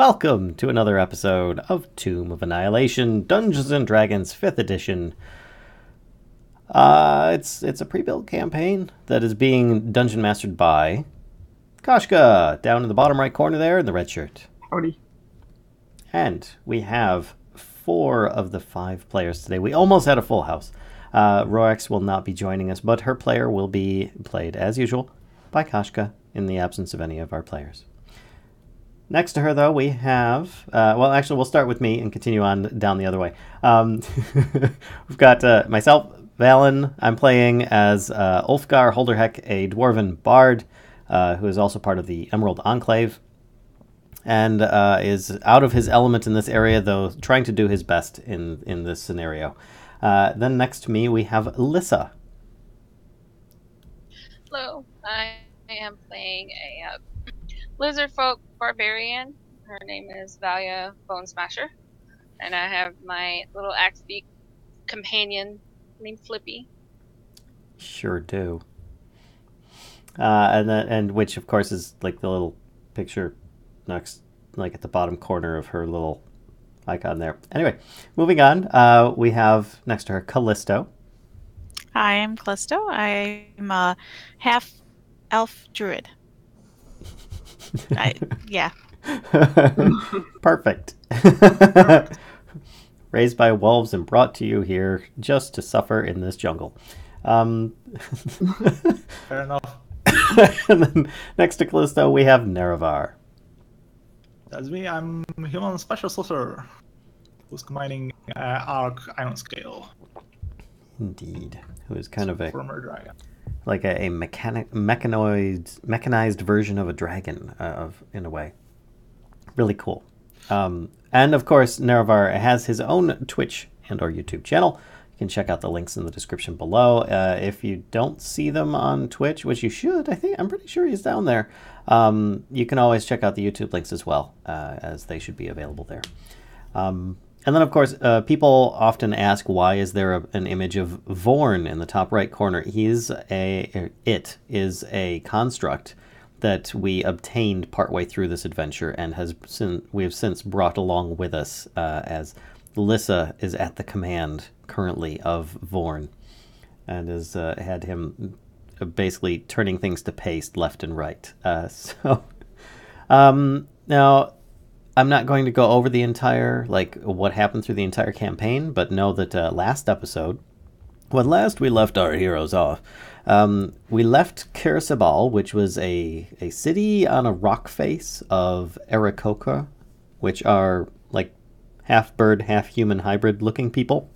welcome to another episode of Tomb of Annihilation, Dungeons & Dragons 5th edition. It's a pre-built campaign that is being dungeon mastered by Kashcah, down in the bottom right corner there in the red shirt. Howdy. And we have 4 of the 5 players today. We almost had a full house. Rorax will not be joining us, but her player will be played, as usual, by Kashcah in the absence of any of our players. Next to her, though, we have... well, actually, we'll start with me and continue on down the other way. We've got myself, Vallen. I'm playing as Ulfgar Holderheck, a Dwarven bard, who is also part of the Emerald Enclave, and is out of his element in this area, though trying to do his best in this scenario. Then next to me, we have Lyssa. Hello, I am playing a Lizardfolk Barbarian. Her name is Valia, Bonesmasher. And I have my little axe beak companion named Flippy. Sure do. And which, of course, is like the little picture next, like at the bottom corner of her little icon there. Anyway, moving on, we have next to her Kellisto. Hi, I'm Kellisto. I'm a half-elf druid. Yeah. Perfect. Raised by wolves and brought to you here just to suffer in this jungle. Fair enough. And then next to Kellisto, we have Nerevar. That's me. I'm a human special sorcerer who's combining Arokh Ironscale. Indeed. Who is kind of a former dragon. Like a mechanized version of a dragon, in a way. Really cool. And of course, Nerevar has his own Twitch and or YouTube channel. You can check out the links in the description below. If you don't see them on Twitch, which you should, I'm pretty sure he's down there. You can always check out the YouTube links as well, as they should be available there. And then, of course, people often ask, why is there an image of Vorn in the top right corner? It is a construct that we obtained partway through this adventure and we have since brought along with us, as Lyssa is at the command currently of Vorn and has had him basically turning things to paste left and right. Now... I'm not going to go over the entire, what happened through the entire campaign, but know that last episode, when last we left our heroes off, we left Carisabal, which was a city on a rock face of Arokh, which are half bird, half human hybrid looking people.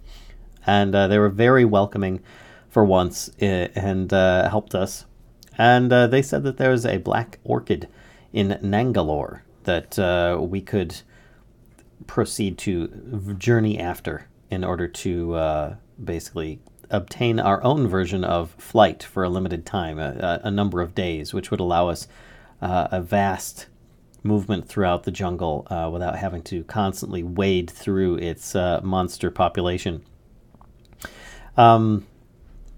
And they were very welcoming for once and helped us. And they said that there was a black orchid in Nangalore that we could proceed to journey after in order to basically obtain our own version of flight for a limited time, a number of days, which would allow us a vast movement throughout the jungle without having to constantly wade through its monster population. On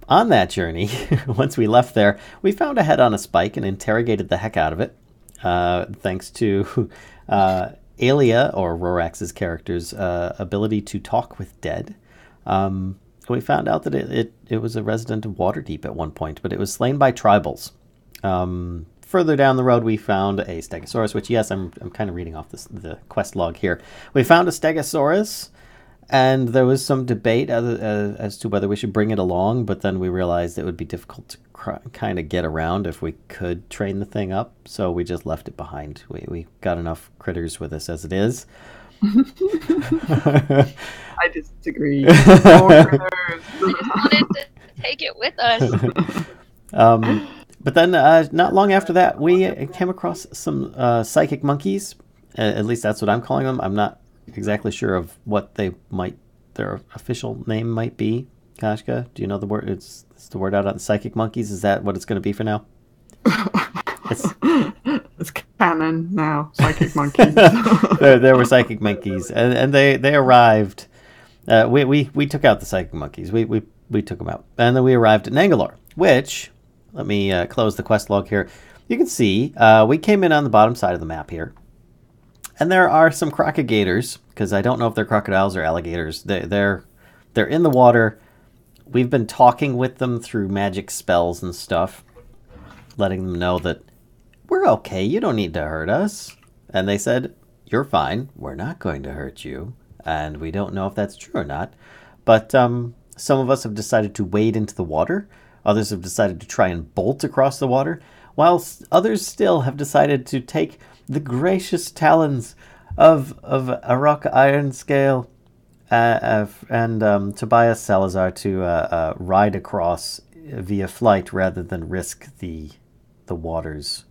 that journey, once we left there, we found a head on a spike and interrogated the heck out of it. Thanks to Aelia, or Rorax's character's ability to talk with dead. We found out that it was a resident of Waterdeep at one point, but it was slain by tribals. Further down the road, we found a Stegosaurus, which, yes, I'm kind of reading off the quest log here. We found a Stegosaurus, and there was some debate as to whether we should bring it along, but then we realized it would be difficult to kind of get around if we could train the thing up, so we just left it behind. We got enough critters with us as it is. I disagree. More critters. I just wanted to take it with us. But then, not long after that, we came across some psychic monkeys. At least that's what I'm calling them. I'm not exactly sure of what their official name might be. Kashcah, do you know the word? It's the word out on psychic monkeys. Is that what it's going to be for now? It's canon now. Psychic monkeys. there were psychic monkeys, and they arrived. We took out the psychic monkeys. We took them out, and then we arrived at Nangalore. Which, let me close the quest log here. You can see we came in on the bottom side of the map here. And there are some crocodigators, because I don't know if they're crocodiles or alligators. They're in the water. We've been talking with them through magic spells and stuff, letting them know that we're okay, you don't need to hurt us. And they said, you're fine, we're not going to hurt you. And we don't know if that's true or not. But some of us have decided to wade into the water. Others have decided to try and bolt across the water. While others still have decided to take the gracious talons of Arokh Ironscale and Tobias Salazar to ride across via flight rather than risk the waters.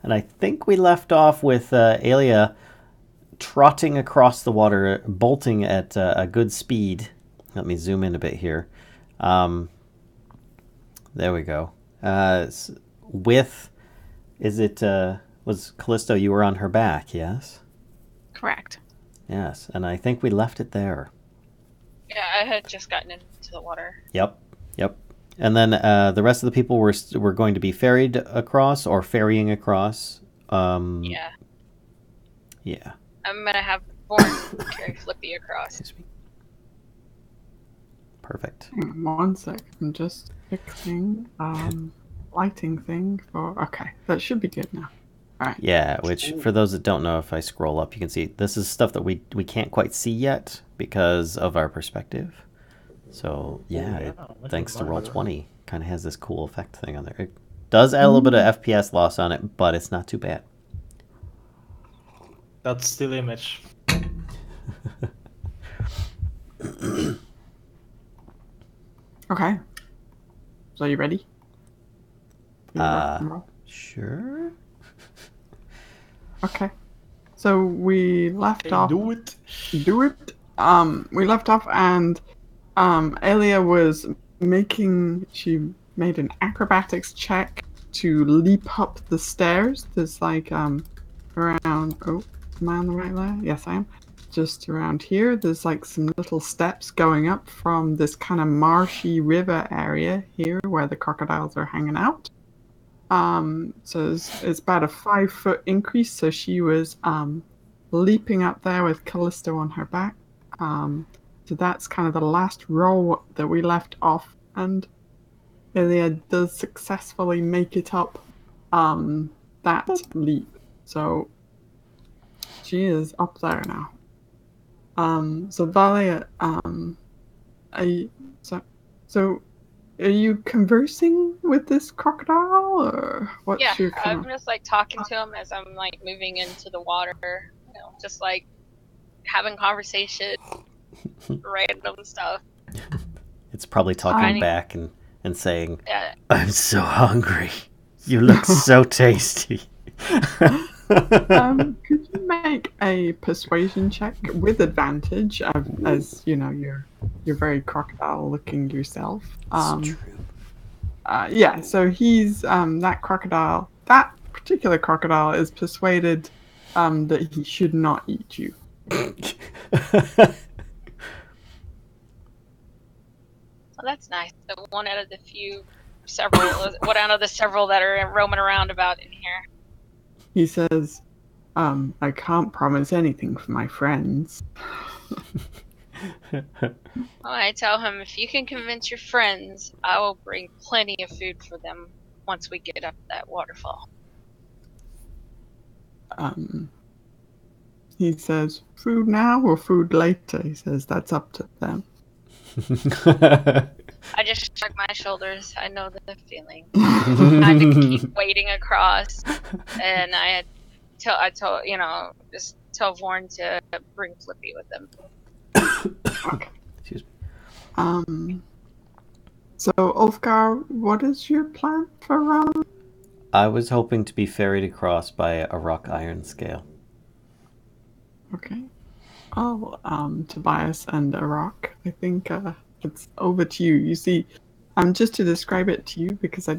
And I think we left off with Aelia trotting across the water, bolting at a good speed. Let me zoom in a bit here. There we go. Was Kellisto, you were on her back, yes? Correct. Yes, and I think we left it there. Yeah, I had just gotten into the water. Yep. And then the rest of the people were going to be ferried across or ferrying across. Yeah. Yeah. I'm gonna have Born carry Flippy across. Perfect. One sec, I'm just fixing lighting thing for. Okay, that should be good now. All right. Yeah, which for those that don't know, if I scroll up, you can see this is stuff that we can't quite see yet because of our perspective. So yeah, thanks to Roll20, kind of has this cool effect thing on there. It does add a little bit of FPS loss on it, but it's not too bad. That's still image. Okay. So you ready? Sure. Okay. So we left off. Do it. Do it. We left off, and Aelia was she made an acrobatics check to leap up the stairs. There's like around. Oh, am I on the right layer? Yes, I am. Just around here, there's like some little steps going up from this kind of marshy river area here where the crocodiles are hanging out. So it's about a 5-foot increase. So she was leaping up there with Kellisto on her back. So that's kind of the last roll that we left off, and Aelia does successfully make it up that leap. So she is up there now. So Valia, are you conversing with this crocodile, or what's Yeah, your I'm just like talking to him as I'm like moving into the water, just like having conversation, random stuff. It's probably talking back and saying, Yeah. I'm so hungry. You look so tasty. Could you make a persuasion check with advantage, as you know you're very crocodile looking yourself? It's true. Yeah. So he's that particular crocodile is persuaded that he should not eat you. Well, that's nice. So one out of the several that are roaming around about in here. He says, I can't promise anything for my friends. Well, I tell him, if you can convince your friends, I will bring plenty of food for them once we get up that waterfall. He says, food now or food later? He says, that's up to them. I just shrug my shoulders. I know the feeling. I had to keep wading across, and I told just tell Vorn to bring Flippy with them. Okay. Excuse me. So Ulfgar, what is your plan for Ron? I was hoping to be ferried across by Arokh Ironscale. Okay. Oh, Tobias and Arokh, I think it's over to you. You see, just to describe it to you, because I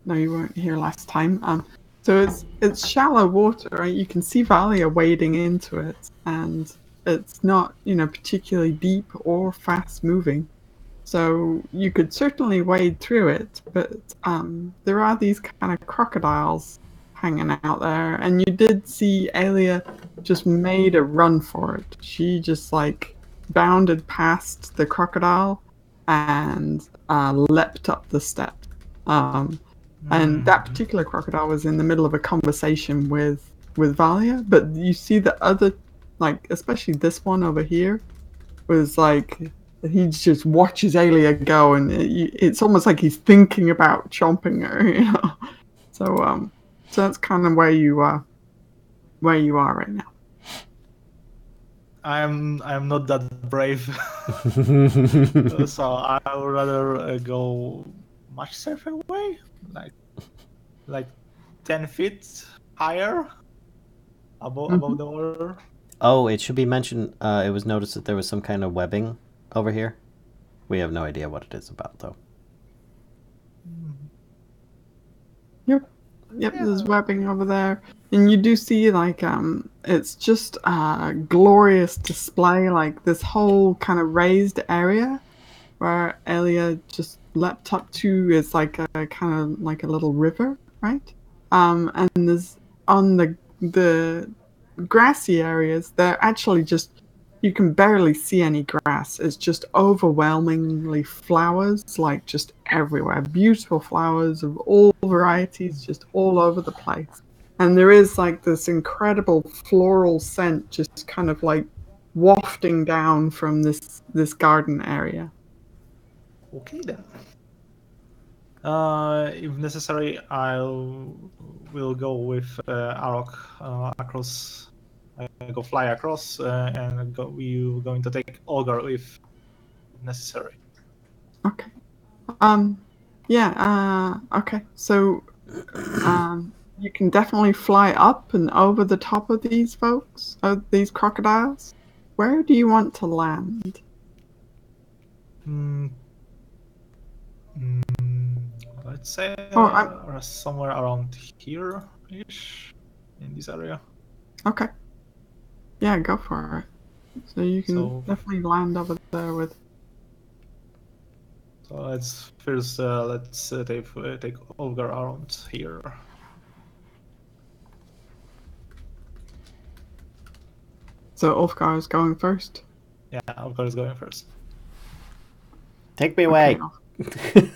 know you weren't here last time. So it's shallow water, right? You can see Valia wading into it, and it's not, particularly deep or fast moving. So you could certainly wade through it, but there are these kind of crocodiles hanging out there, and you did see Aelia just made a run for it. She just like bounded past the crocodile and leapt up the step. And that particular crocodile was in the middle of a conversation with Valia, but you see the other, like especially this one over here, was like he just watches Aelia go, and it's almost like he's thinking about chomping her, you know. So that's kind of where you are right now. I'm not that brave, so I would rather go much safer away, like 10 feet higher above the water. Oh, it should be mentioned. It was noticed that there was some kind of webbing over here. We have no idea what it is about, though. Yep. Yeah. There's webbing over there, and you do see like it's just a glorious display. Like this whole kind of raised area where Aelia just leapt up to is like a kind of like a little river, right? And there's on the grassy areas, they're actually just, you can barely see any grass. It's just overwhelmingly flowers, like just everywhere. Beautiful flowers of all varieties, just all over the place. And there is like this incredible floral scent just kind of like wafting down from this garden area. Okay then. If necessary, will go with Arokh across. Go fly across, and we're going to take Ulfgar if necessary. Okay. Yeah. Okay. So, you can definitely fly up and over the top of these folks, these crocodiles. Where do you want to land? Let's say somewhere around here-ish, in this area. Okay. Yeah, go for it. So you can definitely land over there with. So let's first take Ulfgar around here. So Ulfgar is going first. Yeah, Ulfgar is going first. Take me away. Okay.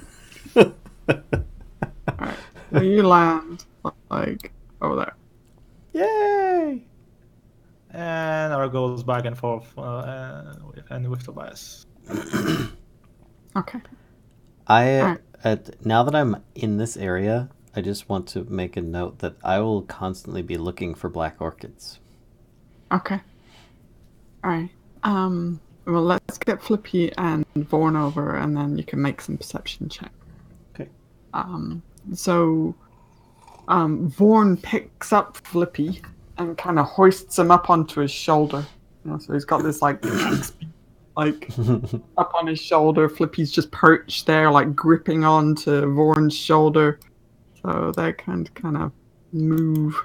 Alright. So you land like over there. Yay! And our goes back and forth, and with Tobias. Okay. Now that I'm in this area, I just want to make a note that I will constantly be looking for black orchids. Okay. Alright. Well, let's get Flippy and Vorn over, and then you can make some perception check. Okay. So Vorn picks up Flippy and kind of hoists him up onto his shoulder. You know, so he's got this like up on his shoulder. Flippy's just perched there, like gripping onto Vorn's shoulder. So they kind of move.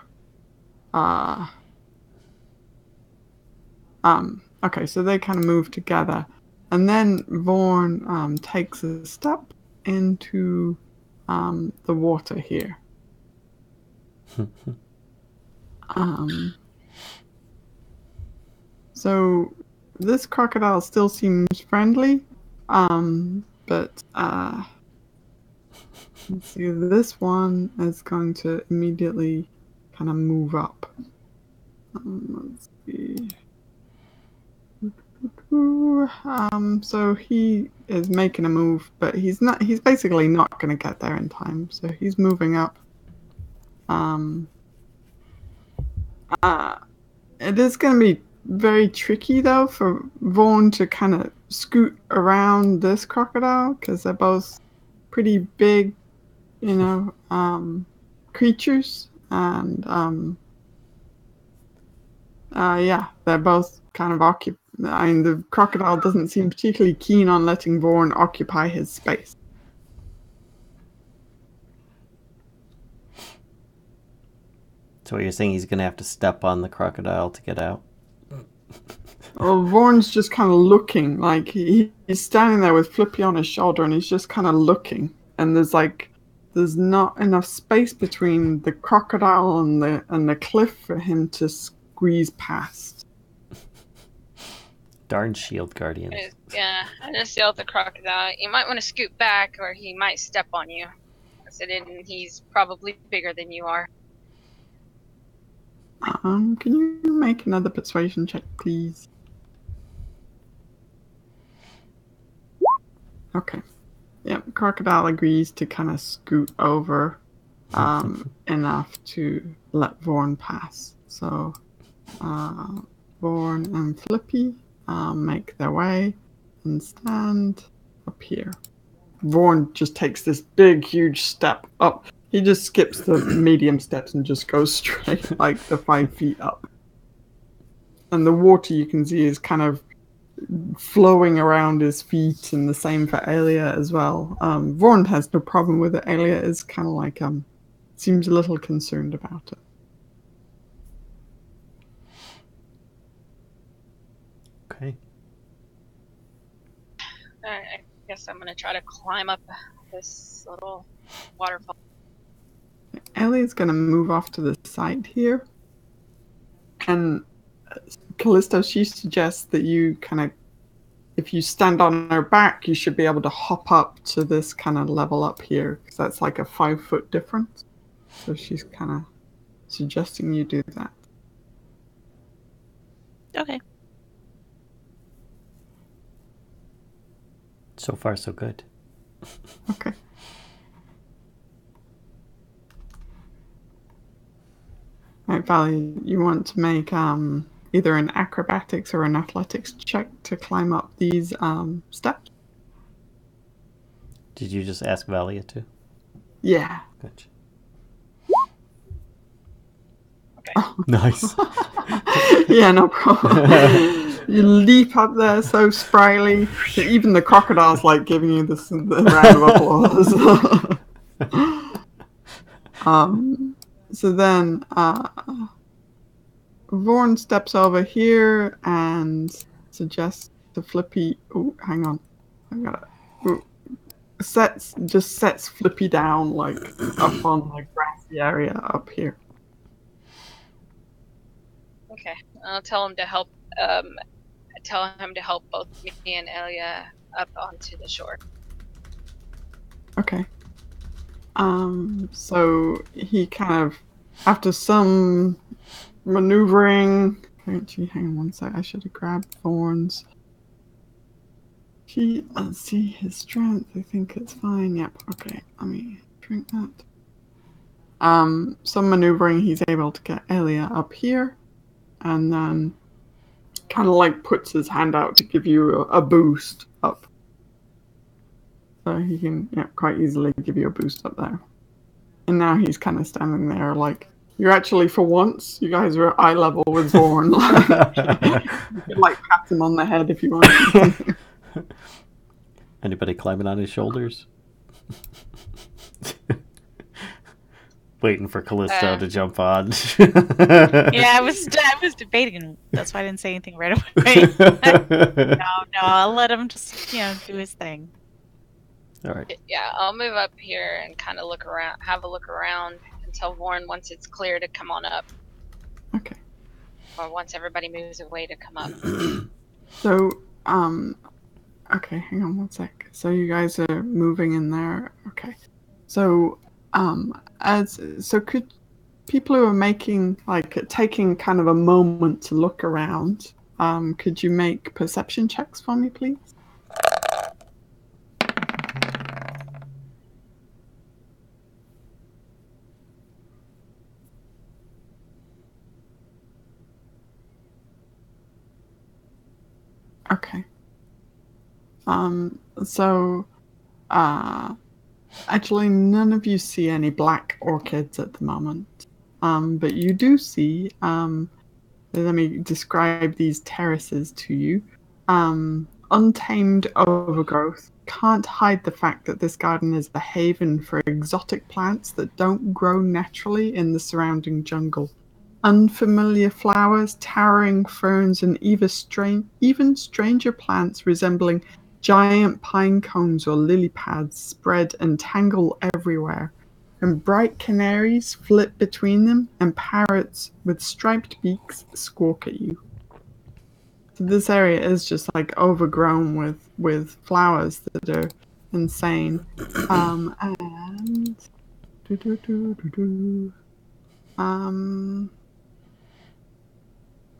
Okay, so they kind of move together, and then Vorn takes a step into the water here. So this crocodile still seems friendly, but let's see, this one is going to immediately kind of move up. Let's see. So he is making a move, but he's basically not going to get there in time, so he's moving up. It is going to be very tricky though for Vorn to kind of scoot around this crocodile, because they're both pretty big, you know, creatures, and yeah, they're both kind of occupied. I mean, the crocodile doesn't seem particularly keen on letting Vorn occupy his space. So what you're saying, he's going to have to step on the crocodile to get out? Well, Vorn's just kind of looking, like he's standing there with Flippy on his shoulder, and he's just kind of looking. And there's there's not enough space between the crocodile and the cliff for him to squeeze past. Darn shield guardians. Yeah, I just yelled at the crocodile. You might want to scoot back, or he might step on you. Considering he's probably bigger than you are. Can you make another persuasion check, please? Okay. Yep, crocodile agrees to kind of scoot over enough to let Vorn pass. So Vorn and Flippy make their way and stand up here. Vorn just takes this big, huge step up. He just skips the medium steps and just goes straight like the 5 feet up. And the water you can see is kind of flowing around his feet, and the same for Aelia as well. Vorn has no problem with it. Aelia is kind of like, seems a little concerned about it. Okay. I guess I'm going to try to climb up this little waterfall. Aelia's going to move off to the side here. And Kellisto, she suggests that you kind of, if you stand on her back, you should be able to hop up to this kind of level up here, because that's like a 5-foot difference. So she's kind of suggesting you do that. Okay. So far, so good. Okay. Right, Valia, you want to make either an acrobatics or an athletics check to climb up these steps? Did you just ask Valia to? Yeah. Gotcha. Okay. Oh. Nice. Yeah, no problem. You leap up there so spryly that even the crocodile's like giving you this the round of applause. So then Vorn steps over here and suggests to Flippy. Oh, hang on, I got it. Sets Flippy down like up on the grassy area up here. Okay, I'll tell him to help. Tell him to help both me and Aelia up onto the shore. Okay. So he kind of, after some maneuvering, actually, hang on one sec, I should have grabbed Thorns. Let's see his strength. I think it's fine. Yep. Okay. Let me drink that. Some maneuvering, he's able to get Aelia up here, and then kind of like puts his hand out to give you a boost up. So he can quite easily give you a boost up there. And now he's kind of standing there like, you're actually, for once, you guys are at eye level with Vorn. You could like pat him on the head if you want. Anybody climbing on his shoulders? Waiting for Kellisto to jump on. Yeah, I was debating. That's why I didn't say anything right away. No, I'll let him just do his thing. All right. Yeah, I'll move up here and kind of look around, have a look around, and tell Vorn once it's clear to come on up. Okay. Or once everybody moves away to come up. So, okay, hang on one sec. So you guys are moving in there. Okay. So, could people who are making, taking kind of a moment to look around, could you make perception checks for me, please? Okay. Actually, none of you see any black orchids at the moment. But you do see, let me describe these terraces to you. Untamed overgrowth. Can't hide the fact that this garden is a haven for exotic plants that don't grow naturally in the surrounding jungle. Unfamiliar flowers, towering ferns, and even stranger plants resembling giant pine cones or lily pads spread and tangle everywhere, and bright canaries flit between them, and parrots with striped beaks squawk at you. So this area is just like overgrown with flowers that are insane.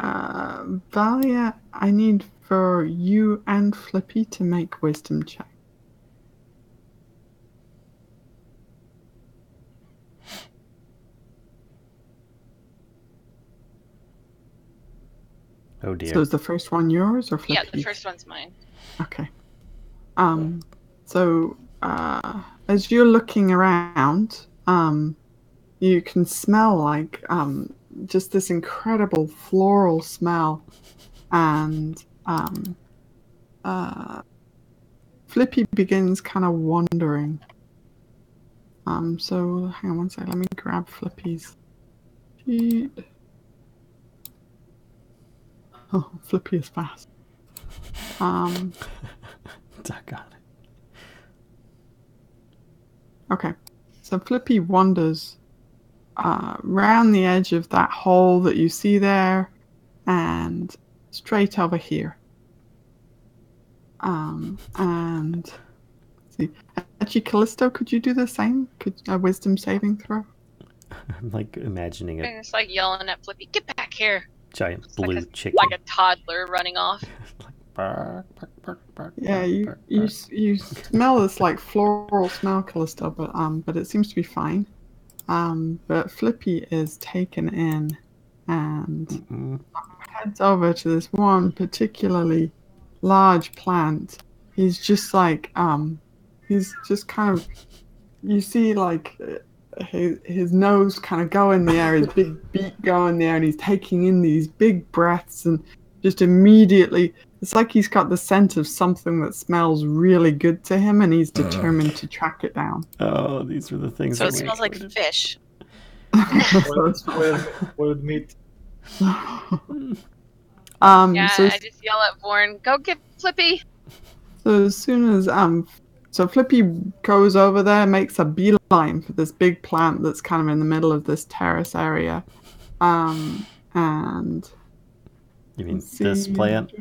And Valia, I need for you and Flippy to make wisdom check. Oh dear. So is the first one yours or Flippy? Yeah, the first one's mine. Okay. So as you're looking around, you can smell like just this incredible floral smell, and Flippy begins kind of wandering. So hang on one second, let me grab Flippy's sheet. Oh, Flippy is fast. Doggone it. Okay, so Flippy wanders round the edge of that hole that you see there, and straight over here. And let's see, actually, Kellisto, could you do the same? Could a wisdom saving throw? I'm like imagining And a it's like yelling at Flippy, get back here! giant It's blue like a, chicken. like a toddler running off. Bark, bark, bark, bark, Yeah, bark, you bark, you bark. you smell this like floral smell, Kellisto, but it seems to be fine. But Flippy is taken in and heads over to this one particularly large plant. He's just like he's just kind of, you see like his nose kind of go in the air, his big beak go in the air, and he's taking in these big breaths, and just immediately it's like he's got the scent of something that smells really good to him, and he's determined to track it down. Oh, these are the things So that it we smells like avoided. fish. With meat. Yeah, So I just yell at Vorn, go get Flippy! So as soon as so Flippy goes over there, makes a beeline for this big plant that's kind of in the middle of this terrace area, and You mean let's see. this plant?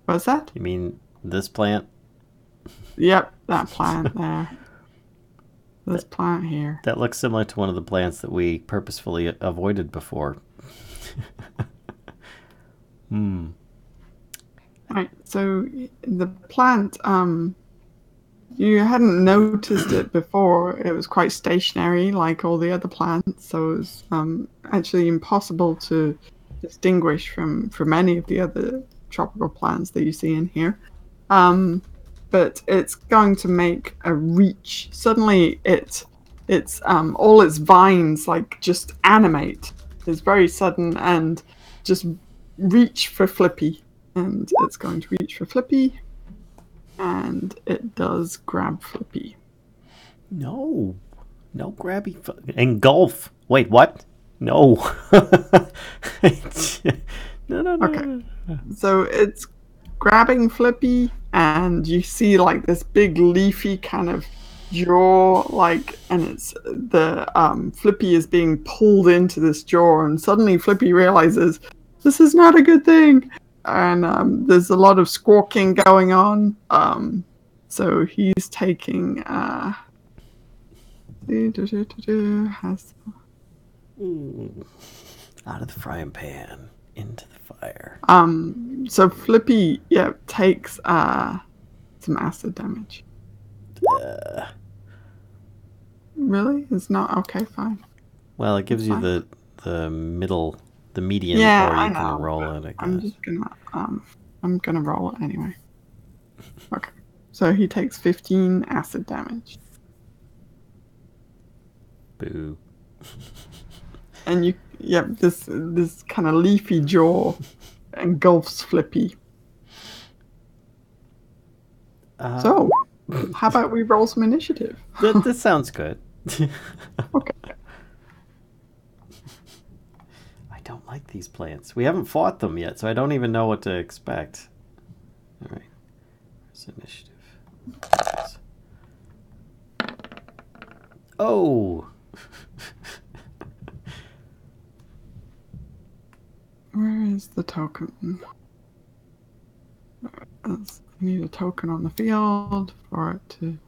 What's that? You mean this plant? Yep, that plant there. This plant here. That looks similar to one of the plants that we purposefully avoided before. Right. So the plant, you hadn't noticed it before. It was quite stationary, like all the other plants. So it was actually impossible to distinguish from any of the other tropical plants that you see in here. But it's going to make a reach. Suddenly, it's all its vines like just animate. It's very sudden and just reach for Flippy. And it's going to reach for Flippy, and it does grab Flippy. No grabby. Engulf. Wait, what? No. No. Okay. So it's grabbing Flippy, and you see like this big leafy kind of jaw, like, and it's the Flippy is being pulled into this jaw, and suddenly Flippy realizes this is not a good thing. And there's a lot of squawking going on. So he's taking Out of the frying pan into the fire. so Flippy takes some acid damage. Really? It's not okay, fine. Well, it gives you the middle, the median, Yeah, or I you know, can roll it, I guess. I'm just gonna I'm gonna roll it anyway. Okay. So he takes 15 acid damage. Boo. And this kind of leafy jaw engulfs Flippy. So, how about we roll some initiative? This sounds good. Okay. I don't like these plants. We haven't fought them yet, so I don't even know what to expect. All right. Where's initiative? Oh! Where is the token? I need a token on the field for it to...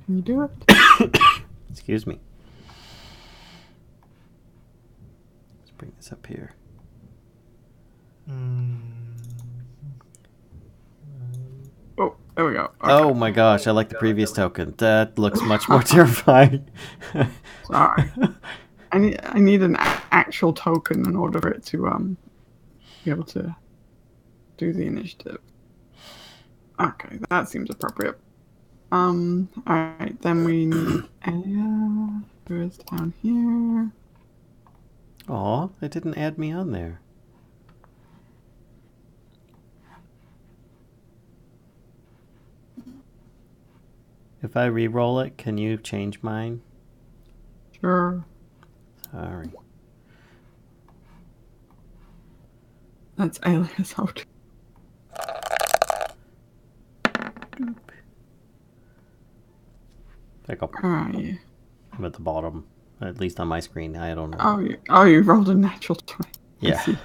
Can you do it? Excuse me. Let's bring this up here. Oh, there we go. Okay. Oh my gosh, I like the previous token. That looks much more terrifying. Sorry. I need an actual token in order for it to be able to do the initiative. Okay, that seems appropriate. Alright, then we need Aelia, who is down here. Aw, it didn't add me on there. If I re-roll it, can you change mine? Sure. Sorry. That's Aelia's out. There you go. Where are you? I'm at the bottom. At least on my screen. I don't know. You rolled a natural 20. Yeah. I see.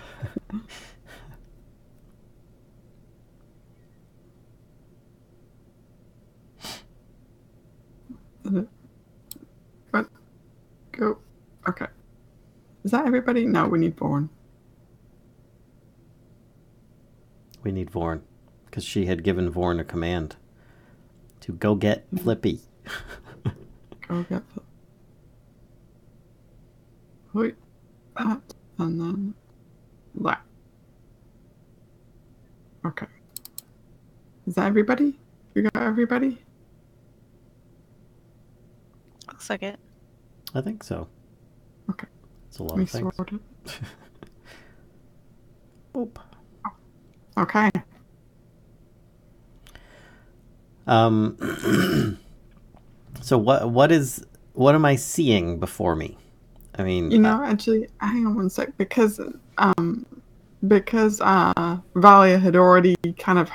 What? Go. Okay. Is that everybody? No, we need Born. We need Vorn. Because she had given Vorn a command to go get Flippy. Go get the... Wait. That. And then... that. Okay. Is that everybody? You got everybody? Looks like it. I think so. Okay. It's a lot Let me of things. sort it. Oop. Okay. So what am I seeing before me? I mean, You know, actually, hang on one sec, because Valia had already kind of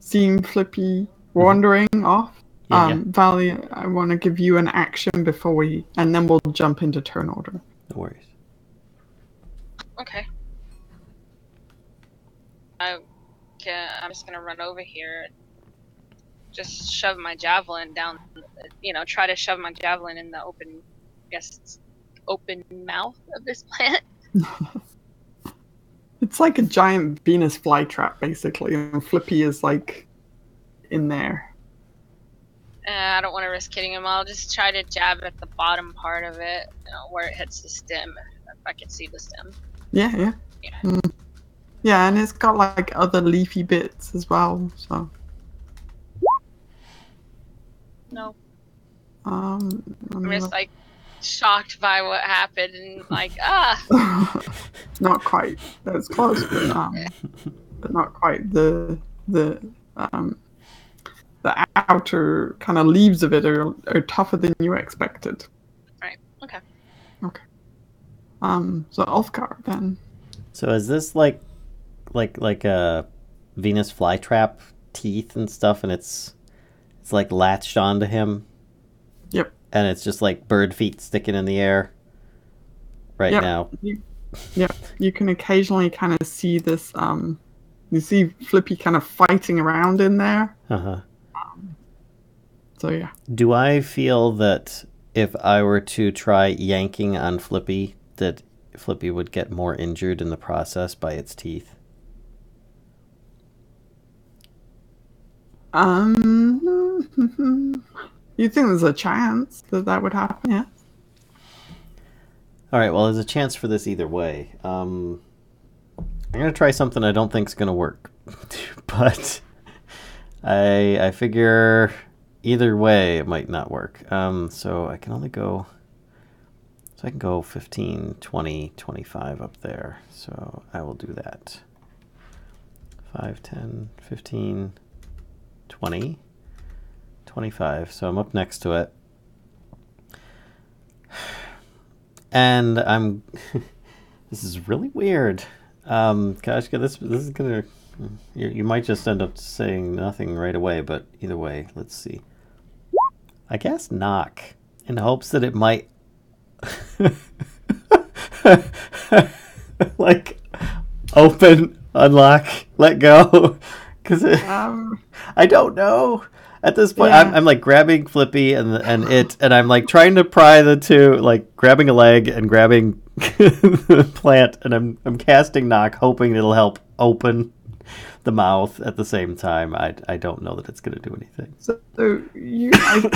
seen Flippy wandering off. Yeah. Valia, I want to give you an action before and then we'll jump into turn order. No worries. Okay. I'm just gonna run over here, just shove my javelin down. Try to shove my javelin in the open mouth of this plant. It's like a giant Venus flytrap, basically, and Flippy is like in there. I don't want to risk hitting him. I'll just try to jab at the bottom part of it, where it hits the stem, if I can see the stem. Yeah. Yeah, and it's got like other leafy bits as well, so. No. I'm just like shocked by what happened and like not quite. That's close, but not quite. The outer kind of leaves of it are tougher than you expected. Right. Okay. So Ulfgar then. So is this like a Venus flytrap teeth and stuff, and it's like latched onto him? Yep. And it's just like bird feet sticking in the air now. You can occasionally kind of see this. You see Flippy kind of fighting around in there. Uh-huh. So yeah. Do I feel that if I were to try yanking on Flippy, that Flippy would get more injured in the process by its teeth? You think there's a chance that would happen? Yeah. All right. Well, there's a chance for this either way. I'm gonna try something I don't think's gonna work, but I figure either way it might not work. So I can only go. So I can go 15, 20, 25 up there. So I will do that. 5, 10, 15, 20, 25. So I'm up next to it. And I'm... This is really weird. Kashcah, this is gonna... You might just end up saying nothing right away, but either way, let's see. I cast Knock in hopes that it might like open, unlock, let go. Because I don't know. At this point, Yeah. I'm like grabbing Flippy and I'm like trying to pry the two, like grabbing a leg and grabbing the plant, and I'm casting Knock, hoping it'll help open the mouth at the same time. I don't know that it's going to do anything. So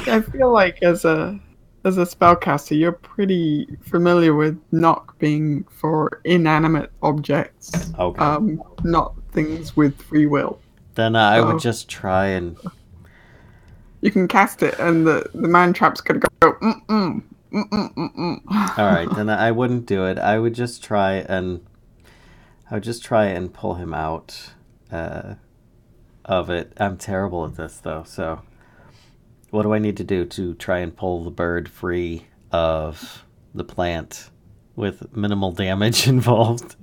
I feel like as a spellcaster, you're pretty familiar with knock being for inanimate objects, Okay. not things with free will. Then I would just try and. You can cast it, and the man trap's gonna go. All right, then I wouldn't do it. I would just try and pull him out of it. I'm terrible at this though. So, what do I need to do to try and pull the bird free of the plant with minimal damage involved?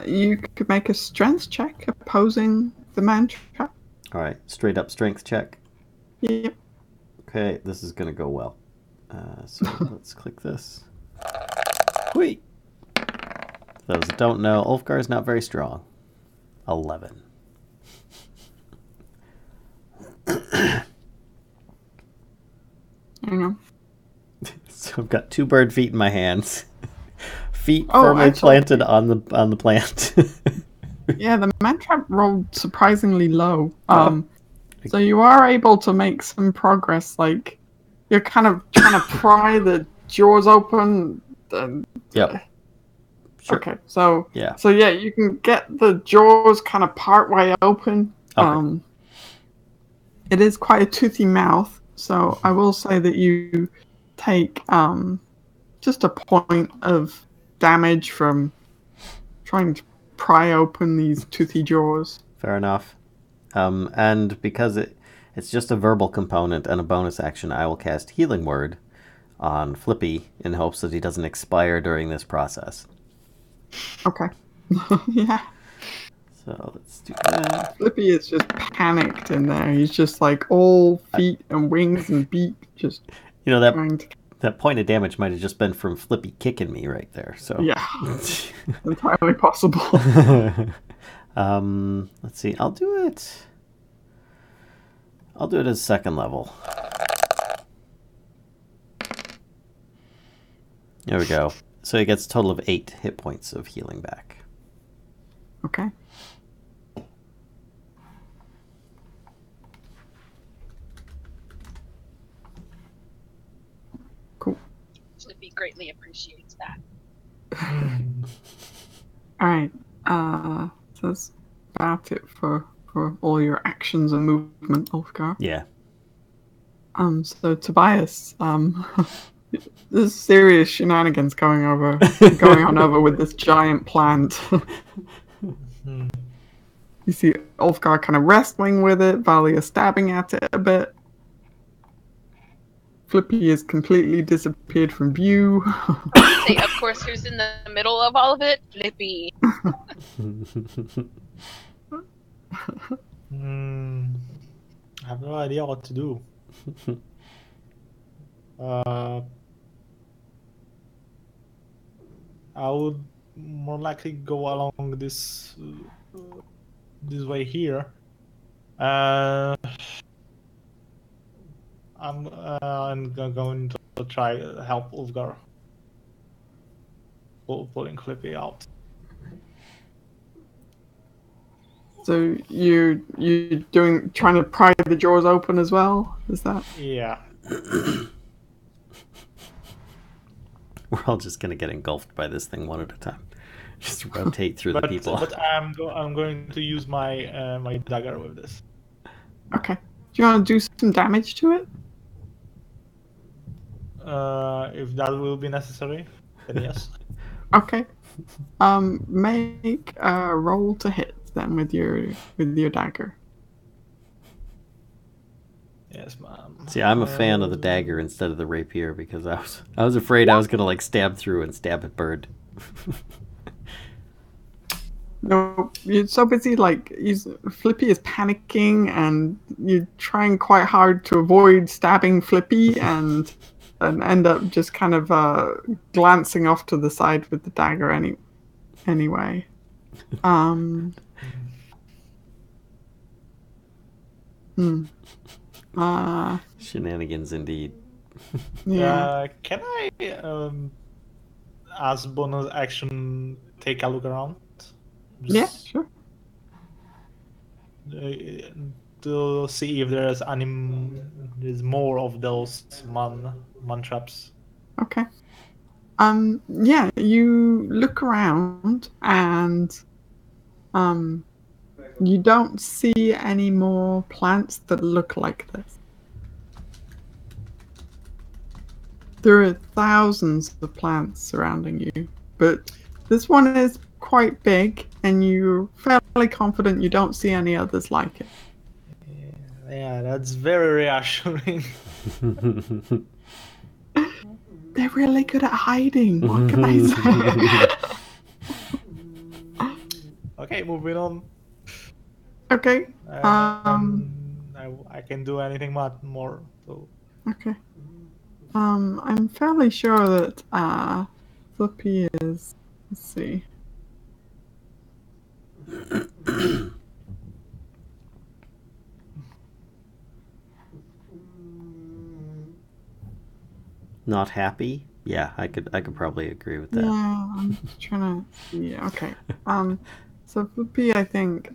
You could make a strength check opposing the man trap. All right, straight up strength check. Yep. Okay, this is gonna go well. So let's click this. Whee! For those that don't know, Ulfgar is not very strong. 11. I don't know. So I've got 2 bird feet in my hands. Feet firmly planted on the plant. Yeah, the man trap rolled surprisingly low. So you are able to make some progress. Like you're kind of trying to pry the jaws open. Yep. Sure. Okay, so yeah, you can get the jaws kind of part way open. Okay. It is quite a toothy mouth, so I will say that you take just a point of damage from trying to pry open these toothy jaws. Fair enough. And because it's just a verbal component and a bonus action, I will cast Healing Word on Flippy in hopes that he doesn't expire during this process. Okay. Yeah. So let's do that. Flippy is just panicked in there. He's just like all feet and wings and beak. Just that point of damage might have just been from Flippy kicking me right there. So yeah, entirely possible. Let's see. I'll do it as second level. There we go. So he gets a total of 8 hit points of healing back. Okay. Cool. Flippy greatly appreciates that. Alright. So that's about it for all your actions and movement, Ulfgar. Yeah. So Tobias, there's serious shenanigans going on over with this giant plant. You see Ulfgar kind of wrestling with it, Valia stabbing at it a bit. Flippy is completely disappeared from view. Say, of course, who's in the middle of all of it? Flippy. I have no idea what to do. I would more likely go along this way here. I'm going to try help Ulfgar pulling Flippy out. So you're trying to pry the jaws open as well? Is that? Yeah. We're all just gonna get engulfed by this thing one at a time. Just rotate through the people. But I'm going to use my my dagger with this. Okay. Do you want to do some damage to it? If that will be necessary, then yes. Okay. Make a roll to hit then with your dagger. Yes, ma'am. See, I'm a fan of the dagger instead of the rapier because I was afraid I was gonna like stab through and stab at bird. No, you're so busy, like, Flippy is panicking, and you're trying quite hard to avoid stabbing Flippy, and end up just kind of glancing off to the side with the dagger anyway. Shenanigans indeed. Yeah. Can I, as bonus action, take a look around? Yeah, Just, sure. to see if there's more of those man traps. Okay. Yeah, you look around and you don't see any more plants that look like this. There are thousands of plants surrounding you, but this one is quite big, and you're fairly confident you don't see any others like it. Yeah, that's very reassuring. They're really good at hiding. What can I say? Okay, moving on. Okay. I can do anything more. So. Okay. I'm fairly sure that Flippy is. Let's see. Not happy? Yeah, I could probably agree with that. Yeah, I'm just trying to see. Okay. So Flippy, I think,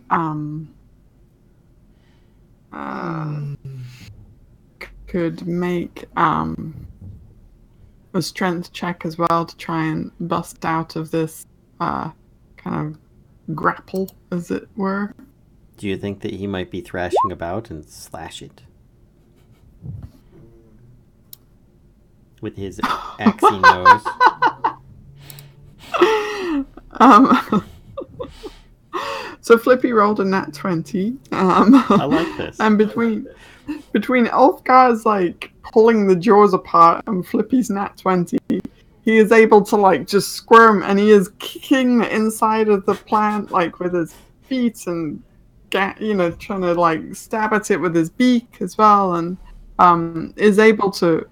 could make a strength check as well to try and bust out of this kind of grapple, as it were. Do you think that he might be thrashing about and slash it? With his axey nose. So Flippy rolled a nat 20. I like this. And between Ulfgar's like pulling the jaws apart and Flippy's nat 20, he is able to like just squirm, and he is kicking the inside of the plant like with his feet and trying to like stab at it with his beak as well, and is able to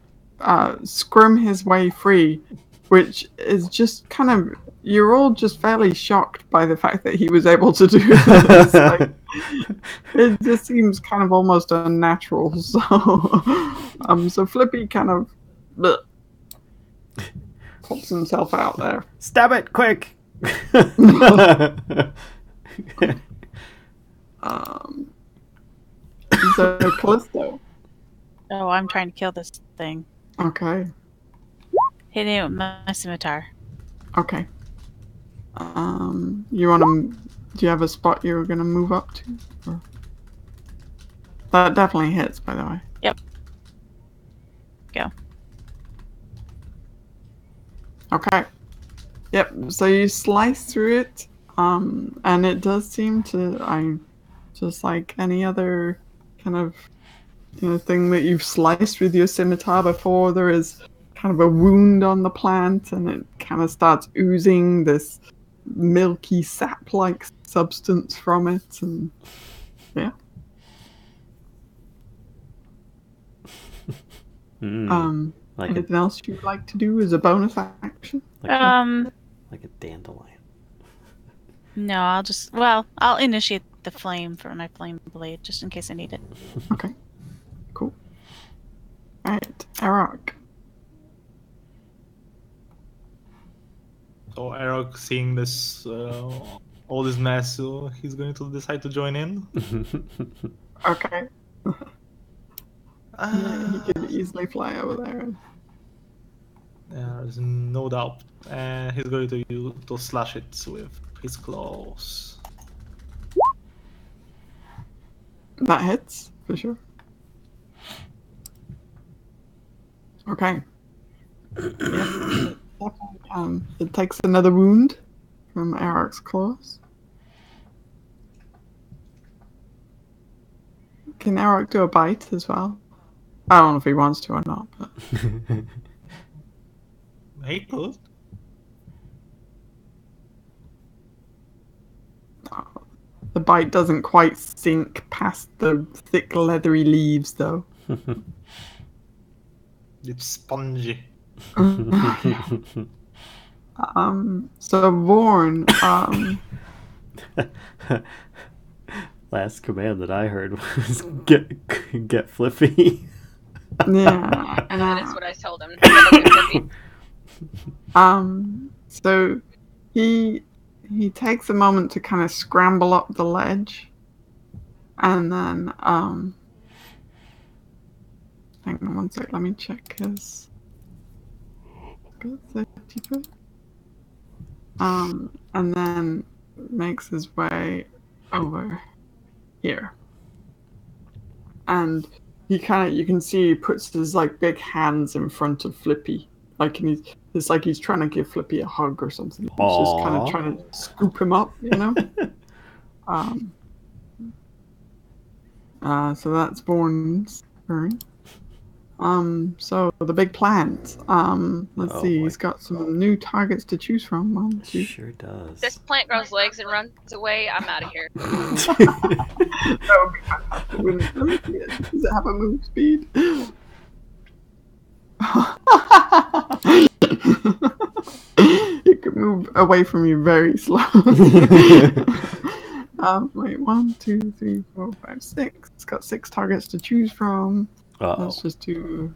squirm his way free, which is just kind of, you're all just fairly shocked by the fact that he was able to do this. Like, it just seems kind of almost unnatural. So Flippy kind of pops himself out there. Stab it, quick! So Callisto. Oh, I'm trying to kill this thing. Okay. Hitting it with my scimitar. Okay. Do you have a spot you're gonna move up to? Or? That definitely hits, by the way. Yep. Go. Okay. Yep. So you slice through it, and it does seem to, just like any other kind of thing that you've sliced with your scimitar before, there is kind of a wound on the plant, and it kind of starts oozing this milky sap-like substance from it, and yeah. Like anything else you'd like to do as a bonus action? like a dandelion. No, I'll initiate the flame for my flame blade just in case I need it. Okay. Cool. Alright, Arokh. So Arokh, seeing this, all this mess, he's going to decide to join in. Okay. Yeah, he could easily fly over there. There's no doubt. And he's going to slash it with his claws. That hits, for sure. Okay. Yep. It takes another wound from Arokh's claws. Can Arokh do a bite as well? I don't know if he wants to or not, but He could. The bite doesn't quite sink past the thick leathery leaves, though. It's spongy. So Vorn, Last command that I heard was get flippy. yeah. That is what I told him. Get flippy. So he takes a moment to kind of scramble up the ledge, and then hang on one sec, let me check his 30 foot. And then makes his way over here. And you can see he puts his like big hands in front of Flippy. Like, and it's like he's trying to give Flippy a hug or something. He's just kind of trying to scoop him up, you know? So that's Born's turn. So the big plant. Let's see. Boy. He's got some new targets to choose from. One, two. Sure does. This plant grows legs and runs away. I'm out of here. That would be fantastic, wouldn't it? Let me see it. Does it have a move speed? It could move away from you very slowly. Wait, 1, 2, 3, 4, 5, 6. It's got 6 targets to choose from. Uh-oh. Let's just do.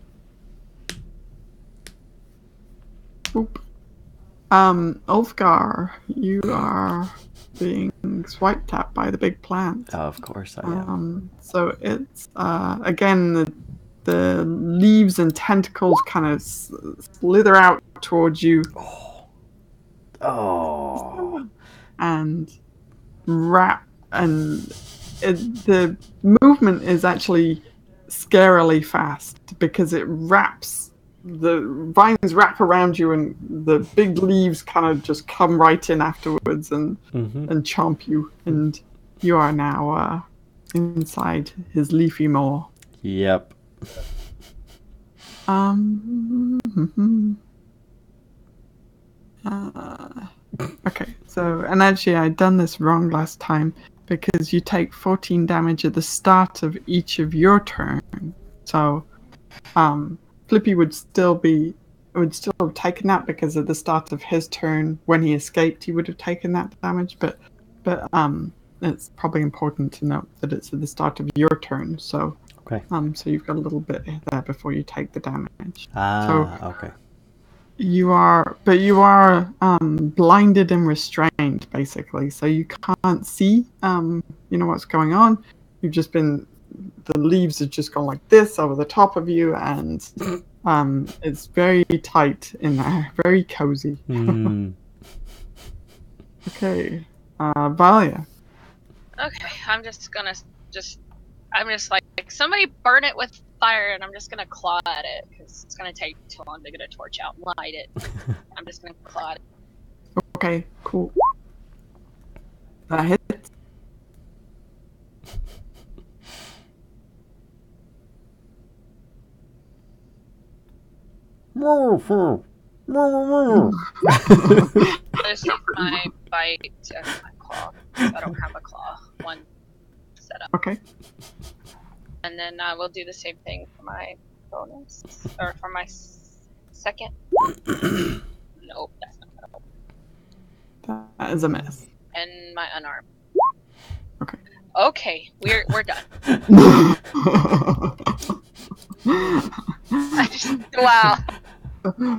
Boop. Ulfgar, you are being swiped at by the big plant. Oh, of course I am. So it's again the leaves and tentacles kind of slither out towards you. Oh. And wrap, and the movement is actually scarily fast because the vines wrap around you and the big leaves kind of just come right in afterwards and chomp you, and you are now inside his leafy maw. Yep. Okay, so, and actually I'd done this wrong last time because you take 14 damage at the start of each of your turn. So Flippy would still have taken that because at the start of his turn when he escaped he would have taken that damage, but it's probably important to note that it's at the start of your turn. So okay. So you've got a little bit there before you take the damage. Okay. You are blinded and restrained, basically. So you can't see, what's going on. The leaves have just gone like this over the top of you, and it's very tight in there, very cozy. Okay, Valia. Okay, I'm just like somebody burn it with fire, and I'm just gonna claw at it because it's gonna take too long to get a torch out and light it. I'm just gonna claw at it. Okay, cool. That hits. I just take my bite and my claw. I don't have a claw. One set up. Okay. And then I will do the same thing for my bonus, or for my second. Nope, that's not gonna help. That is a miss. And my unarmed. Okay. Okay, we're done. Wow.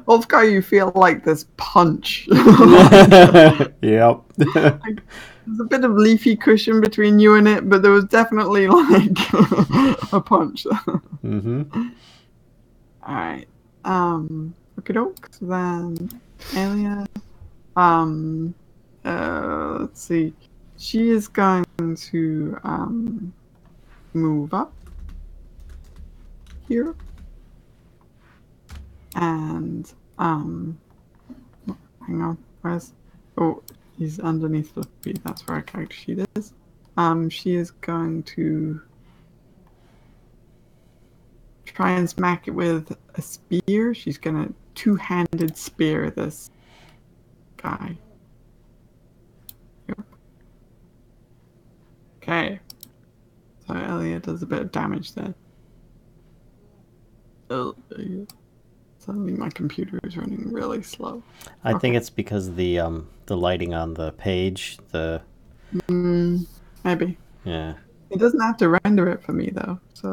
Ulfgar, you feel like this punch. Yep. There's a bit of leafy cushion between you and it, but there was definitely like a punch. Alright. Okay, dokes. Then Aelia. Let's see. She is going to move up here. And hang on, he's underneath the feet. That's where our character sheet is. She is going to try and smack it with a spear. She's gonna two-handed spear this guy. Yep. Okay. So Aelia does a bit of damage then. Oh, suddenly my computer is running really slow. I think it's because of the lighting on the page. Maybe. Yeah. It doesn't have to render it for me though, so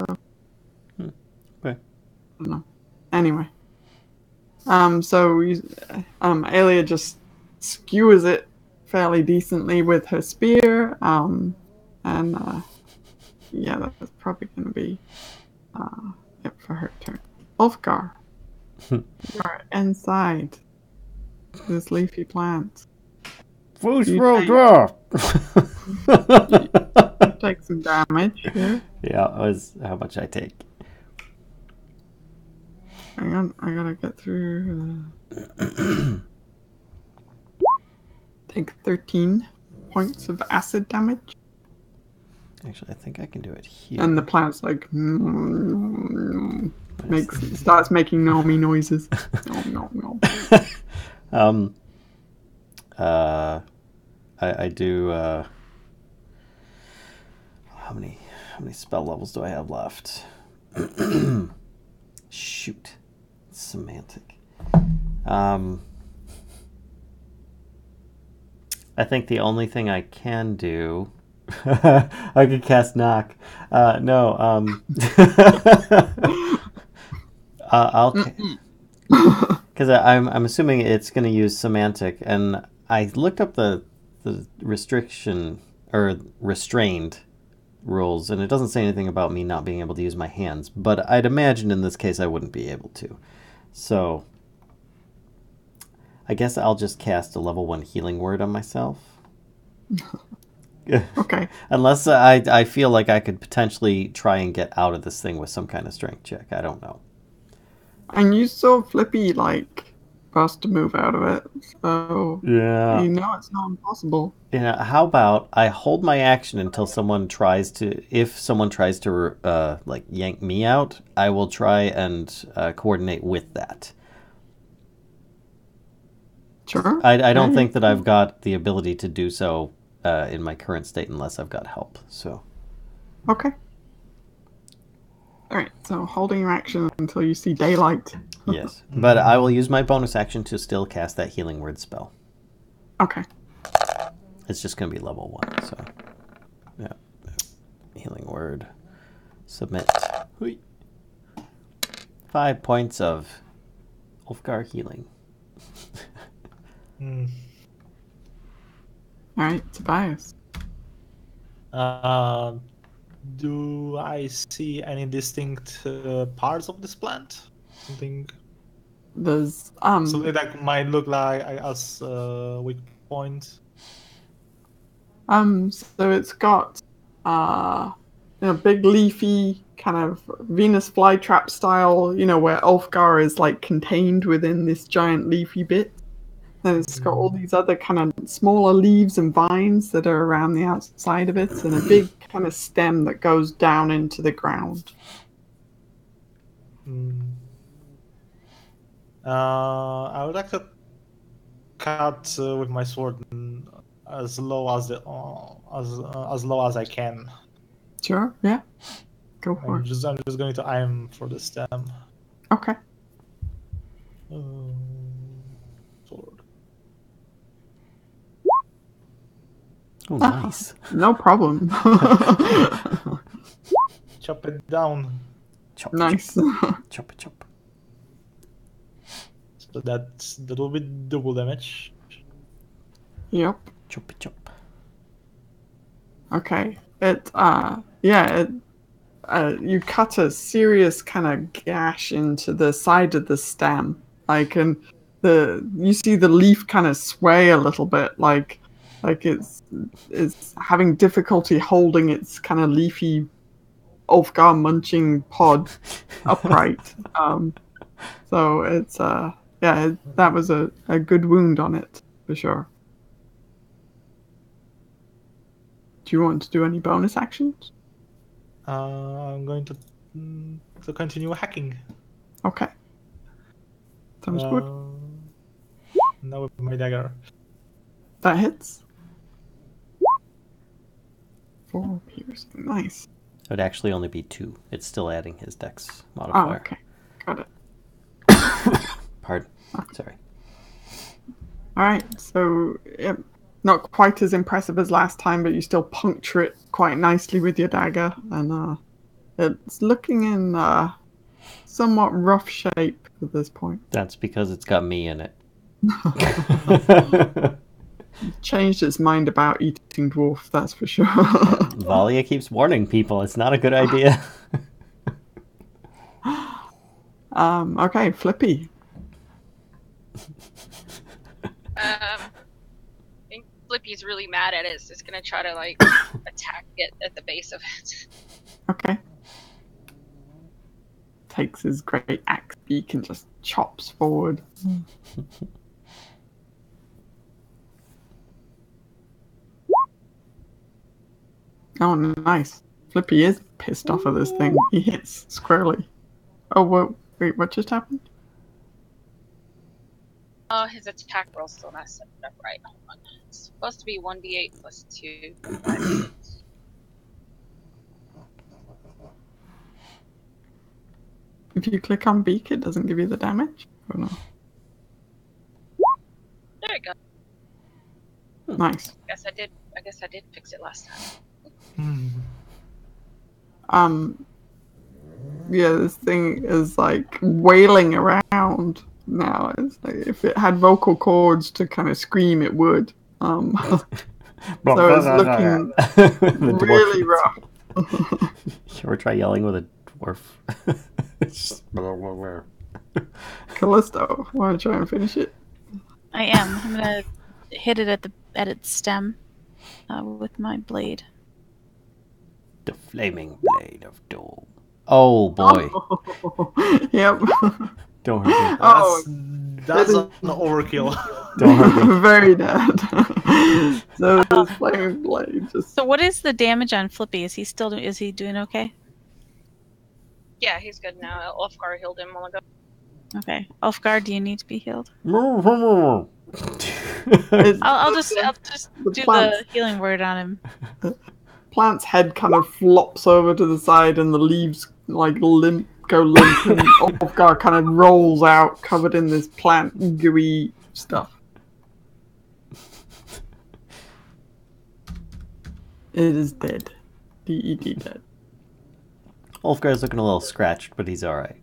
Okay. I don't know. Anyway. Aelia just skewers it fairly decently with her spear. Yeah, that's probably gonna be it for her turn. Ulfgar, you are inside this leafy plant. Take some damage here. Yeah, it was how much I take. Hang on, I gotta get through. Take 13 points of acid damage. Actually, I think I can do it here. And the plant's like starts making gnomey noises. Nom. I do. How many spell levels do I have left? Shoot, semantic. I think the only thing I can do. I could cast knock. No. I'll. Because I'm assuming it's going to use semantic, and I looked up the restriction or restrained rules, and it doesn't say anything about me not being able to use my hands. But I'd imagine in this case I wouldn't be able to. So I guess I'll just cast a level 1 healing word on myself. Okay. Unless I feel like I could potentially try and get out of this thing with some kind of strength check. I don't know. And you saw Flippy, fast to move out of it, so yeah, you know it's not impossible. Yeah, how about I hold my action until someone tries to, if someone tries to yank me out, I will try and coordinate with that. Sure. I don't think that I've got the ability to do so in my current state unless I've got help. So. Okay. All right. So holding your action until you see daylight. Yes, but I will use my bonus action to still cast that healing word spell. Okay. It's just going to be level 1, so yeah. Healing word. Submit. 5 points of Ulfgar healing. All right, Tobias. Do I see any distinct parts of this plant? There's something that might look like as weak point. So it's got big leafy kind of Venus flytrap style, where Ulfgar is contained within this giant leafy bit. And it's got all these other kind of smaller leaves and vines that are around the outside of it, and a big kind of stem that goes down into the ground. I would like to cut with my sword as low as as low as I can. Sure, yeah. Go for it. I'm just going to aim for the stem. Okay. Sword. Oh, nice. No problem. Chop it down. Chop, nice. Chop, chop. So that will be double damage. Yep. Chop, chop. Okay. You cut a serious kind of gash into the side of the stem, and you see the leaf kind of sway a little bit, like it's having difficulty holding its kind of leafy Ulfgar munching pod upright. So it's that was a good wound on it for sure. Do you want to do any bonus actions? I'm going to continue hacking. Okay. Sounds good. Now with my dagger. That hits. 4 piercing. Nice. It would actually only be 2. It's still adding his dex Oh, modifier. okay. Got it. Pardon. Sorry. Alright, so yep, not quite as impressive as last time, but you still puncture it quite nicely with your dagger, and it's looking in somewhat rough shape at this point. That's because it's got me in it. Changed its mind about eating dwarf, that's for sure. Valia keeps warning people. It's not a good idea. Okay, Flippy. I think Flippy's really mad at it. So it's gonna try to like attack it at the base of it. Okay. Takes his great axe beak and just chops forward. Oh, nice. Flippy is pissed off at this thing. He hits squarely. Oh, wait, what just happened? Oh, his attack roll's still not set up right. Hold on. It's supposed to be 1d8 plus 2. If you click on beak, it doesn't give you the damage? Or no? There we go. Nice. I guess I did fix it last time. Yeah, this thing is like wailing around now. It's like if it had vocal cords to kind of scream, it would. So it's looking really rough. You ever try yelling with a dwarf? Kellisto, want to try and finish it? I am. I'm gonna hit it at its stem with my blade. The flaming blade of doom. Oh boy! Yep. Don't hurt me. Oh, That's an overkill. Don't hurt me. Very dead. So this flaming blade just. So what is the damage on Flippy? Is he doing okay? Yeah, he's good now. Ulfgar healed him a while ago. Okay. Ulfgar, do you need to be healed? Oh I'll just the do plants. the healing word on him. Plant's head kind of flops over to the side, and the leaves like go limp, and Ulfgar kind of rolls out, covered in this plant gooey stuff. It is dead. D-E-D dead. Ulfgar's looking a little scratched, but he's alright.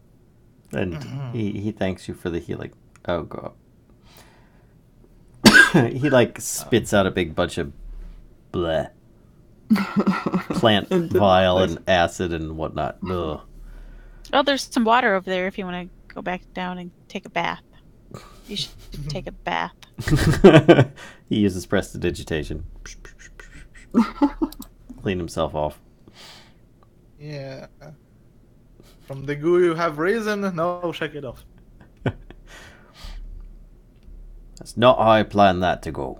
And he thanks you for the healing. Oh god. He like spits out a big bunch of bleh. Plant vial and acid and whatnot. Ugh. Oh, there's some water over there if you want to go back down and take a bath. You should take a bath. He uses prestidigitation. Clean himself off. Yeah. From the goo you have risen, no, shake it off. That's not how I planned that to go.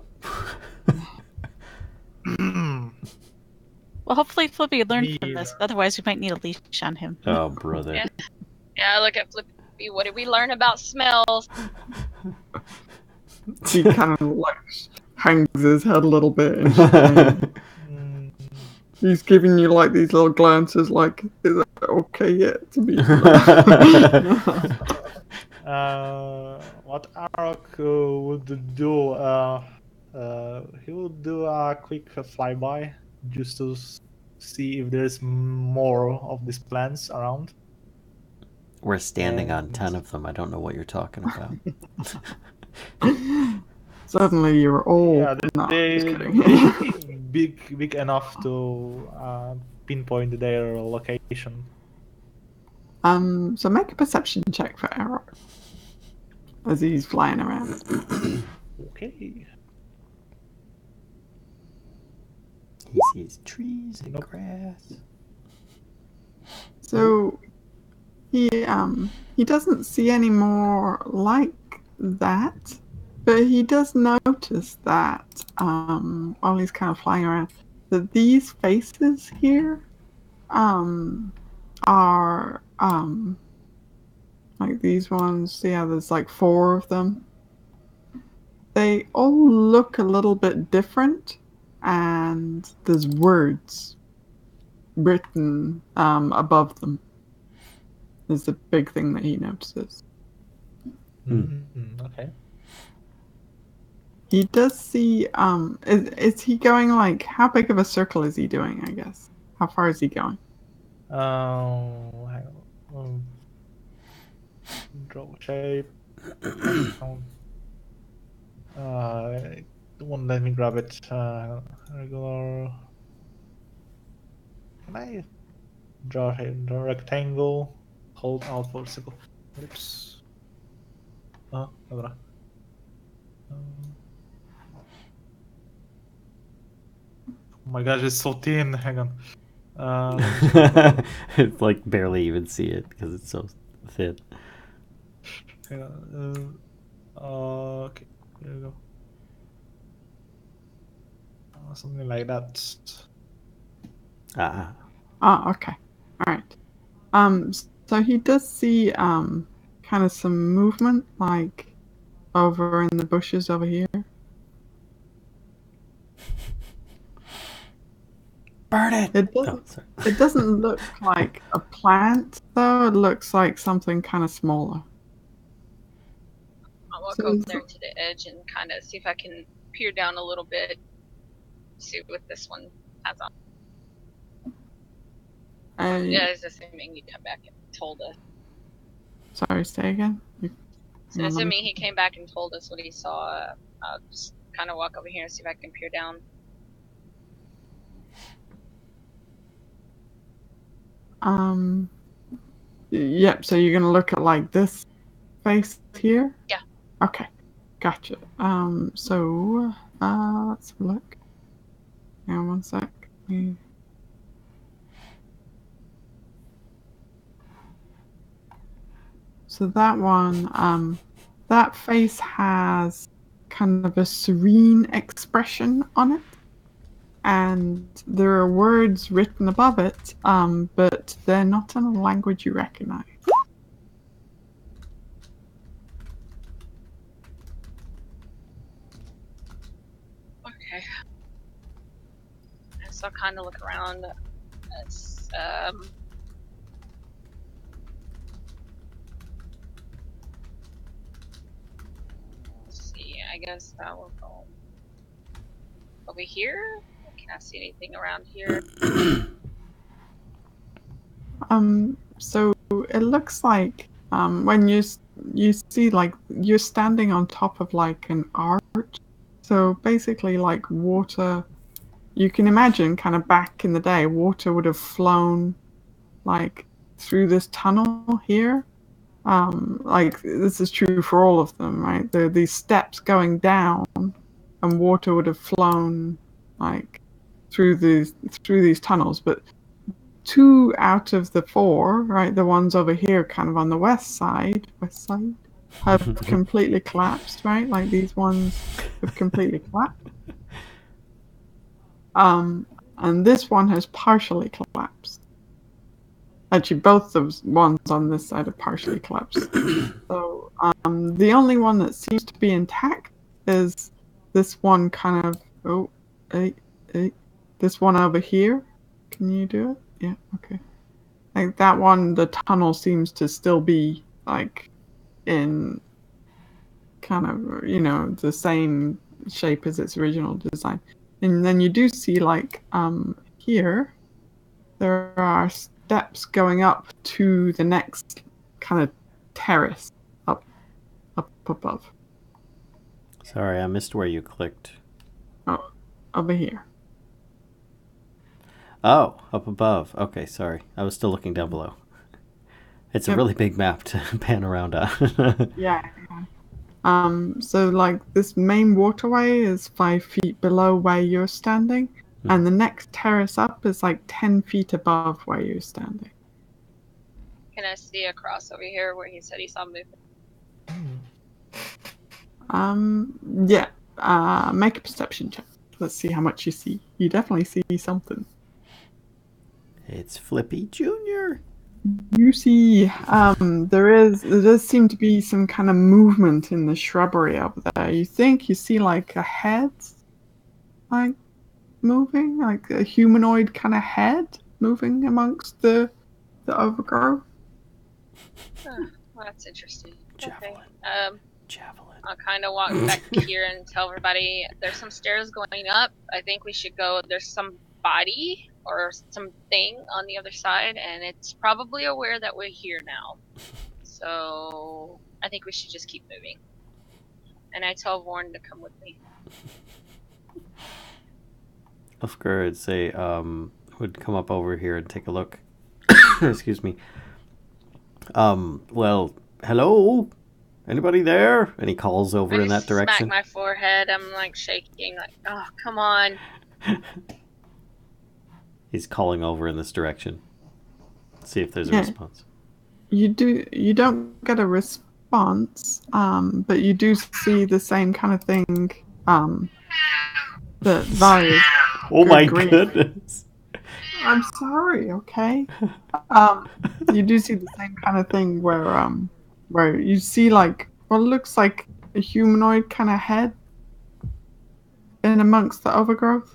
Well, hopefully Flippy learned from this. Otherwise, we might need a leash on him. Oh, brother. Yeah, look at Flippy. What did we learn about smells? He kind of like hangs his head a little bit. And he's giving you like these little glances, like, is that okay yet to be? What Arokh would do, he would do a quick flyby just to see if there's more of these plants around. We're standing on 10 of them. I don't know what you're talking about. Suddenly you're all... Yeah, No, just they kidding. big enough to pinpoint their location. So make a perception check for Arokh as he's flying around. Okay. He sees trees and grass. So he doesn't see any more like that, but he does notice that while he's kind of flying around, that these faces here are like these ones. See how there's like 4 of them? They all look a little bit different, and there's words written above them. Is the big thing that he notices. Okay. He does see. Is he going like? How big of a circle is he doing? I guess. How far is he going? Hang on. Draw shape. One, let me grab it. Regular. Can I draw a rectangle? Hold out for a second. Oops. Dobra. Oh my gosh, it's so thin. Hang on. It's like barely even see it because it's so thin. Hang on. Okay, here we go. Something like that. Okay. All right. So he does see kind of some movement, like over in the bushes over here. Burn it! It doesn't look like a plant, though. It looks like something kind of smaller. I'll walk over there to the edge and kind of see if I can peer down a little bit, see what this one has on. Yeah, it's assuming you come back and told us. Sorry, say again? So assuming he came back and told us what he saw, I'll just kind of walk over here and see if I can peer down. Yep, so you're gonna look at like this face here? Yeah. Okay. Gotcha. So let's have a look. Hang on one sec. So that one, that face has kind of a serene expression on it. And there are words written above it, but they're not in a language you recognize. Okay. So I'll kind of look around. Let's see. I guess that will go over here. Can I see anything around here? So it looks like when you see like you're standing on top of like an arch. So basically like water, you can imagine kind of back in the day, water would have flown like through this tunnel here. Like this is true for all of them, right? There are these steps going down and water would have flown like through these tunnels, but 2 out of the 4, right, the ones over here kind of on the west side, have completely collapsed, right? Like these ones have completely collapsed. And this one has partially collapsed. Actually, both those ones on this side have partially collapsed. So the only one that seems to be intact is this one kind of, this one over here. Can you do it? Yeah, okay. Like that one, the tunnel seems to still be like in kind of, the same shape as its original design. And then you do see like here, there are steps going up to the next kind of terrace up above. Sorry, I missed where you clicked. Oh, over here. Oh, up above. Okay, sorry. I was still looking down below. It's a really big map to pan around on. Yeah. So like this main waterway is 5 feet below where you're standing, and the next terrace up is like 10 feet above where you're standing. Can I see across over here where he said he saw movement? Yeah. Make a perception check. Let's see how much you see. You definitely see something. It's Flippy Jr. You see, there does seem to be some kind of movement in the shrubbery up there. You see like a head, like moving, like a humanoid kind of head moving amongst the overgrowth. Huh, well, that's interesting. Javelin. Okay. Javelin. I'll kind of walk back here and tell everybody there's some stairs going up. I think we should go. There's some body or something on the other side, and it's probably aware that we're here now. So I think we should just keep moving. And I tell Vorn to come with me. Ulfgar would say, would come up over here and take a look. Excuse me. Well, hello? Anybody there? And he calls over in that direction. Smack my forehead. I'm like shaking, like, oh, come on. He's calling over in this direction. See if there's a response. You don't get a response, but you do see the same kind of thing that Valia. Oh my goodness. I'm sorry, okay? You do see the same kind of thing where you see like what looks like a humanoid kind of head in amongst the overgrowth.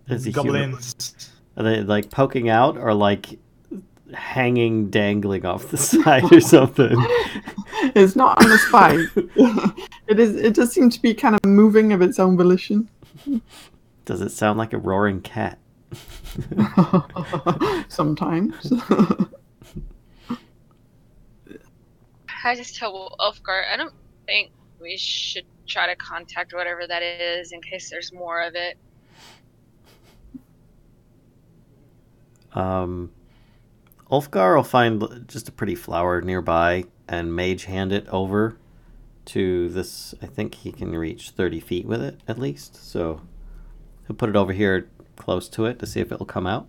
Is he Goblins. Are they like poking out or like hanging, dangling off the side or something? It's not on a spike. It does seem to be kind of moving of its own volition. Does it sound like a roaring cat? Sometimes. I just tell Ulfgar, I don't think we should try to contact whatever that is in case there's more of it. Ulfgar will find just a pretty flower nearby and mage hand it over to this. I think he can reach 30 feet with it at least. So he'll put it over here close to it to see if it'll come out.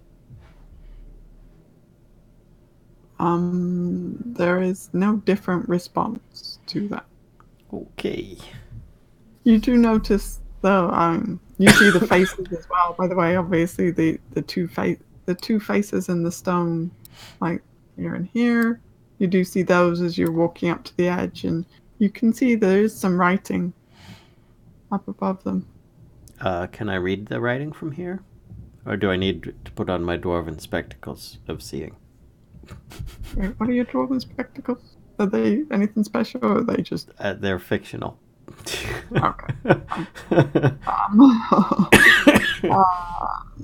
There is no different response to that. Okay. You do notice though, you see the faces as well. By the way, obviously the two faces in the stone, like here and here. You do see those as you're walking up to the edge, and you can see there is some writing up above them. Can I read the writing from here? Or do I need to put on my dwarven spectacles of seeing? Wait, what are your dwarven spectacles? Are they anything special, or are they just... They're fictional. Okay.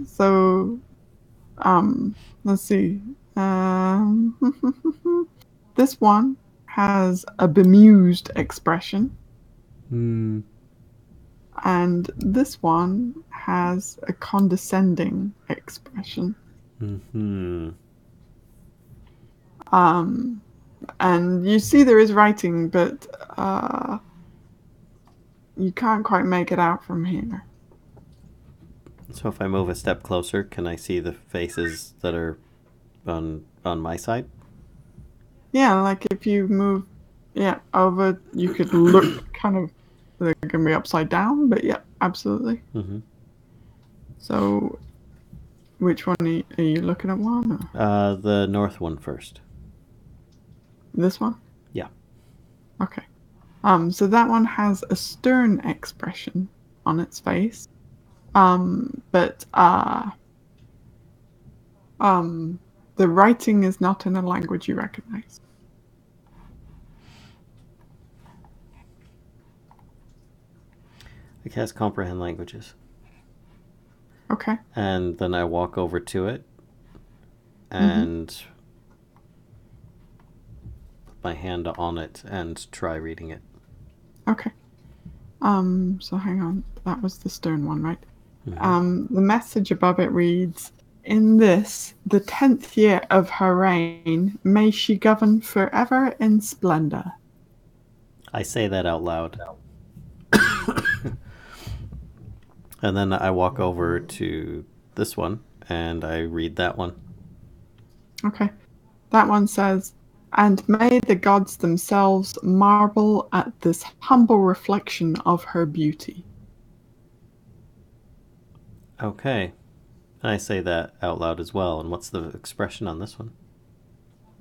So, let's see. This one has a bemused expression. And this one has a condescending expression. And you see there is writing, but you can't quite make it out from here. So if I move a step closer, can I see the faces that are on my side? Yeah, like if you move over, you could look kind of, they're going to be upside down, but yeah, absolutely. Mm-hmm. So which one are you looking at? One? Or? The north one first. This one? Yeah. Okay. So that one has a stern expression on its face. But the writing is not in a language you recognize. I cast comprehend languages. Okay. And then I walk over to it and put my hand on it and try reading it. Okay. So hang on. That was the stern one, right? The message above it reads, "In this, the 10th year of her reign, may she govern forever in splendor." I say that out loud. And then I walk over to this one and I read that one. Okay. That one says, "And may the gods themselves marvel at this humble reflection of her beauty." Okay. I say that out loud as well. And what's the expression on this one?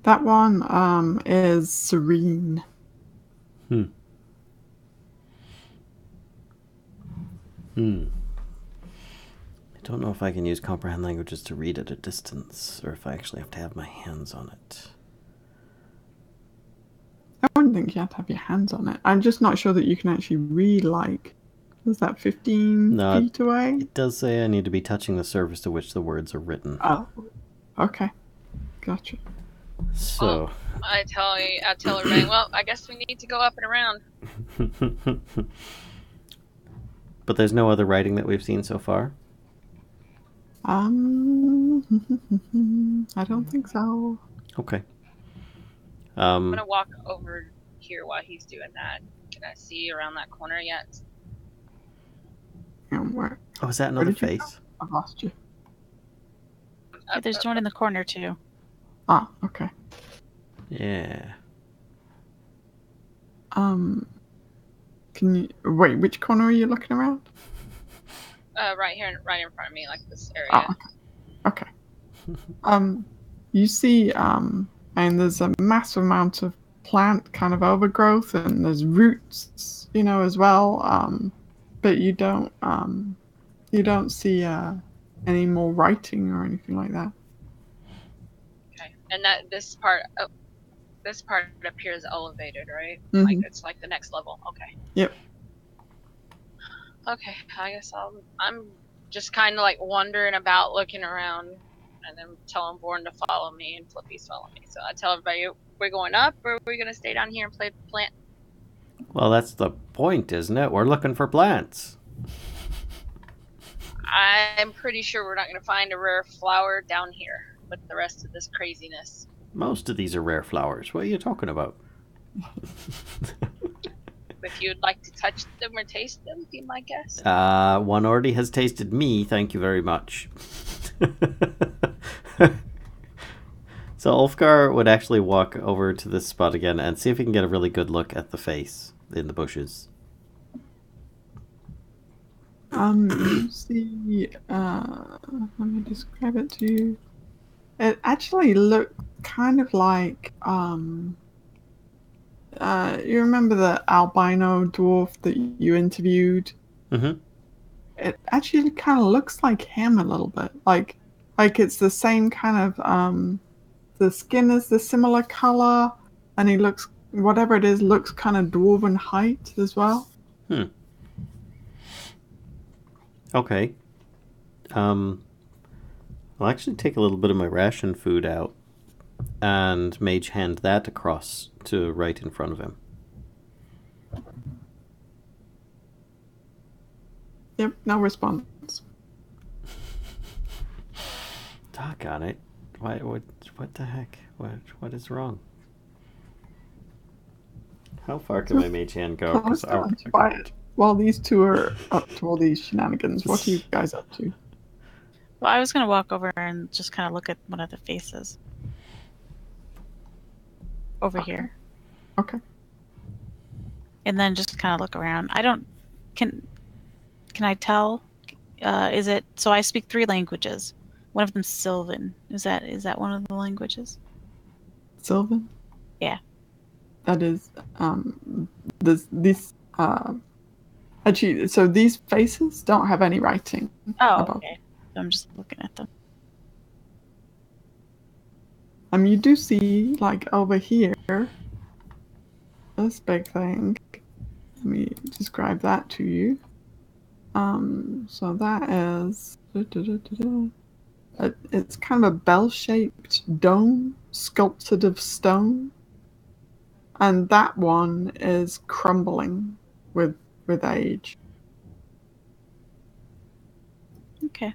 That one is serene. don't know if I can use comprehend languages to read at a distance, or if I actually have to have my hands on it. I don't think you have to have your hands on it. I'm just not sure that you can actually read, like, is that 15 No, feet away? It does say I need to be touching the surface to which the words are written. Oh, okay. Gotcha. So... Well, I tell everybody, well, I guess we need to go up and around. But there's no other writing that we've seen so far? I don't think so. Okay. I'm gonna walk over here while he's doing that. Can I see around that corner yet? Where Oh, is that another did you go? face? I've lost you. Yeah, there's one in the corner too. Ah, okay. Yeah. Can you wait? Which corner are you looking around? Right here, right in front of me, like this area. Oh, okay. You see, and there's a massive amount of plant kind of overgrowth, and there's roots, as well. But you don't see any more writing or anything like that. Okay, and that this part appears elevated, right? Mhm. Like it's like the next level. Okay. Yep. Okay, I guess I'm just kind of like wandering about, looking around, and then telling Born to follow me and Flippy's follow me. So I tell everybody, we're going up, or we're gonna stay down here and play plant. Well, that's the point, isn't it? We're looking for plants. I'm pretty sure we're not gonna find a rare flower down here with the rest of this craziness. Most of these are rare flowers. What are you talking about? If you'd like to touch them or taste them, be my guest. One already has tasted me, thank you very much. So Ulfgar would actually walk over to this spot again and see if he can get a really good look at the face in the bushes. You see, let me describe it to you. It actually looked kind of like, you remember the albino dwarf that you interviewed? Mm-hmm. It actually kind of looks like him a little bit. Like it's the same kind of, the skin is the similar color, and he looks, whatever it is, looks kind of dwarven height as well. Okay. I'll actually take a little bit of my ration food out and mage hand that across to right in front of him. Yep, no response. Doggone it. What the heck? What is wrong? How far can my mage hand go? Quiet. While these two are up to all these shenanigans, what are you guys up to? Well, I was going to walk over and just kind of look at one of the faces. Over here. Okay. And then just kind of look around. Can I tell? Is it, so I speak 3 languages. One of them's Sylvan. Is that one of the languages? Sylvan? Yeah. That is, actually, so these faces don't have any writing. Oh, okay. So I'm just looking at them. You do see, like, over here, this big thing. Let me describe that to you. So that is, it's kind of a bell-shaped dome, sculpted of stone. And that one is crumbling with age. Okay.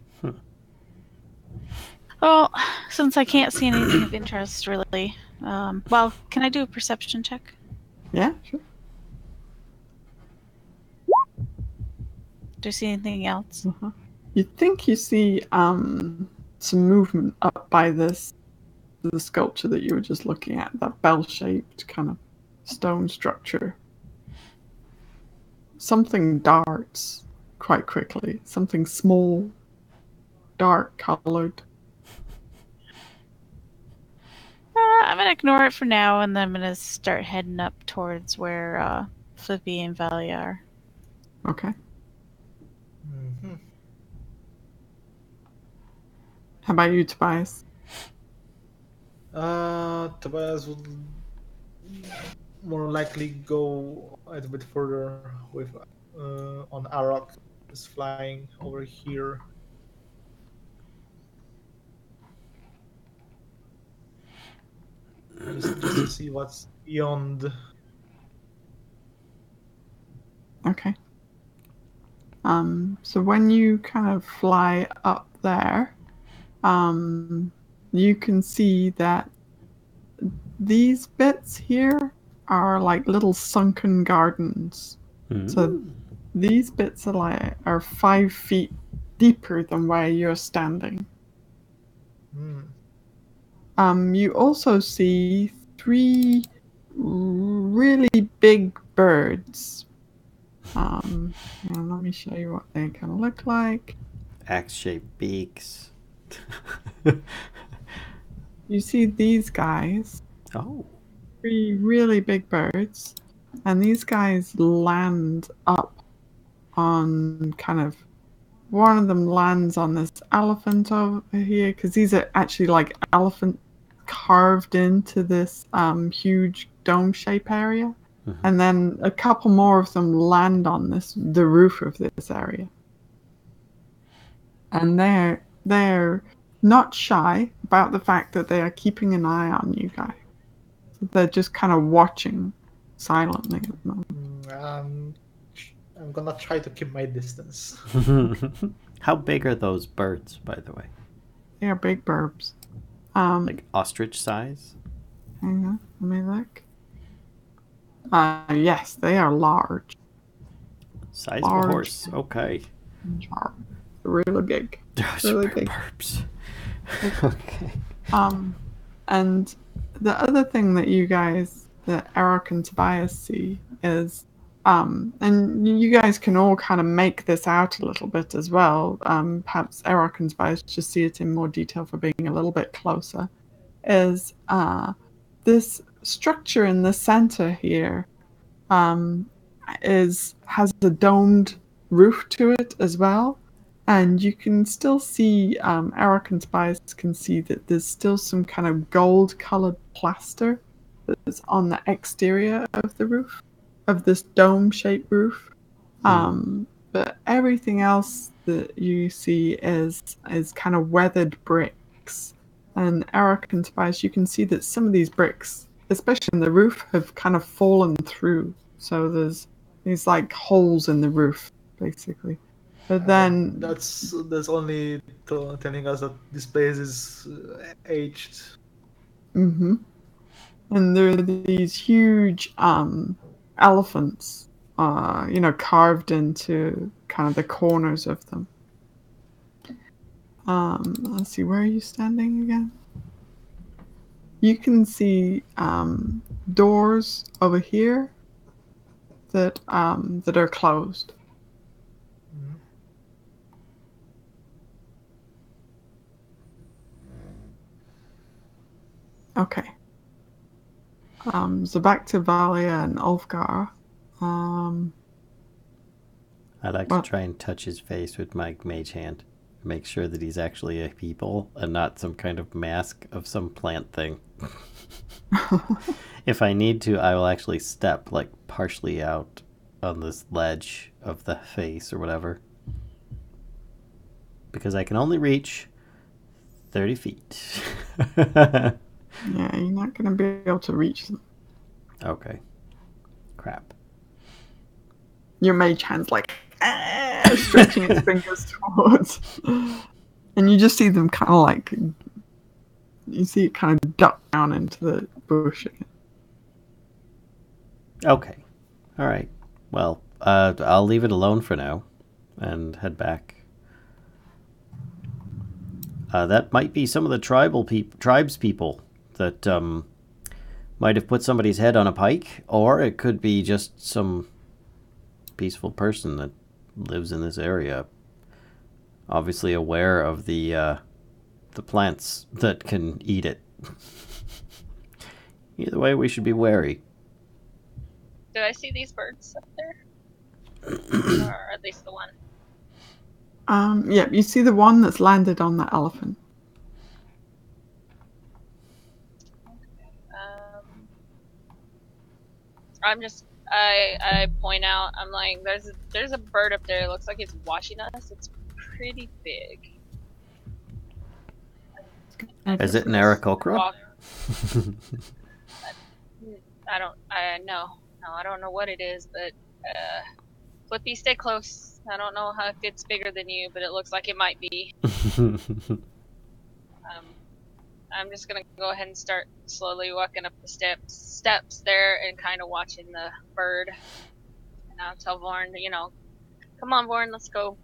Well, since I can't see anything of interest, really, well, can I do a perception check? Yeah, sure. Do you see anything else? Uh-huh. You think you see some movement up by the sculpture that you were just looking at, that bell-shaped kind of stone structure. Something darts quite quickly. Something small, dark-colored. I'm gonna ignore it for now, and then I'm gonna start heading up towards where Flippy and Valia are. Okay. Mm-hmm. How about you, Tobias? Tobias would more likely go a bit further with on Arokh, just flying over here. Just to see what's beyond. Okay. So when you kind of fly up there, you can see that these bits here are like little sunken gardens. So these bits are 5 feet deeper than where you're standing. You also see 3 really big birds. Let me show you what they kind of look like. Axe-shaped beaks. You see these guys. Oh. 3 really big birds. And these guys land up on kind of... One of them lands on this elephant over here, because these are actually like elephant carved into this huge dome shape area. And then a couple more of them land on the roof of this area. And they're not shy about the fact that they are keeping an eye on you guys. So they're just kind of watching silently at the moment. I'm gonna try to keep my distance. How big are those birds, by the way? They are big birds. Like ostrich size? Hang on, let me look. Yes, they are large. Size of a horse. Okay. Really big. Really big birds. Okay. And the other thing that you guys, that Arokh and Tobias see is, and you guys can all kind of make this out a little bit as well. Perhaps Arokh and Tobias just see it in more detail for being a little bit closer. Is this structure in the center here has a domed roof to it as well, and you can still see Arokh and Tobias can see that there's still some kind of gold-colored plaster that's on the exterior of the roof, of this dome-shaped roof. But everything else that you see is kind of weathered bricks. And Arokh and Tobias, you can see that some of these bricks, especially in the roof, have kind of fallen through. So there's these like holes in the roof, basically. But then that's only telling us that this place is aged. And there are these huge elephants, carved into kind of the corners of them. Let's see, where are you standing again? You can see doors over here that are closed. Okay. So back to Valia and Ulfgar. I like to try and touch his face with my mage hand. Make sure that he's actually a people and not some kind of mask of some plant thing. If I need to, I will actually step like partially out on this ledge of the face or whatever. Because I can only reach 30 feet. Yeah, you're not going to be able to reach them. Okay. Crap. Your mage hand's like stretching its fingers towards. And you just see them kind of like... You see it kind of duck down into the bush again. Okay. All right. Well, I'll leave it alone for now and head back. That might be some of the tribes people that might have put somebody's head on a pike, or it could be just some peaceful person that lives in this area, obviously aware of the plants that can eat it. Either way, we should be wary. Did I see these birds up there? Or at least the one? Yeah, you see the one that's landed on the elephant. I point out. I'm like, there's a bird up there. It looks like it's watching us. It's pretty big. Is it an Aarakocra? I don't know what it is, but Flippy, stay close. I don't know if it's bigger than you, but it looks like it might be. I'm just gonna go ahead and start slowly walking up the steps there and kind of watching the bird. And I'll tell Vorn, come on, Vorn, let's go.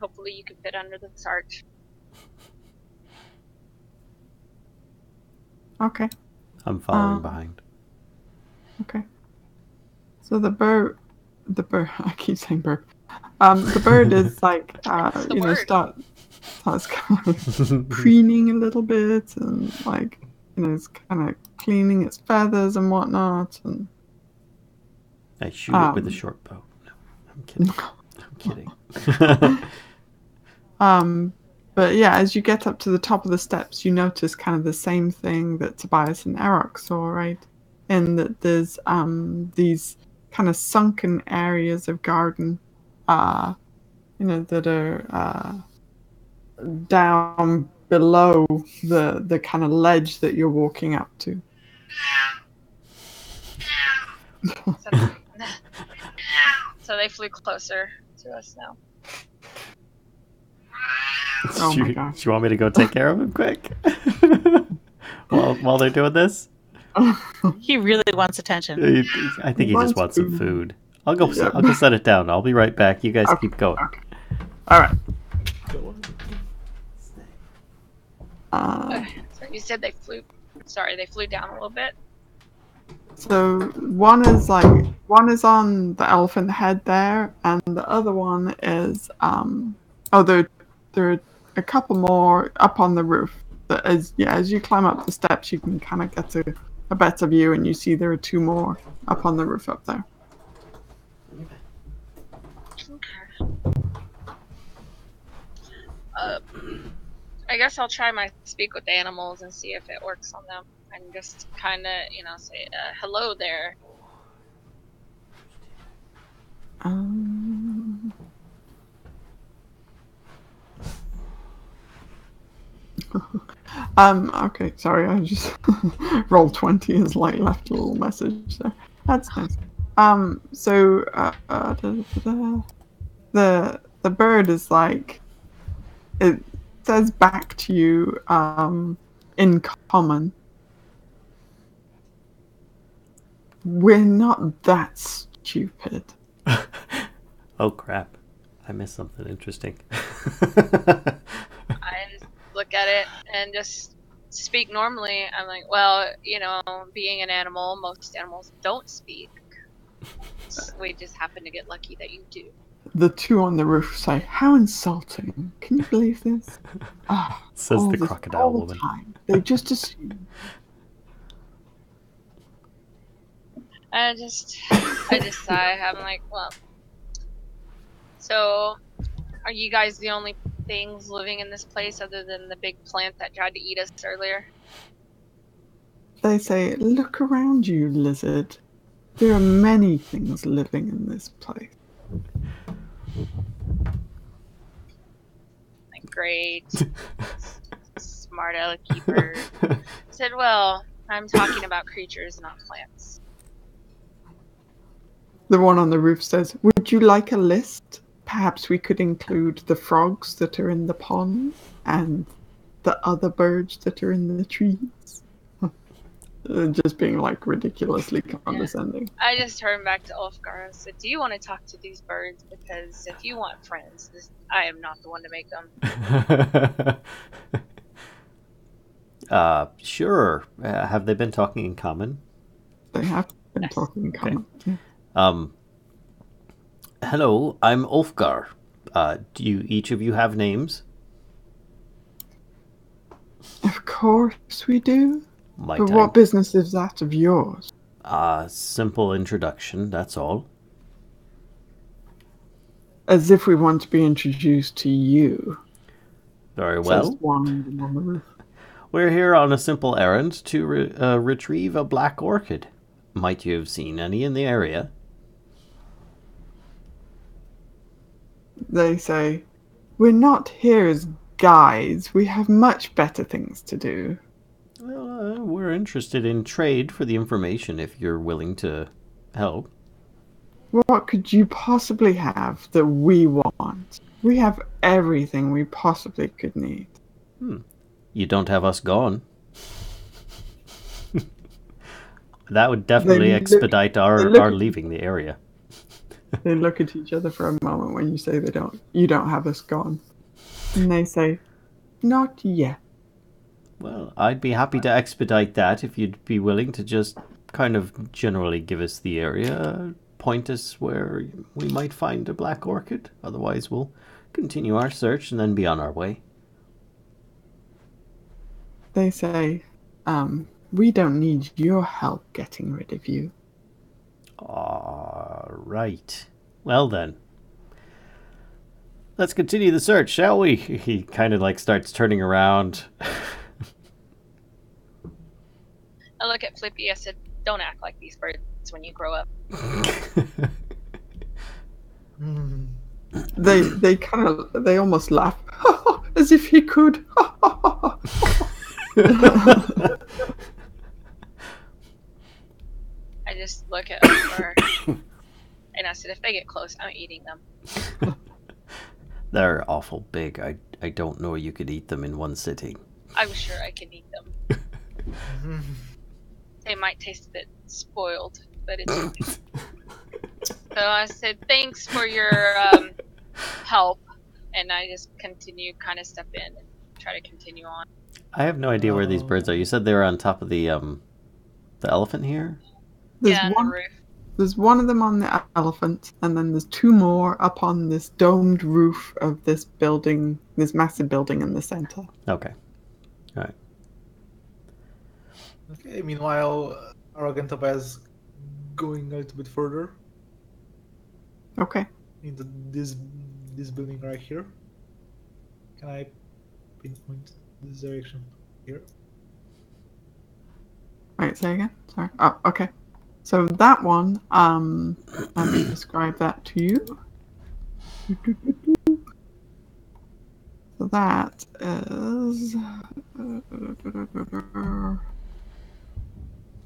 Hopefully you can fit under this arch. Okay. I'm following behind. Okay. So the bird, I keep saying bird. The bird is like, starts kind of preening a little bit and like, it's kind of cleaning its feathers and whatnot. And I shoot it with a short bow. No, I'm kidding. I'm kidding. But yeah, as you get up to the top of the steps, you notice kind of the same thing that Tobias and Arokh saw, right? In that there's these kind of sunken areas of garden, that are down below the kind of ledge that you're walking up to. So they flew closer to us now. Oh my Do gosh. you want me to go take care of him quick? while they're doing this? He really wants attention. I think he just wants some food. I'll go set it down. I'll be right back. You guys keep going. Okay. All right. Okay. So you said they flew down a little bit. So one is on the elephant head there, and the other one is there are a couple more up on the roof. That as you climb up the steps, you can kind of get a better view, and you see there are two more up on the roof up there. I guess I'll try my speak with the animals and see if it works on them, and just kind of, say, hello there. Okay, sorry, I just roll 20 has like left a little message there. That's nice. So the bird is like, it says back to you in common. We're not that stupid. Oh crap. I missed something interesting. I just look at it and just speak normally. I'm like, well, being an animal, most animals don't speak. We just happen to get lucky that you do. The two on the roof say, "How insulting! Can you believe this?" Says the crocodile woman. Time. They just assume. I just sigh. I'm like, well, so are you guys the only things living in this place other than the big plant that tried to eat us earlier? They say, "Look around you, lizard. There are many things living in this place." Like, great. Smart alecky bird. I said, well, I'm talking about creatures, not plants. The one on the roof says, "Would you like a list? Perhaps we could include the frogs that are in the pond and the other birds that are in the trees." Just being like ridiculously condescending. Yeah. I just turned back to Ulfgar and said, do you want to talk to these birds? Because if you want friends, I am not the one to make them. Sure. Have they been talking in common? They have been talking in common. Okay. Yeah. Hello, I'm Ulfgar. Do each of you have names? Of course we do. My But time. what business is that of yours? Simple introduction, that's all. As if we want to be introduced to you. Very well. Says one on the roof. We're here on a simple errand to retrieve a black orchid. Might you have seen any in the area? They say, we're not here as guides. We have much better things to do. Well, we're interested in trade for the information if you're willing to help. What could you possibly have that we want? We have everything we possibly could need. You don't have us gone. That would definitely expedite our leaving the area. They look at each other for a moment when you say you don't have us gone. And they say, not yet. Well, I'd be happy to expedite that if you'd be willing to just kind of generally give us the area, point us where we might find a black orchid. Otherwise, we'll continue our search and then be on our way. They say, we don't need your help getting rid of you. Right. Well then. Let's continue the search, shall we? He kind of like starts turning around. I look at Flippy. I said, "Don't act like these birds when you grow up." They almost laugh, as if he could. I just look at Ulfgar and I said, "If they get close, I'm eating them." They're awful big. I don't know you could eat them in one sitting. I'm sure I can eat them. They might taste a bit spoiled, but it's fine. So I said, "Thanks for your help," and I just continue, kind of step in and try to continue on. I have no idea where these birds are. You said they were on top of the elephant here? On the roof. There's one of them on the elephant, and then there's two more up on this domed roof of this building, this massive building in the center. Okay. All right. Okay, meanwhile, Arokh and Tobias going a little bit further Okay. into this building right here. Can I pinpoint this direction here? Wait, say again? Sorry. Oh, okay. So that one, let me describe that to you. So that is...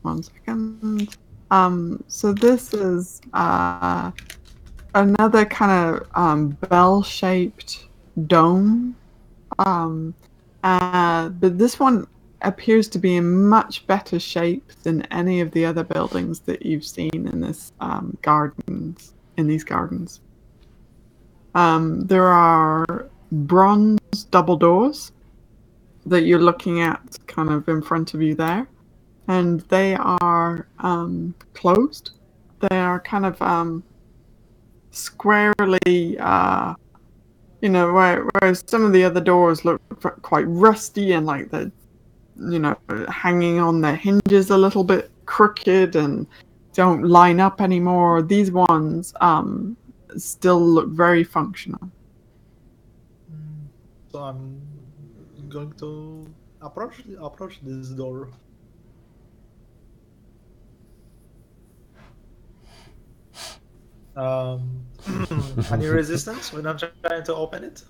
one second. So this is another kind of bell-shaped dome. But this one appears to be in much better shape than any of the other buildings that you've seen in this gardens. In these gardens, there are bronze double doors that you're looking at, kind of in front of you there, and they are closed. They are kind of squarely, whereas some of the other doors look quite rusty and like they're, hanging on their hinges a little bit crooked and don't line up anymore. These ones still look very functional. So I'm going to approach this door. Any resistance when I'm trying to open it?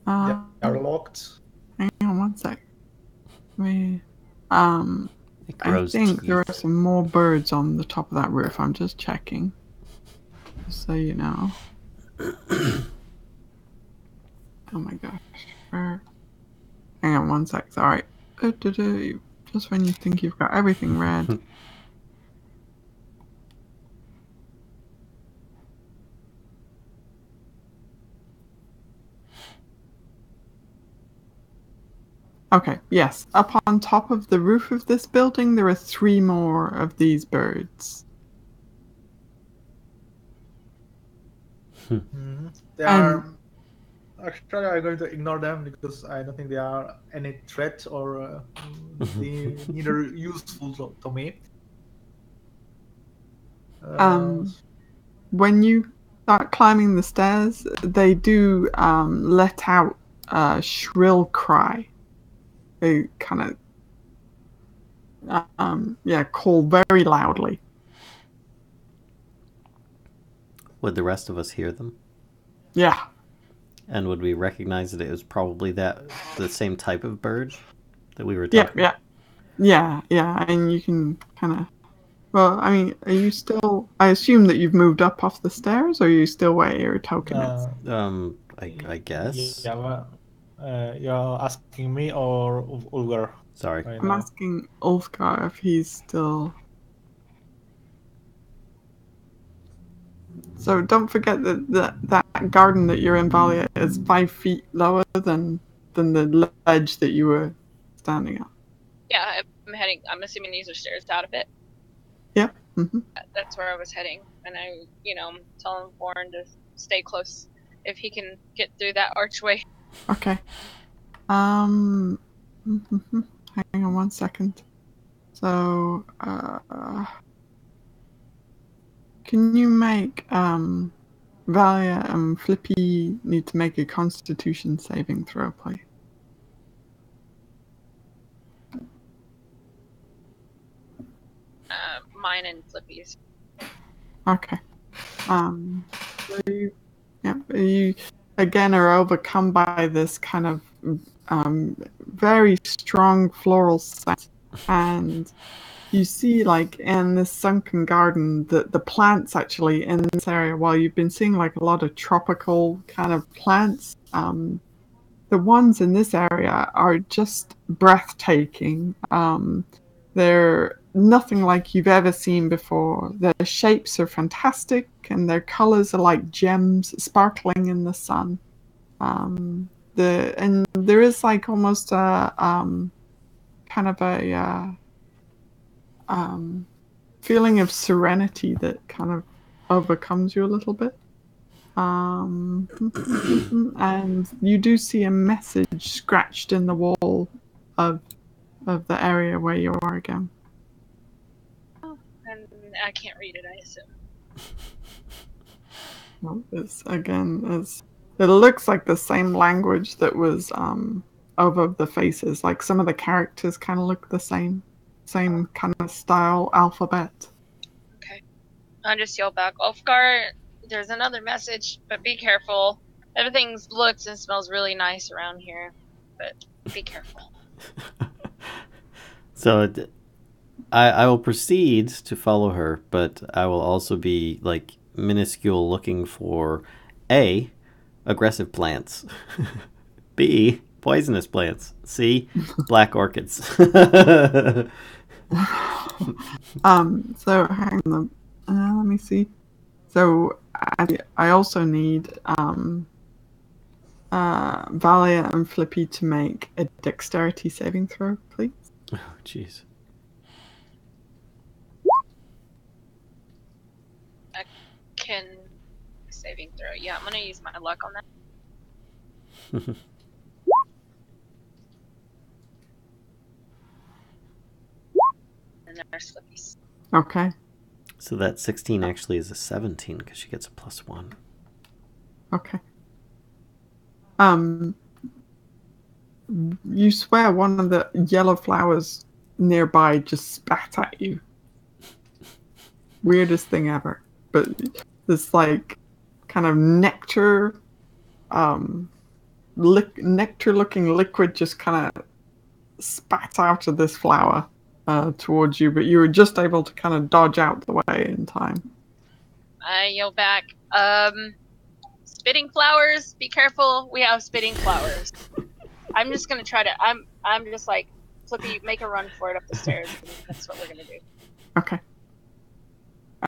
They are locked. Hang on one sec. I grows think teeth. there are some more birds on the top of that roof. I'm just checking. Just so you know. Oh my gosh. Hang on one sec. Sorry. Just when you think you've got everything read. Okay, yes. Up on top of the roof of this building, there are 3 more of these birds. They are... Actually, I'm going to ignore them because I don't think they are any threat or neither useful to me. When you start climbing the stairs, they do let out a shrill cry. They kind of call very loudly. Would the rest of us hear them? Yeah. And would we recognize that it was probably the same type of bird that we were talking about? Yeah, and you can kind of... Well, I mean, are you still... I assume that you've moved up off the stairs, or are you still where your token is? I guess. Yeah, well, you're asking me or Ulfgar? Sorry. Right I'm now. asking Ulfgar if he's still... So don't forget that garden that you're in, Valia, is 5 feet lower than the ledge that you were standing on. Yeah, I'm assuming these are stairs out of it. Yep. Mm-hmm. That's where I was heading, and I, telling Warren to stay close if he can get through that archway. Okay. Hang on 1 second. So, can you make Valia and Flippy need to make a Constitution saving throw, please? Mine and Flippy's. Okay. So you again are overcome by this kind of very strong floral scent, and you see, like, in this sunken garden, the plants actually in this area, while you've been seeing like a lot of tropical kind of plants, the ones in this area are just breathtaking. They're nothing like you've ever seen before. Their shapes are fantastic, and their colors are like gems sparkling in the sun. And there is like almost a kind of a feeling of serenity that kind of overcomes you a little bit. And you do see a message scratched in the wall of the area where you are again. Oh, and I can't read it, I assume. Well, it looks like the same language that was over the faces. Like some of the characters kind of look the same kind of style alphabet. Okay. I'll just yell back, Ulfgar, there's another message, but be careful. Everything looks and smells really nice around here, but be careful. So I will proceed to follow her, but I will also be like minuscule, looking for A, aggressive plants, B, poisonous plants, C, black orchids. So hang on, let me see. So I also need Valia and Flippy to make a dexterity saving throw, please. Oh, jeez. Can saving throw. Yeah, I'm gonna use my luck on that. And there's Flippy's. Okay. So that 16 actually is a 17 because she gets a +1. Okay. You swear one of the yellow flowers nearby just spat at you. Weirdest thing ever. But this like kind of nectar nectar-looking liquid just kind of spat out of this flower towards you, but you were just able to kind of dodge out the way in time. I yell back, spitting flowers, be careful, we have spitting flowers. I'm just gonna try to, I'm just like, Flippy, make a run for it up the stairs, and that's what we're gonna do. Okay.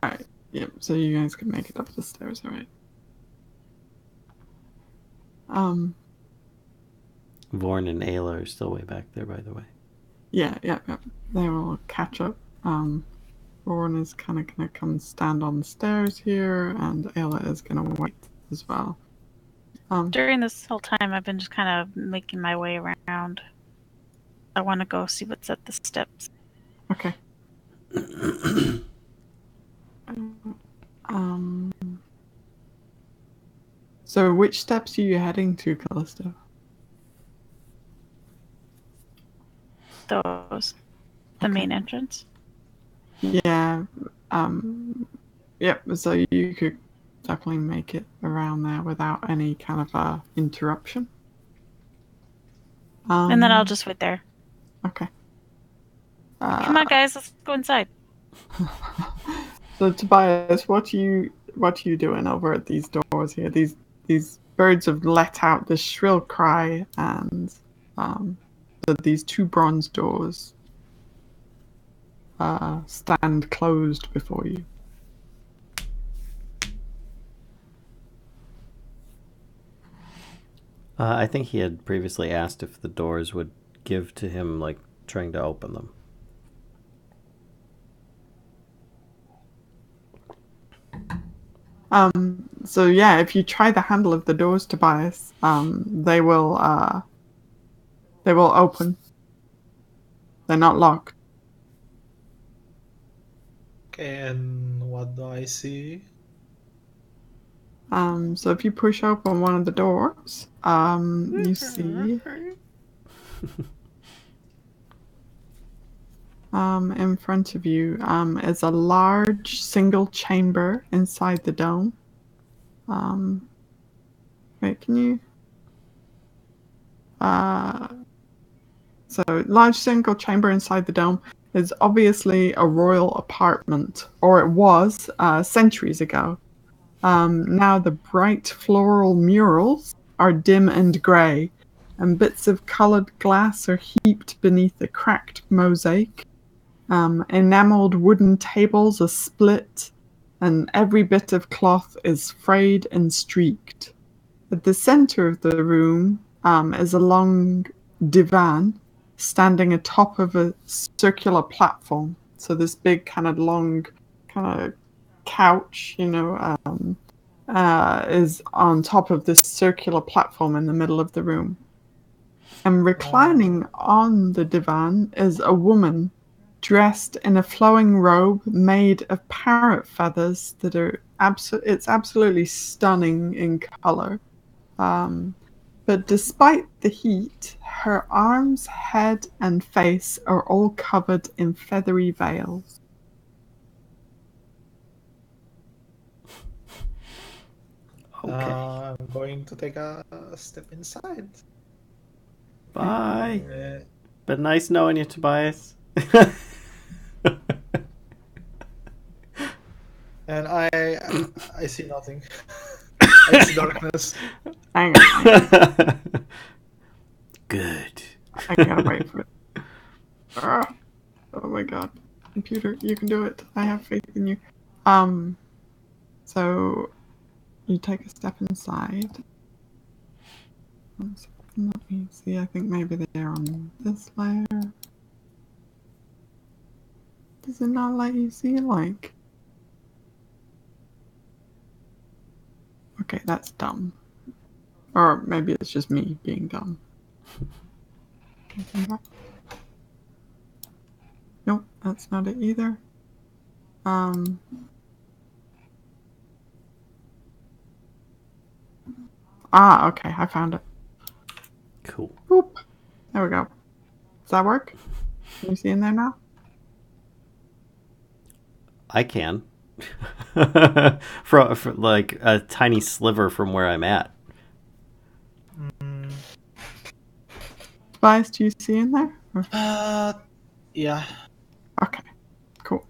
Alright, yep, so you guys can make it up the stairs, alright. Vorn and Aelia are still way back there, by the way. Yeah. They will catch up. Vorn is kind of going to come stand on the stairs here, and Aelia is going to wait as well. During this whole time, I've been just kind of making my way around. I want to go see what's at the steps. Okay. So which steps are you heading to, Kellisto? Those. The main entrance? Yeah. Yep, so you could definitely make it around there without any kind of interruption. And then I'll just wait there. Okay. Come on, guys, let's go inside. So Tobias, what are you doing over at these doors here? These birds have let out this shrill cry, and these two bronze doors stand closed before you. I think he had previously asked if the doors would give to him, like, trying to open them. So yeah, if you try the handle of the doors, Tobias, they will open. They're not locked. Okay, and what do I see? So if you push open one of the doors, you see in front of you is a large single chamber inside the dome. Wait, can you? So large single chamber inside the dome is obviously a royal apartment, or it was centuries ago. Now the bright floral murals are dim and grey, and bits of coloured glass are heaped beneath a cracked mosaic. Enamelled wooden tables are split, and every bit of cloth is frayed and streaked. At the centre of the room is a long divan standing atop of a circular platform. So this big kind of long kind of couch, is on top of this circular platform in the middle of the room. And reclining on the divan is a woman dressed in a flowing robe made of parrot feathers that are it's absolutely stunning in color. But despite the heat, her arms, head, and face are all covered in feathery veils. Okay. I'm going to take a step inside. Bye. Been nice knowing you, Tobias. And I see nothing. I see darkness. Hang on. Good. I gotta wait for it. Oh my god. Computer, you can do it. I have faith in you. So you take a step inside. Let me see. I think maybe they're on this layer. Does it not let you see, like? Okay, that's dumb. Or maybe it's just me being dumb. Nope, that's not it either. Okay, I found it. Cool. Boop. There we go. Does that work? Can you see in there now? I can. for like a tiny sliver from where I'm at. Tobias, do you see in there? Yeah. Okay, cool.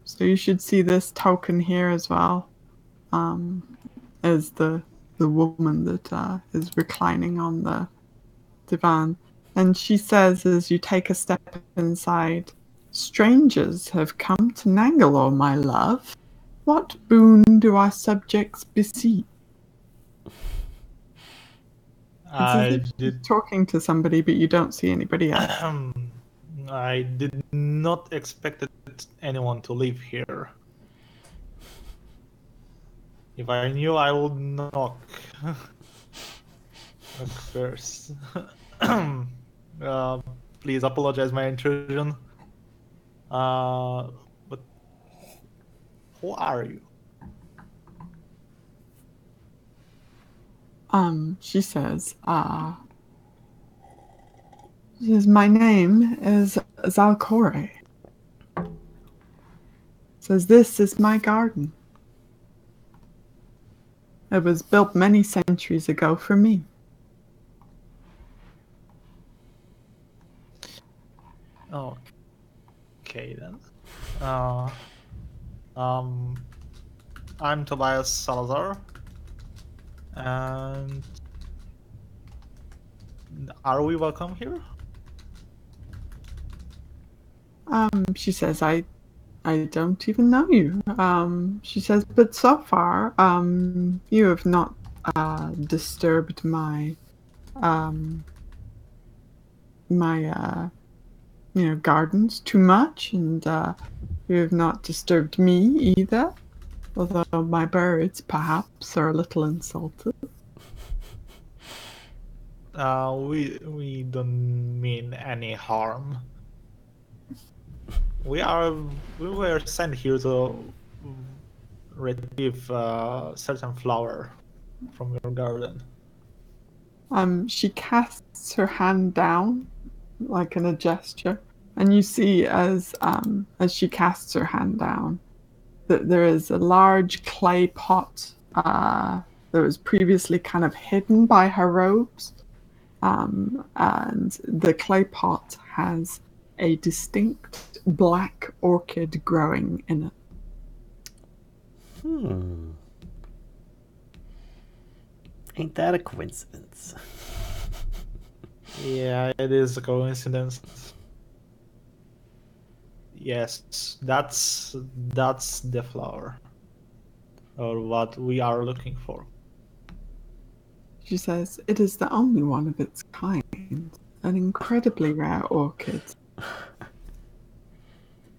So you should see this token here as well. As the woman that is reclining on the divan. And she says as you take a step inside, "Strangers have come to Nangalore, my love. What boon do our subjects beseech?" I did. Talking to somebody, but you don't see anybody else. I did not expect anyone to live here. If I knew, I would knock. First. Please apologize my intrusion. But who are you? She says, She says, my name is Zalcore. Says, this is my garden. It was built many centuries ago for me. Okay then. I'm Tobias Salazar, and are we welcome here? She says, I don't even know you. She says, but so far, you have not disturbed my gardens too much, and you have not disturbed me either. Although my birds, perhaps, are a little insulted. We don't mean any harm. We were sent here to retrieve a certain flower from your garden. She casts her hand down, like in a gesture, and you see as she casts her hand down that there is a large clay pot that was previously kind of hidden by her robes, and the clay pot has a distinct black orchid growing in it. Ain't that a coincidence? Yeah, it is a coincidence. Yes, that's the flower, or what we are looking for. She says, it is the only one of its kind, an incredibly rare orchid.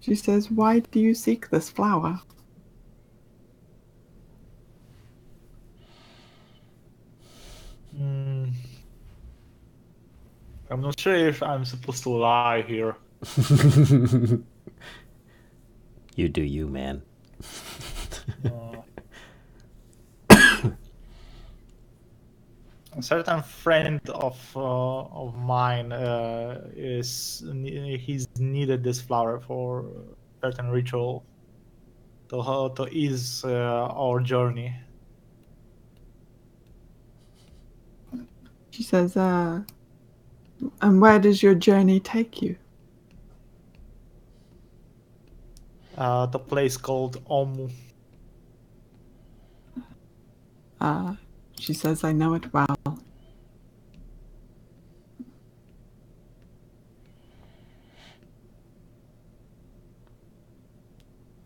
She says, why do you seek this flower? I'm not sure if I'm supposed to lie here. You do you, man. A certain friend of mine he's needed this flower for a certain ritual to ease our journey. She says, and where does your journey take you? The place called Omu. She says, I know it well.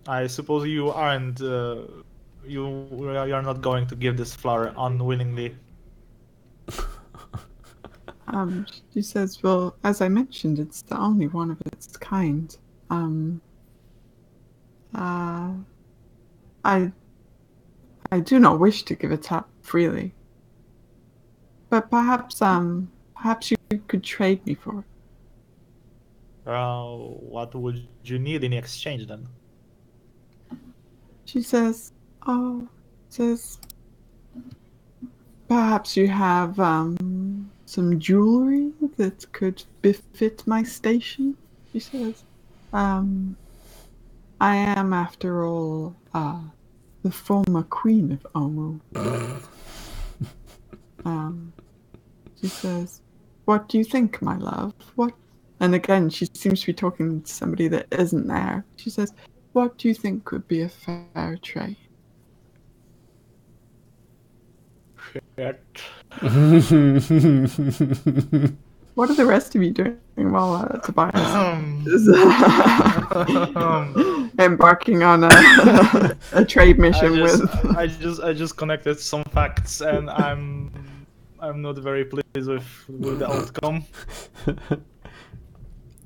I suppose you aren't. You're not going to give this flower unwillingly. She says, well, as I mentioned, it's the only one of its kind. I do not wish to give it up freely. But perhaps you could trade me for it. What would you need in exchange then? She says, perhaps you have some jewelry that could befit my station, she says. I am, after all, the former queen of Omu. She says, what do you think, my love? What? And again, she seems to be talking to somebody that isn't there. She says, what do you think would be a fair trade? What are the rest of you doing while Tobias is embarking on a trade mission I just connected some facts, and I'm not very pleased with the outcome.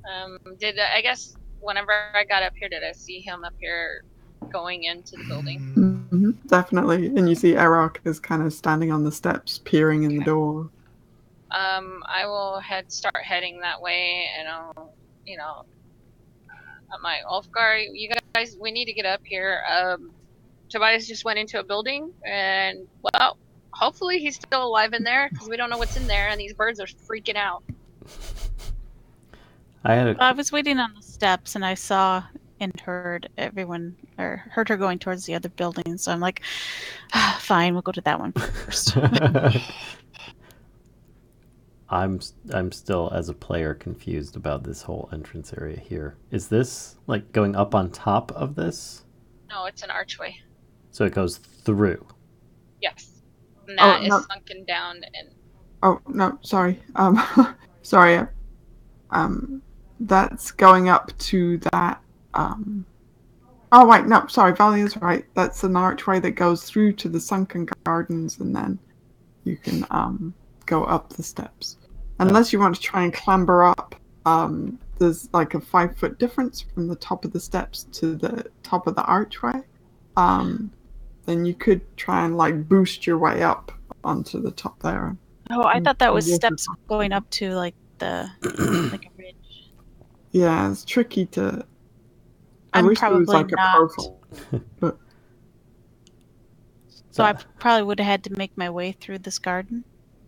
I guess whenever I got up here, did I see him up here going into the building? Mm-hmm, definitely. And you see Arokh is kind of standing on the steps, peering in the door. I will start heading that way, and I'll, my Ulfgar, you guys, we need to get up here. Tobias just went into a building, and, well, hopefully he's still alive in there, because we don't know what's in there, and these birds are freaking out. I was waiting on the steps, and I saw and heard heard her going towards the other building. So I'm like, fine, we'll go to that one first. I'm still, as a player, confused about this whole entrance area here. Is this like going up on top of this? No, it's an archway. So it goes through. Yes. And that no. is sunken down and. Oh no, sorry. Sorry. That's going up to that. Oh wait, no, sorry. Valia's right. That's an archway that goes through to the sunken gardens, and then you can go up the steps. Unless you want to try and clamber up, there's like a 5-foot difference from the top of the steps to the top of the archway. Then you could try and like boost your way up onto the top there. Oh, I thought that was steps going up to like the like a ridge. Yeah, it's tricky to. I I'm wish there was probably like a not. profile, but So I probably would have had to make my way through this garden.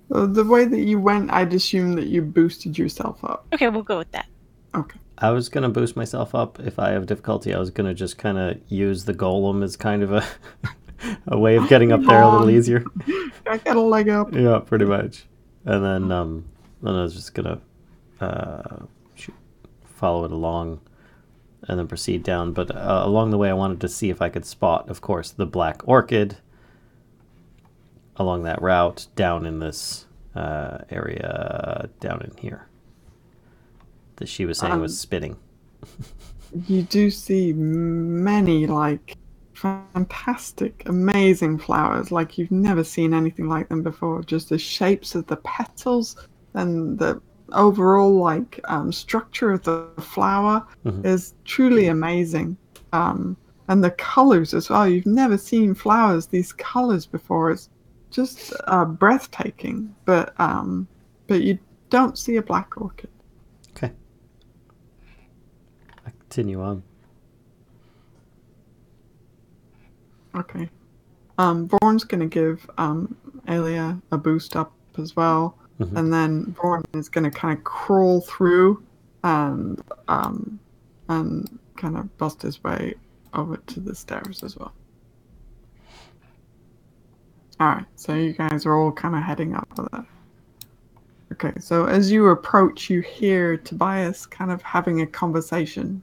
the way that you went, I'd assume that you boosted yourself up. Okay, we'll go with that. Okay. I was going to boost myself up. If I have difficulty, I was going to just kind of use the golem as kind of a way of getting up there a little easier. I got a leg up. Yeah, pretty much. And then I was just going to follow it along and then proceed down. But along the way, I wanted to see if I could spot, of course, the black orchid along that route down in this area down in here that she was saying was spitting. You do see many like fantastic, amazing flowers. Like you've never seen anything like them before. Just the shapes of the petals and the overall like structure of the flower is truly amazing. And the colors as well. You've never seen flowers these colors before. It's just breathtaking. But you don't see a black orchid. Okay. I continue on. Okay. Vorn's gonna give Aelia a boost up as well. And then Vorn is going to kind of crawl through and kind of bust his way over to the stairs as well. Alright, so you guys are all kind of heading up for that. Okay, so as you approach, you hear Tobias kind of having a conversation.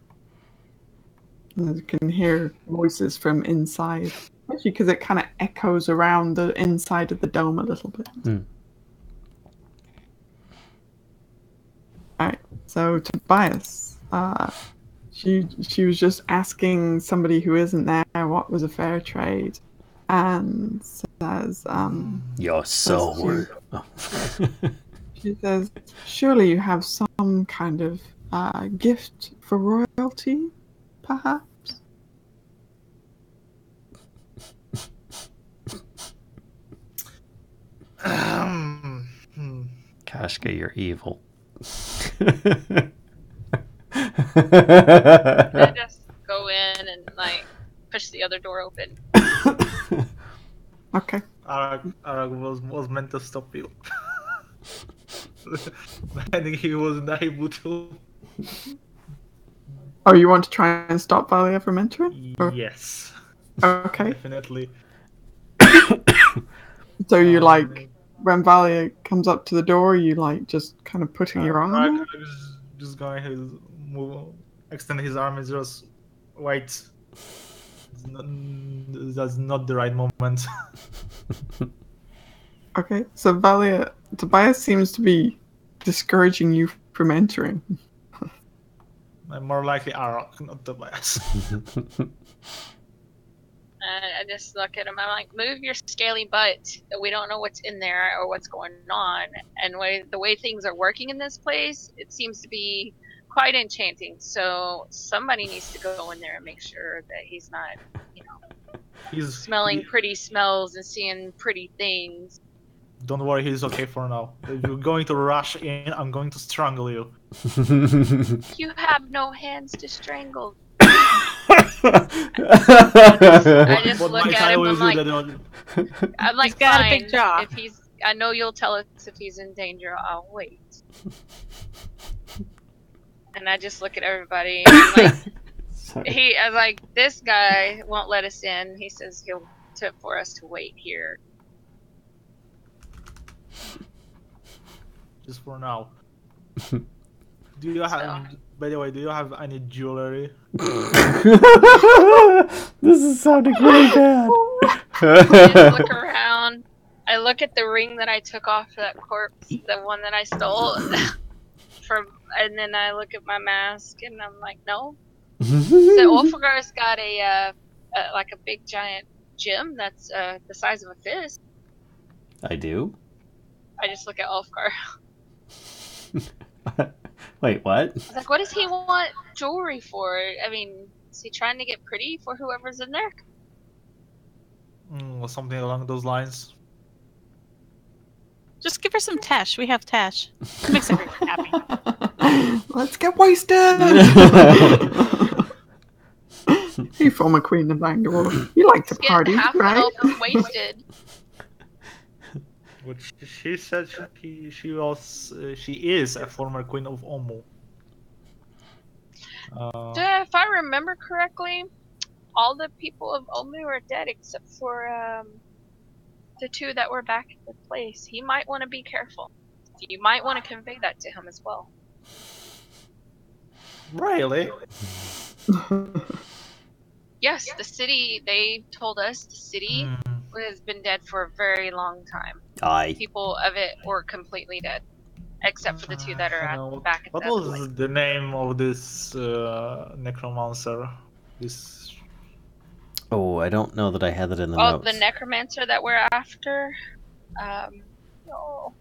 And you can hear voices from inside, especially because it kind of echoes around the inside of the dome a little bit. Alright, so Tobias, she was just asking somebody who isn't there what was a fair trade, and says, Your soul. She says, surely you have some kind of gift for royalty, perhaps? Kashcah, you're evil. I just go in and like push the other door open. Okay. Arokh was meant to stop you. I think he wasn't able to. Oh, you want to try and stop Valia from entering? Or- Yes, Okay. definitely. So you like, when Valia comes up to the door, you like just kind of putting your arm on it? Arokh is just going to move, extend his arm and just wait. That's not the right moment. Okay, so Valia, Tobias seems to be discouraging you from entering. I'm more likely Arokh, not Tobias. I just look at him. I'm like, move your scaly butt. We don't know what's in there or what's going on. And the way things are working in this place, it seems to be quite enchanting. So somebody needs to go in there and make sure that he's not, He's smelling pretty smells and seeing pretty things. Don't worry, he's okay for now. If you're going to rush in, I'm going to strangle you. You have no hands to strangle. I just look at him, I'm like, He's got a fine. big jaw. I know you'll tell us if he's in danger. I'll wait. And I just look at everybody. And I'm like, Sorry. I was like, this guy won't let us in. He says for us to wait here. Just for now. Do you have? By the way, do you have any jewelry? This is sounding really bad. I just look around. I look at the ring that I took off that corpse, the one that I stole and then I look at my mask and I'm like, no. So Ulfgar's got a like a big giant gem that's the size of a fist. I do? I just look at Ulfgar. Wait, what? I was like, what does he want jewelry for? I mean, is he trying to get pretty for whoever's in there? Or something along those lines. Just give her some Tash. We have Tash. It makes everyone happy. Let's get wasted! Hey, former queen of Nangalore. You like to Let's party, get half right? elf wasted. Which she said she is a former queen of Omu. If I remember correctly, all the people of Omu are dead except for the two that were back at the place. He might want to be careful. You might want to convey that to him as well. Really? Yes, the city, they told us the city has been dead for a very long time. Aye. People of it were completely dead. Except for the two that are back at What the was place. the name of this necromancer? This. Oh, I don't know that I had it in the Oh, notes. the necromancer that we're after? No.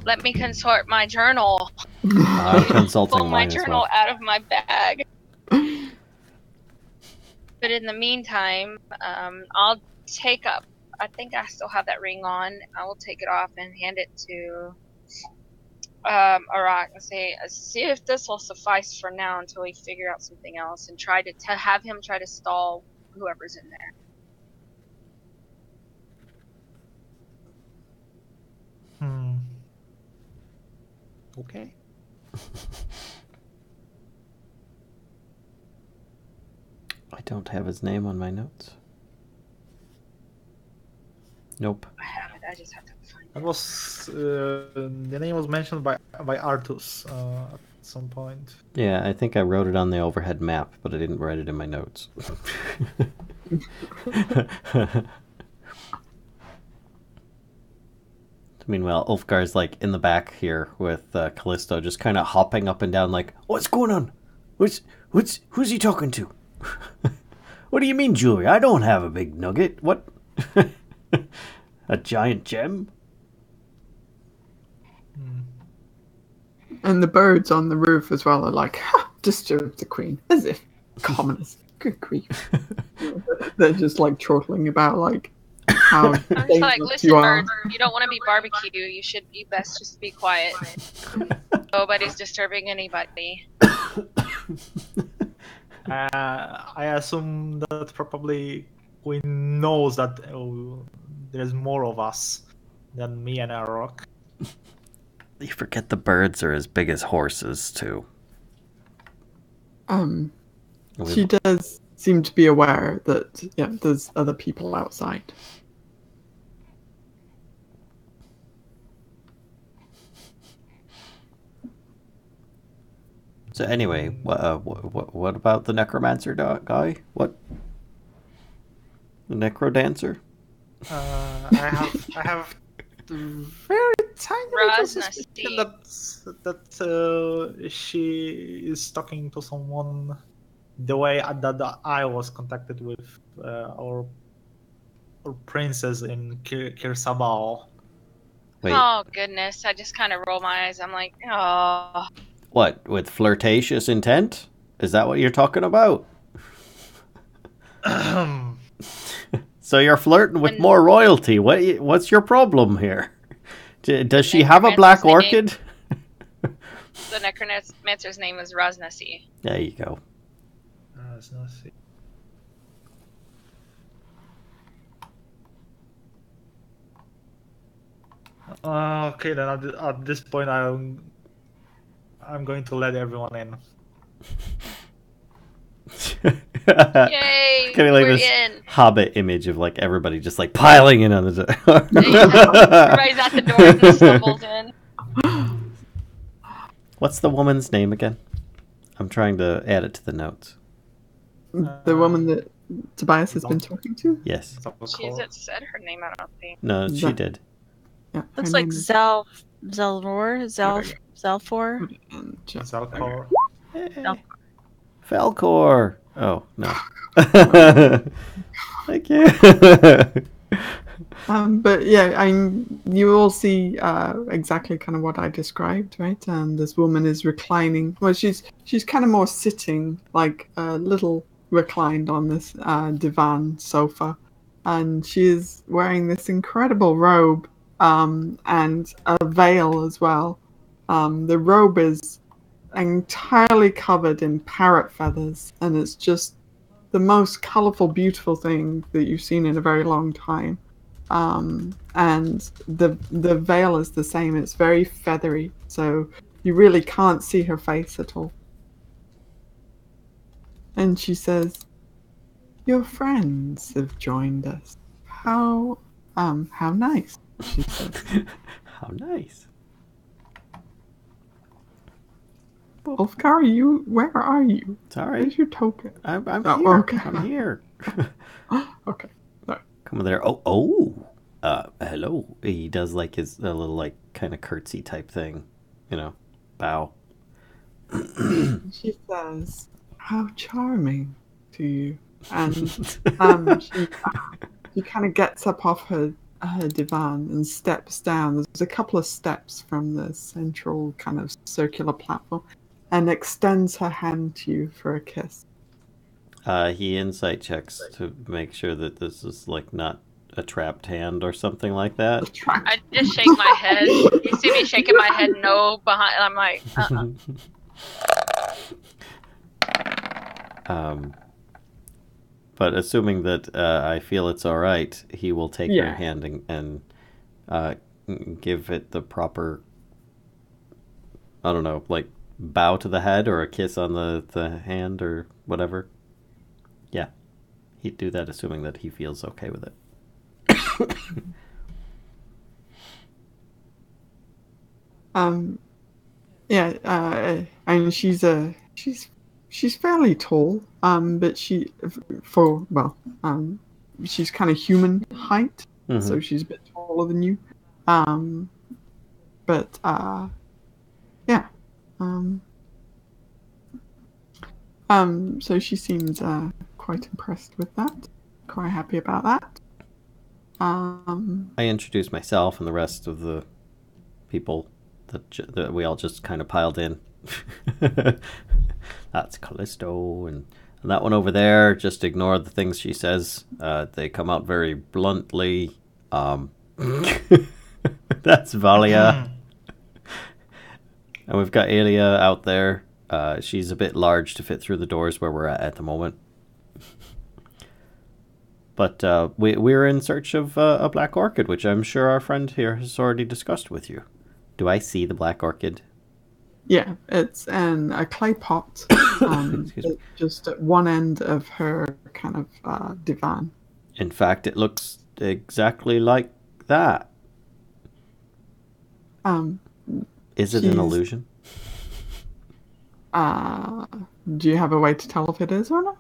Let me consort my journal. I'm consulting Pull my mine as journal well. out of my bag. But in the meantime, I'll take up. I think I still have that ring on. I will take it off and hand it to Arokh and say, see if this will suffice for now until we figure out something else, and try to have him try to stall whoever's in there. Okay. I don't have his name on my notes. Nope. I have it. I just have to find it. That was the name was mentioned by Artus at some point. Yeah, I think I wrote it on the overhead map, but I didn't write it in my notes. Meanwhile, Ulfgar's like in the back here with Kellisto, just kind of hopping up and down, like, "What's going on? Who's he talking to? What do you mean, jewelry? I don't have a big nugget. What? A giant gem?" And the birds on the roof as well are like, ha, disturb the queen, as if commoners. Good grief. They're just like chortling about like how I'm just like, dangerous listen, you are. birds, you don't want to be barbecue. You should be best just be quiet. Nobody's disturbing anybody. I assume that probably Queen knows that there's more of us than me and Arokh. You forget the birds are as big as horses, too. She does seem to be aware that, yeah, there's other people outside. So anyway, what about the necromancer guy? What? The necrodancer? I have very tiny little suspicion that she is talking to someone the way that I was contacted with our princess in Kirsabal. Wait. Oh, goodness. I just kind of roll my eyes. I'm like, oh. What, with flirtatious intent? Is that what you're talking about? So you're flirting with more royalty. What's your problem here? Does she have a black orchid? The necromancer's name is Raznasi. There you go. Raznasi. Okay, then at this point, I'm going to let everyone in. Yay! Kind of like we're this in. Hobbit image of like everybody just like piling in on the door. Everybody's at the door and stumbles in. What's the woman's name again? I'm trying to add it to the notes. The woman that Tobias has been talking to? Yes. She hasn't said her name, I don't think. No, she That- did. Yeah, Looks her like name is- Zelfor. and just- Zalcor. Falcor. Oh no. Thank you. But yeah, you all see exactly kind of what I described, right? And this woman is reclining. Well, she's kind of more sitting, like a little reclined on this divan sofa, and she is wearing this incredible robe and a veil as well. The robe is entirely covered in parrot feathers, and it's just the most colorful, beautiful thing that you've seen in a very long time. And the veil is the same. It's very feathery, so you really can't see her face at all. And she says, "Your friends have joined us. How nice," she says. How nice. Ulfgar, where are you? Sorry. Where's your token? I'm Oh, here. okay. I'm here. Okay. Sorry. Come over there. Hello. He does like his little like kind of curtsy type thing, bow. She says, "How charming to you." And she kind of gets up off her divan and steps down. There's a couple of steps from the central kind of circular platform, and extends her hand to you for a kiss. He insight checks to make sure that this is like not a trapped hand or something like that. I just shake my head. You see me shaking my head no behind. I'm like, But assuming that I feel it's all right, he will take Yeah. her hand and give it the proper, I don't know, like bow to the head or a kiss on the hand or whatever. Yeah, he'd do that assuming that he feels okay with it. Yeah, and she's fairly tall, but she's kind of human height, so she's a bit taller than you. So she seems quite impressed with that, quite happy about that. I introduce myself and the rest of the people that we all just kind of piled in. That's Kellisto, and that one over there, just ignore the things she says. They come out very bluntly. That's Valia. And we've got Aelia out there. She's a bit large to fit through the doors where we're at the moment. But we're in search of a black orchid, which I'm sure our friend here has already discussed with you. Do I see the black orchid? Yeah, it's in a clay pot, just at one end of her kind of divan. In fact, it looks exactly like that. Is it an illusion? Do you have a way to tell if it is or not?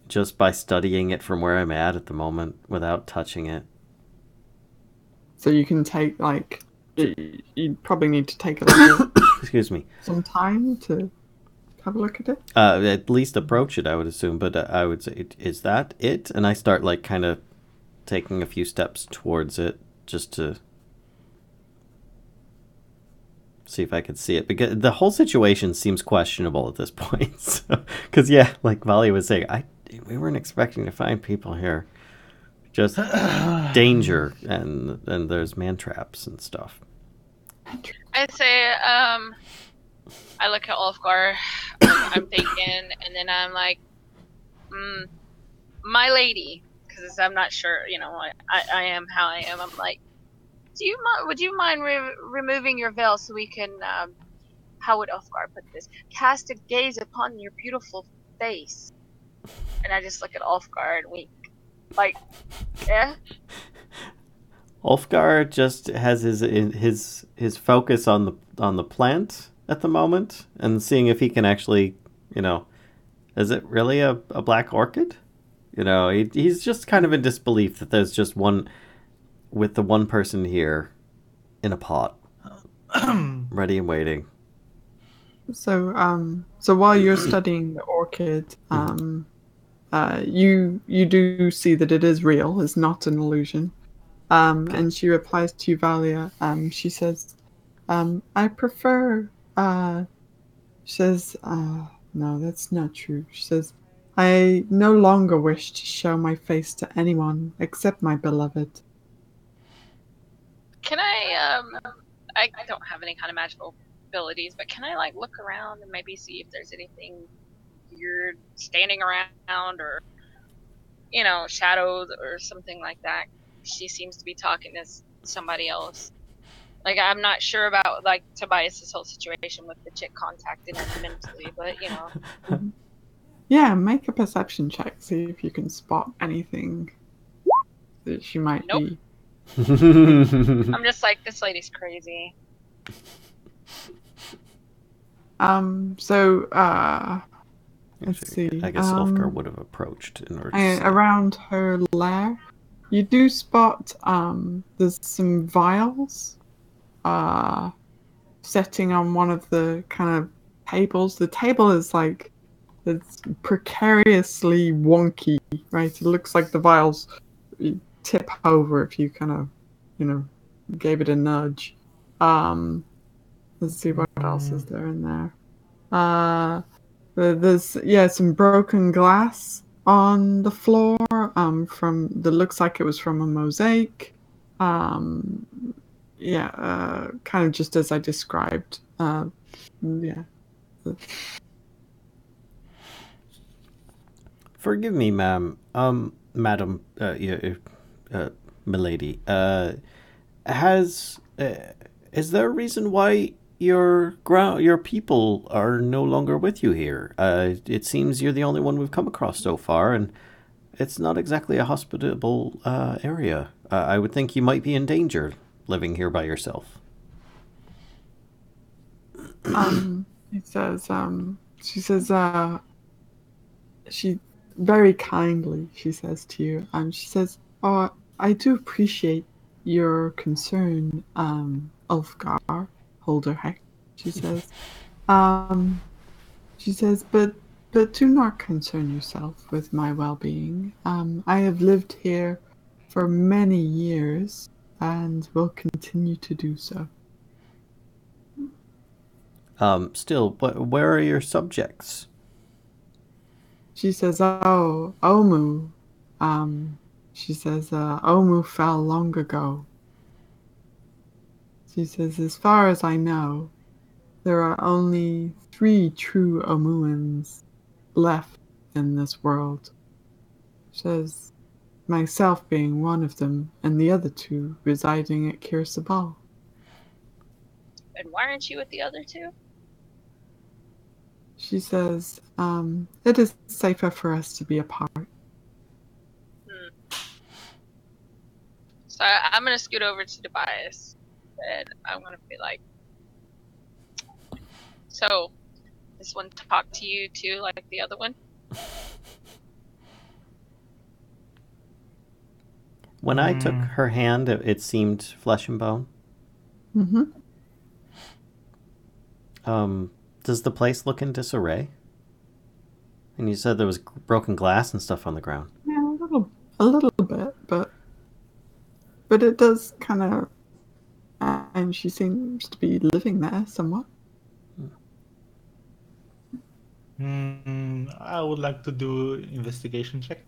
Just by studying it from where I'm at the moment, without touching it. So you can take, like, you probably need to take a little Excuse me. some time to have a look at it. At least approach it, I would assume. But I would say, is that it? And I start, like, kind of taking a few steps towards it just to see if I could see it. Because the whole situation seems questionable at this point. Because, yeah, like Valia was saying, we weren't expecting to find people here. Just danger, and there's man traps and stuff. I say, I look at Ulfgar, I'm thinking, and then I'm like, my lady, because I'm not sure, I am how I am. I'm like, would you mind removing your veil so we can how would Ulfgar put this? Cast a gaze upon your beautiful face. And I just look at Ulfgar and wink. Like, Ulfgar just has his focus on the plant at the moment, and seeing if he can actually, is it really a black orchid? He's just kind of in disbelief that there's just one with the one person here in a pot, ready and waiting. So while you're studying the orchid, you do see that it is real. It's not an illusion. And she replies to you, Valia. She says, I prefer. She says, no, that's not true. She says, I no longer wish to show my face to anyone except my beloved. Can I don't have any kind of magical abilities, but can I look around and maybe see if there's anything weird standing around, or shadows or something like that? She seems to be talking to somebody else. I'm not sure about Tobias' whole situation with the chick contacting him mentally, but Yeah, make a perception check. See if you can spot anything that she might be. I'm just like, this lady's crazy. Let's see. I guess Ulfgar would have approached in order to around her lair, you do spot there's some vials setting on one of the kind of tables. The table is it's precariously wonky, right? It looks like the vials tip over if you kind of, gave it a nudge. Let's see what else is there in there. There's some broken glass on the floor. From that looks like it was from a mosaic. Kind of just as I described. Forgive me, ma'am. Madam, milady. Is there a reason why your people are no longer with you here? It seems you're the only one we've come across so far, and it's not exactly a hospitable area. I would think you might be in danger living here by yourself. She says, she very kindly, she says to you, she says, oh, I do appreciate your concern, Ulfgar, Holderheck, she says. She says, but do not concern yourself with my well-being. I have lived here for many years and will continue to do so. Still, where are your subjects? She says, oh, Omu. She says, Omu fell long ago. She says, as far as I know, there are only 3 true Omuans left in this world. She says, myself being one of them, and the other 2 residing at Kirsabal. And why aren't you with the other 2? She says, it is safer for us to be apart. So I'm going to scoot over to Tobias, and I'm going to be like, so, this one talk to you too, like the other one? When I took her hand, it seemed flesh and bone. Mm-hmm. Does the place look in disarray? And you said there was broken glass and stuff on the ground. Yeah, a little bit, but it does kind of, and she seems to be living there somewhat. I would like to do investigation check.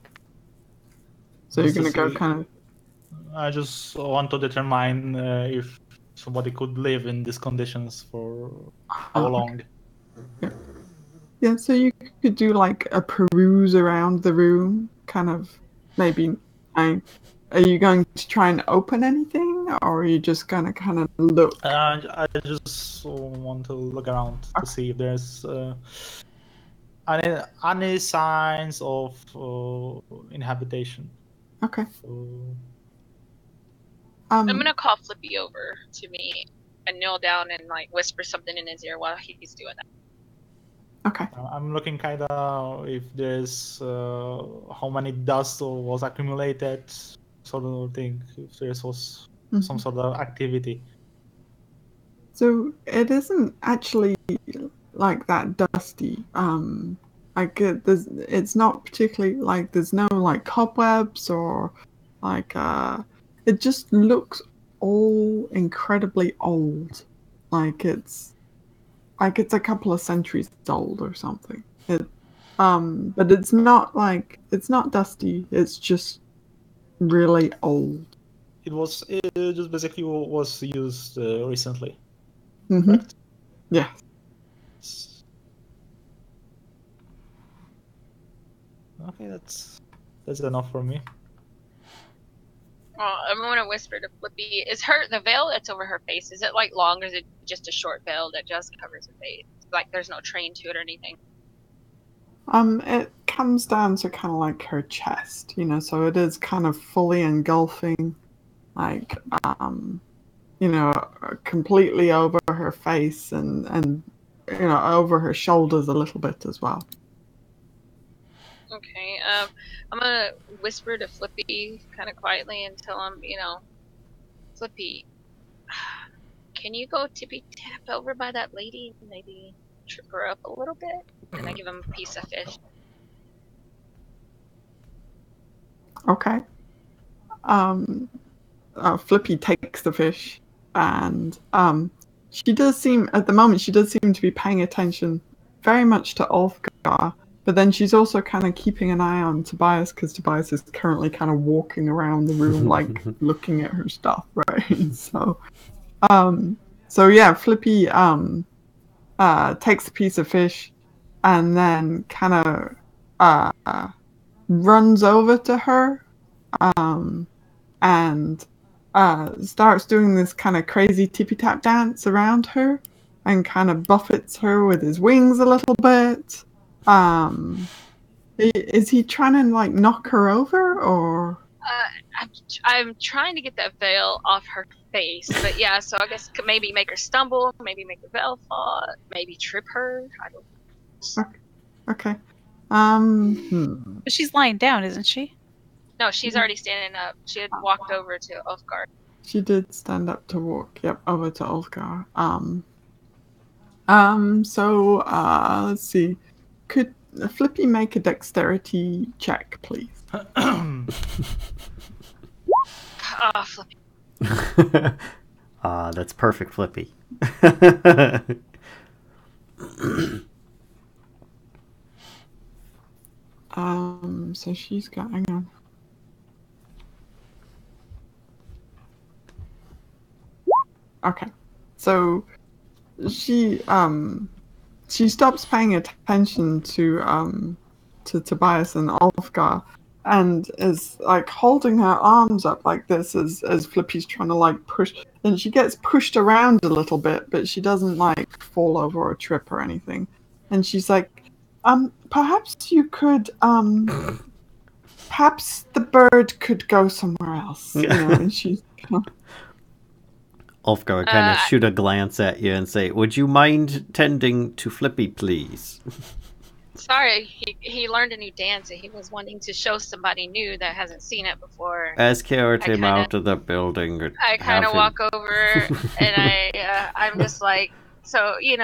So you're gonna go kind of. I just want to determine if somebody could live in these conditions for how long. Yeah, so you could do like a peruse around the room, kind of maybe are you going to try and open anything, or are you just gonna kind of look? I just want to look around to see if there's any signs of inhabitation. Okay. So, I'm gonna call Flippy over to me and kneel down and like whisper something in his ear while he's doing that. Okay. I'm looking kind of if there's how many dust was accumulated, sort of thing. If there was some sort of activity. So it isn't actually like that dusty. It's not particularly like there's no like cobwebs or like it just looks all incredibly old. Like it's a couple of centuries old or something. But it's not dusty. It's just really old. It just basically was used recently. Mm-hmm. Correct? Yeah. Okay, that's enough for me. I'm gonna whisper to Flippy. Is the veil that's over her face? Is it like long, or is it just a short veil that just covers her face? Like there's no train to it or anything. It comes down to kind of like her chest, so it is kind of fully engulfing, like, completely over her face and over her shoulders a little bit as well. Okay. I'm gonna whisper to Flippy kind of quietly and tell him, Flippy, can you go tippy tap over by that lady and maybe trip her up a little bit? And I give him a piece of fish. Okay. Flippy takes the fish, and she does seem to be paying attention very much to Ulfgar, but then she's also kind of keeping an eye on Tobias because Tobias is currently kind of walking around the room, like looking at her stuff, right? So yeah, Flippy takes a piece of fish, and then kind of runs over to her, and starts doing this kind of crazy tippy tap dance around her, and kind of buffets her with his wings a little bit. Is he trying to like knock her over, or? I'm trying to get that veil off her face, but yeah. So I guess maybe make her stumble, maybe make the veil fall, maybe trip her. I don't. Okay. But she's lying down, isn't she? No, she's already standing up. She had walked over to Ulfgar. She did stand up to walk. Yep, over to Ulfgar. So let's see. Could Flippy make a dexterity check, please? Flippy. That's perfect, Flippy. So she's got. Hang on. Okay, so she stops paying attention to Tobias and Ulfgar, and is like holding her arms up like this as Flippy's trying to like push, and she gets pushed around a little bit, but she doesn't like fall over or trip or anything, and she's like, perhaps you could perhaps the bird could go somewhere else, and she's. Ulfgar would kind of shoot a glance at you and say, "Would you mind tending to Flippy, please?" Sorry, he learned a new dance and he was wanting to show somebody new that hasn't seen it before. Escort him out of the building. I kind of walk over and I'm just like, so, he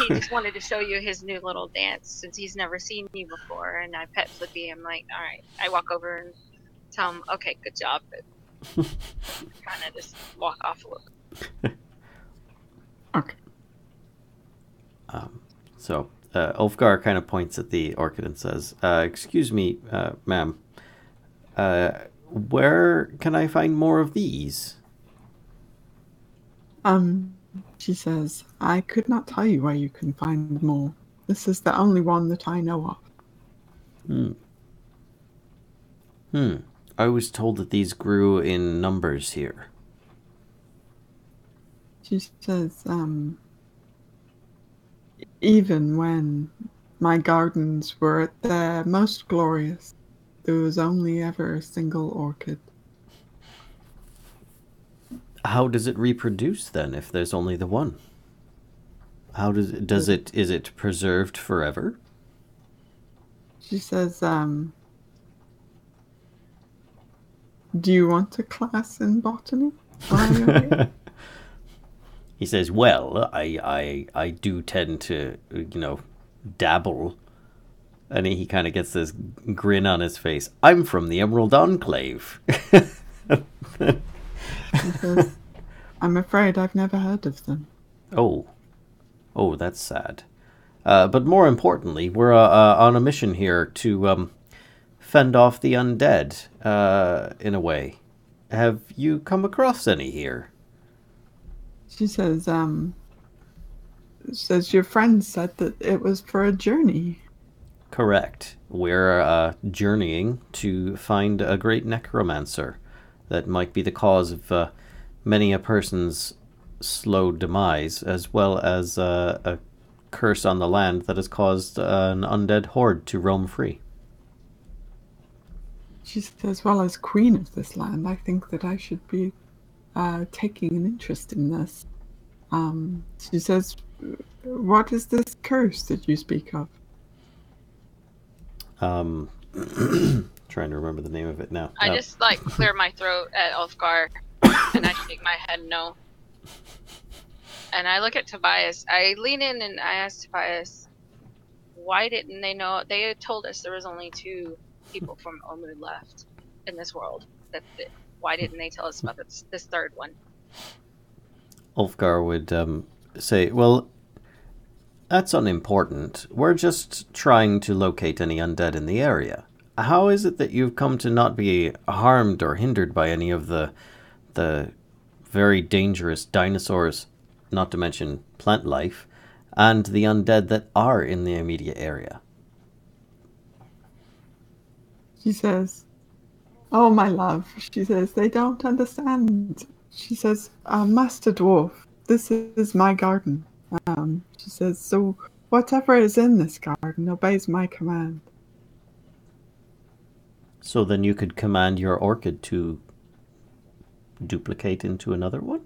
just wanted to show you his new little dance since he's never seen you before. And I pet Flippy. I'm like, all right. I walk over and tell him, okay, good job. But kind of just walk off a little. Okay. So Ulfgar kind of points at the orchid and says, "Excuse me, ma'am. Where can I find more of these?" She says, "I could not tell you where you can find more. This is the only one that I know of." I was told that these grew in numbers here. She says, even when my gardens were at their most glorious, there was only ever a single orchid. How does it reproduce then if there's only the one? How is it preserved forever? She says, do you want a class in botany? while you're here?" He says, well, I do tend to, dabble. And he kind of gets this grin on his face. I'm from the Emerald Enclave. She says, I'm afraid I've never heard of them. Oh, that's sad. But more importantly, we're on a mission here to fend off the undead, in a way. Have you come across any here? She says, your friend said that it was for a journey. Correct. We're journeying to find a great necromancer that might be the cause of many a person's slow demise, as well as a curse on the land that has caused an undead horde to roam free. She says, well, as queen of this land, I think that I should be taking an interest in this. She says, what is this curse that you speak of? Trying to remember the name of it now. I just clear my throat at Ulfgar, and I shake my head no. And I look at Tobias. I lean in and I ask Tobias, why didn't they know? They had told us there was only 2 people from Omud left in this world. Why didn't they tell us about this third one? Ulfgar would say, well, that's unimportant. We're just trying to locate any undead in the area. How is it that you've come to not be harmed or hindered by any of the very dangerous dinosaurs, not to mention plant life, and the undead that are in the immediate area? She says, oh, my love. She says, they don't understand. She says, Master Dwarf, this is my garden. She says, so whatever is in this garden obeys my command. So then you could command your orchid to duplicate into another one?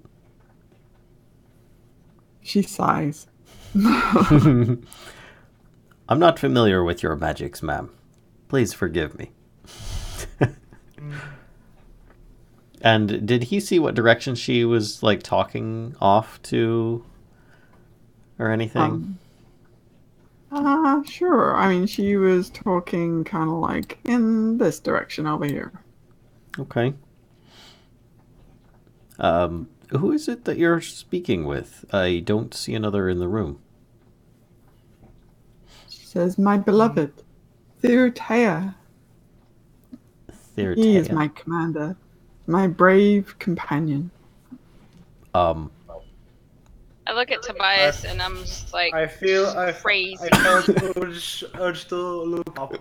She sighs. I'm not familiar with your magics, ma'am. Please forgive me. And did he see what direction she was talking off to or anything? Sure. I mean, she was talking kind of in this direction over here. Okay. Who is it that you're speaking with? I don't see another in the room. She says, my beloved, Thirtea. He is my commander, my brave companion. I look at Tobias and I'm just I feel crazy. I felt urge to look up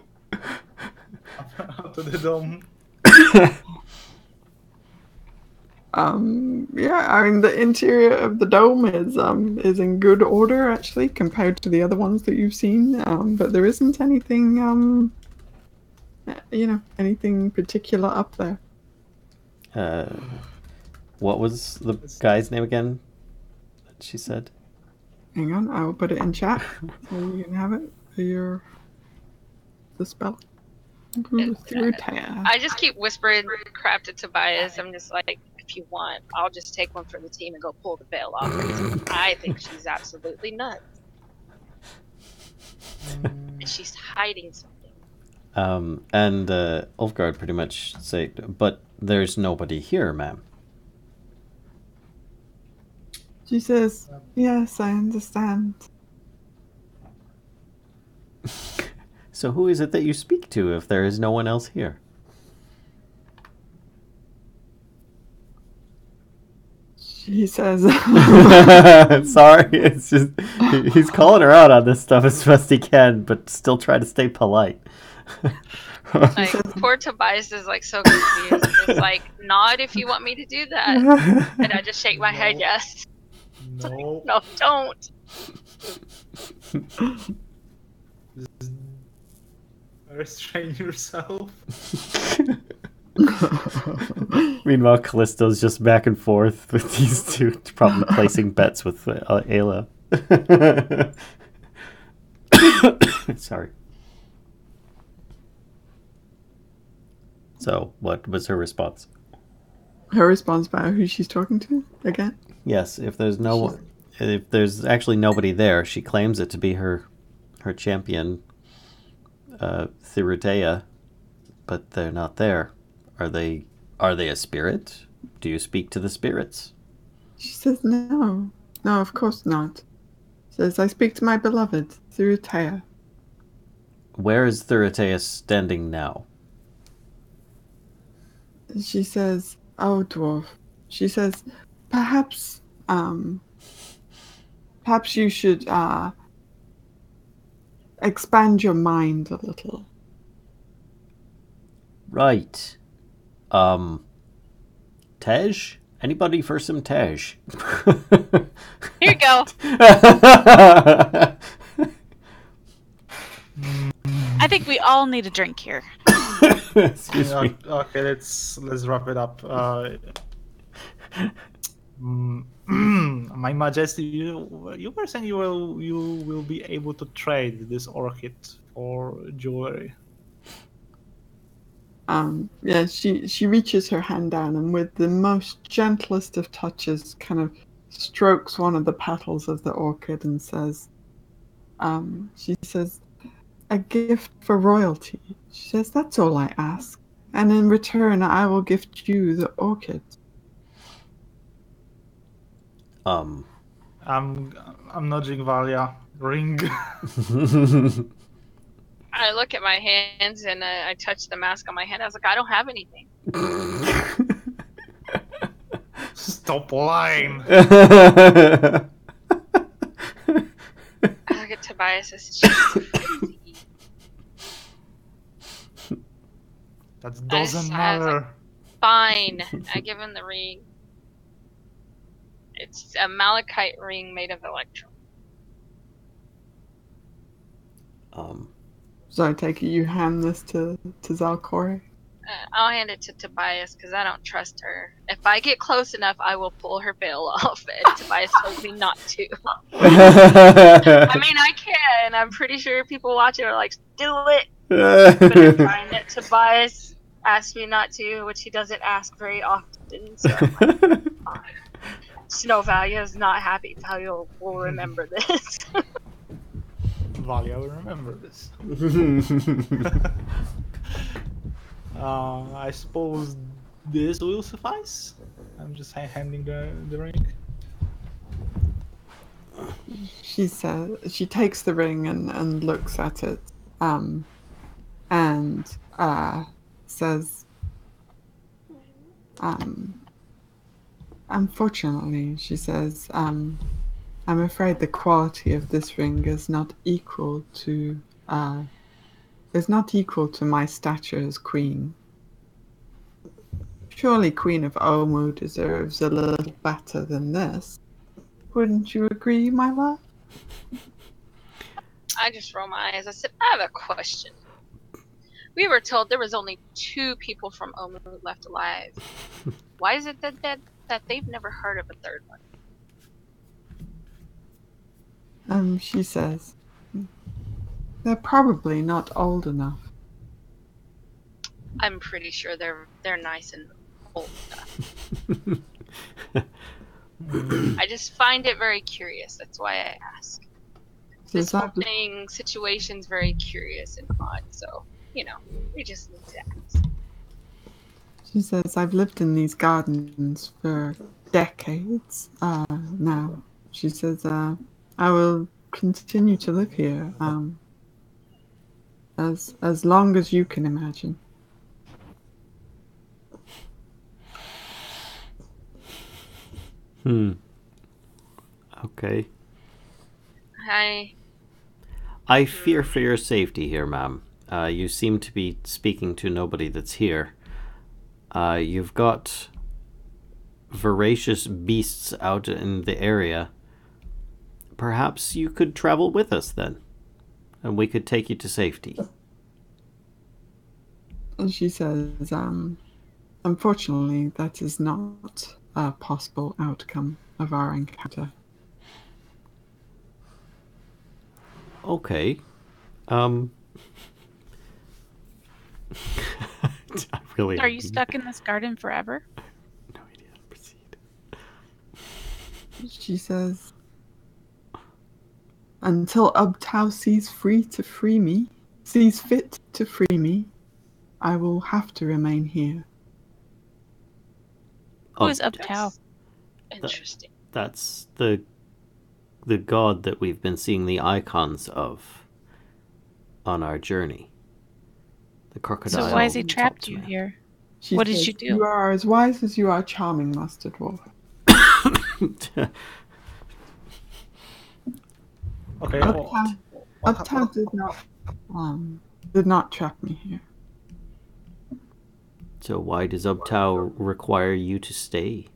to the dome. Yeah, I mean the interior of the dome is in good order actually compared to the other ones that you've seen. But there isn't anything anything particular up there. What was the guy's name again? She said. Hang on, I will put it in chat so you can have it for the spell. I just keep whispering crap to Tobias. I'm just like, if you want, I'll just take one for the team and go pull the veil off. I think she's absolutely nuts. And she's hiding something. And Ulfgar pretty much say, but there's nobody here, ma'am. She says, yes, I understand. So who is it that you speak to if there is no one else here? She says... Sorry, it's just... He's calling her out on this stuff as best he can, but still try to stay polite. Like, poor Tobias is like so confused. It's like, nod if you want me to do that. And I just shake my head, yes. No. No, don't. Restrain yourself. Meanwhile, Callisto's just back and forth with these two, probably placing bets with Aelia. Sorry. So, what was her response? Her response about who she's talking to again? Yes, if there's actually nobody there, she claims it to be her champion, Thirutea, but they're not there. Are they a spirit? Do you speak to the spirits? She says no. No, of course not. Says, I speak to my beloved, Thirutea. Where is Thirutea standing now? She says, oh, Dwarf. She says, perhaps you should expand your mind a little. Right. Tej? Anybody for some Tej? Here you go. I think we all need a drink here. Excuse me. Okay, let's wrap it up. My Majesty, you were saying you will be able to trade this orchid for jewelry. Yeah, she reaches her hand down and with the most gentlest of touches kind of strokes one of the petals of the orchid and says, she says, a gift for royalty. She says, that's all I ask. And in return, I will gift you the orchid. I'm nudging Valia. Ring. I look at my hands and I touch the mask on my hand. I was like, I don't have anything. Stop lying. I look at Tobias and she's crazy. That doesn't matter. Fine. I give him the ring. It's a malachite ring made of electrum. So I take it you hand this to Zalcore? I'll hand it to Tobias because I don't trust her. If I get close enough, I will pull her veil off, and Tobias told me not to. I mean, I can. I'm pretty sure people watching are like, do it. But I'm trying it. Tobias asked me not to, which he doesn't ask very often. So I'm like, no, Valia is not happy. Valia will remember this. Valia will remember this. I suppose this will suffice. I'm just handing the ring. She says she takes the ring and looks at it, and says, unfortunately, she says, I'm afraid the quality of this ring is not equal to my stature as queen. Surely Queen of Omu deserves a little better than this. Wouldn't you agree, my love? I just roll my eyes. I said, I have a question. We were told there was only 2 people from Omu left alive. Why is it that they've never heard of a third one? She says, they're probably not old enough. I'm pretty sure they're nice and old enough. I just find it very curious. That's why I ask. This whole thing, situation's very curious and odd, so, we just need to ask. She says, I've lived in these gardens for decades now. She says, I will continue to live here as long as you can imagine. Okay. Hi. I fear for your safety here, ma'am. You seem to be speaking to nobody that's here. You've got voracious beasts out in the area. Perhaps you could travel with us then, and we could take you to safety. And she says, unfortunately, that is not a possible outcome of our encounter. Okay. Are you stuck in this garden forever? No idea how to proceed. She says, until Ubtao sees fit to free me, I will have to remain here. Who is Ubtao? Interesting. That's the god that we've been seeing the icons of on our journey. The crocodile. So why has he trapped you here? What did you do? You are as wise as you are charming, Master Dwarf. Okay. Uptown did not trap me here. So why does Ubtao require you to stay?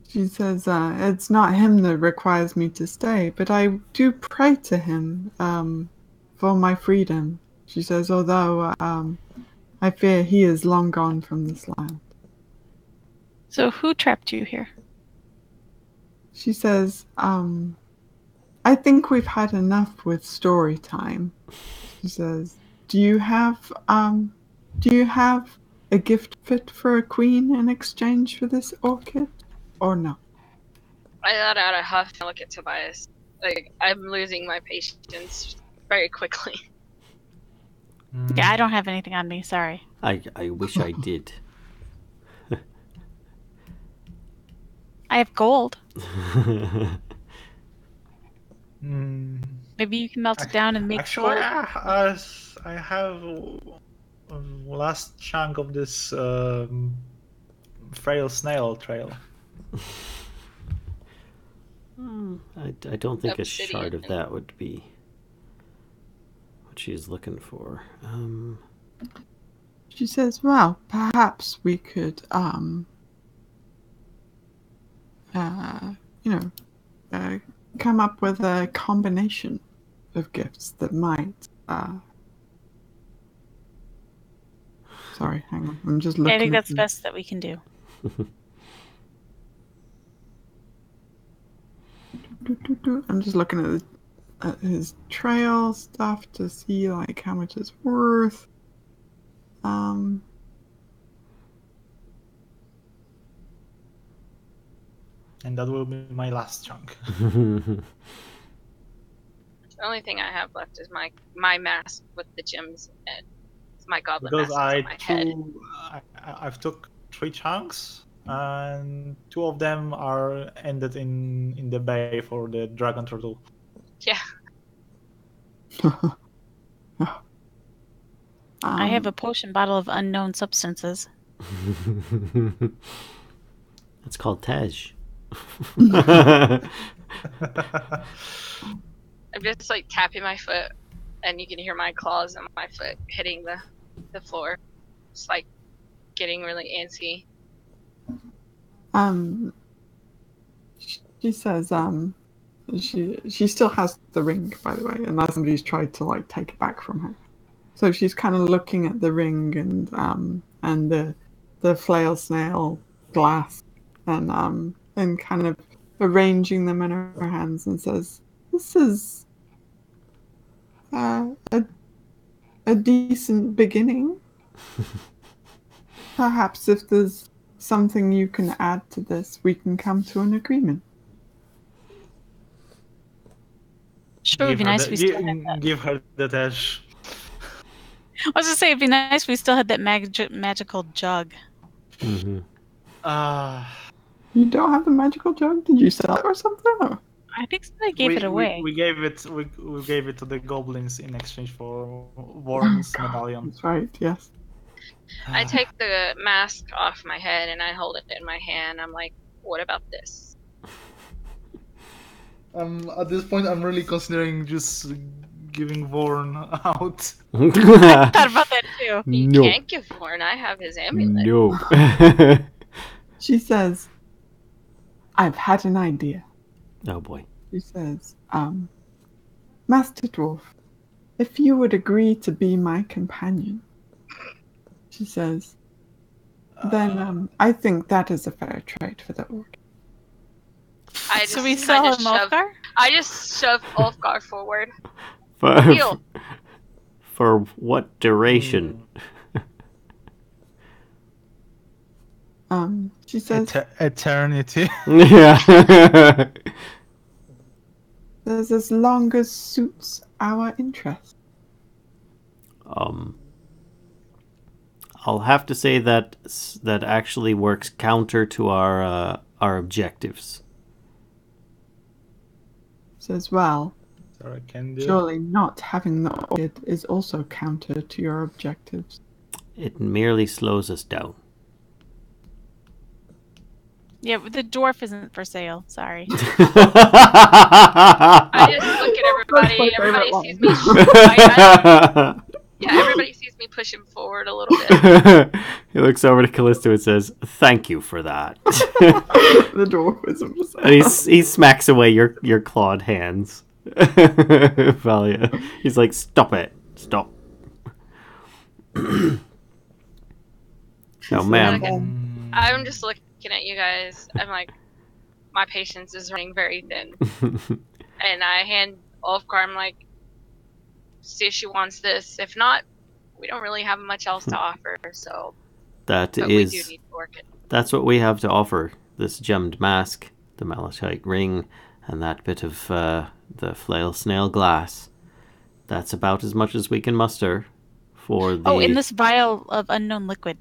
She says, it's not him that requires me to stay, but I do pray to him for my freedom. She says, although I fear he is long gone from this land. So who trapped you here? She says, I think we've had enough with story time. She says, do you have a gift fit for a queen in exchange for this orchid? Or no? I let out a huff and look at Tobias. Like, I'm losing my patience very quickly. Yeah, I don't have anything on me, sorry. I wish I did. I have gold. Maybe you can melt it down and make actually, gold. I have last chunk of this frail snail trail. I don't think Obsidian. a shard of that would be what she's looking for. She says, well, perhaps we could, come up with a combination of gifts that might, sorry, hang on. I'm just looking. I think that's best that we can do. I'm just looking at his trail stuff to see like how much it's worth. And that will be my last chunk. The only thing I have left is my mask with the gems in it. It's my goblin Because mask on my head. I've took 3 chunks, and 2 of them are ended in the bay for the dragon turtle. Yeah. I have a potion bottle of unknown substances. It's called Tej. I'm just like tapping my foot, and you can hear my claws on my foot hitting the floor. It's like getting really antsy. She says, she still has the ring, by the way, unless somebody's tried to like take it back from her. So she's kind of looking at the ring and the flail snail glass and kind of arranging them in her hands and says, "This is a decent beginning. Perhaps if there's something you can add to this, we can come to an agreement." Sure, it'd be nice if we still had that. Give her the dash. I was gonna say it'd be nice if we still had that magical jug. Mm-hmm. You don't have the magical jug? Did you sell it or something? Or? I think somebody gave it away. We gave it to the goblins in exchange for Warren's medallion. That's right. Yes. I take the mask off my head and I hold it in my hand. I'm like, what about this? At this point, I'm really considering just giving Vorn out. I thought about that too. You No. can't give Warren. I have his amulet. No. She says, I've had an idea. Oh boy. She says, Master Dwarf, if you would agree to be my companion, she says, then I think that is a fair trade for the orchid. So we sell him Ulfgar? I just shove Ulfgar forward. For, for what duration? She says, Eternity. Yeah. says as long as suits our interests. I'll have to say that that actually works counter to our objectives. Says, well, Sorry, can do. surely not having the orchid is also counter to your objectives. It merely slows us down. Yeah, but the dwarf isn't for sale. Sorry. I just look at everybody. Everybody sees me. Everybody sees me push him forward a little bit. He looks over to Kellisto and says, "Thank you for that." The dwarf isn't for sale. And he smacks away your clawed hands. Valia. He's like, "Stop it! Stop!" No, ma'am. I'm just looking at you guys. I'm like, my patience is running very thin. And I hand Ulfgar, I'm like, see if she wants this. If not, we don't really have much else to offer. So, But we do need to work it. That's what we have to offer. This gemmed mask, the malachite ring, and that bit of the flail snail glass. That's about as much as we can muster for the... Oh, in this vial of unknown liquid.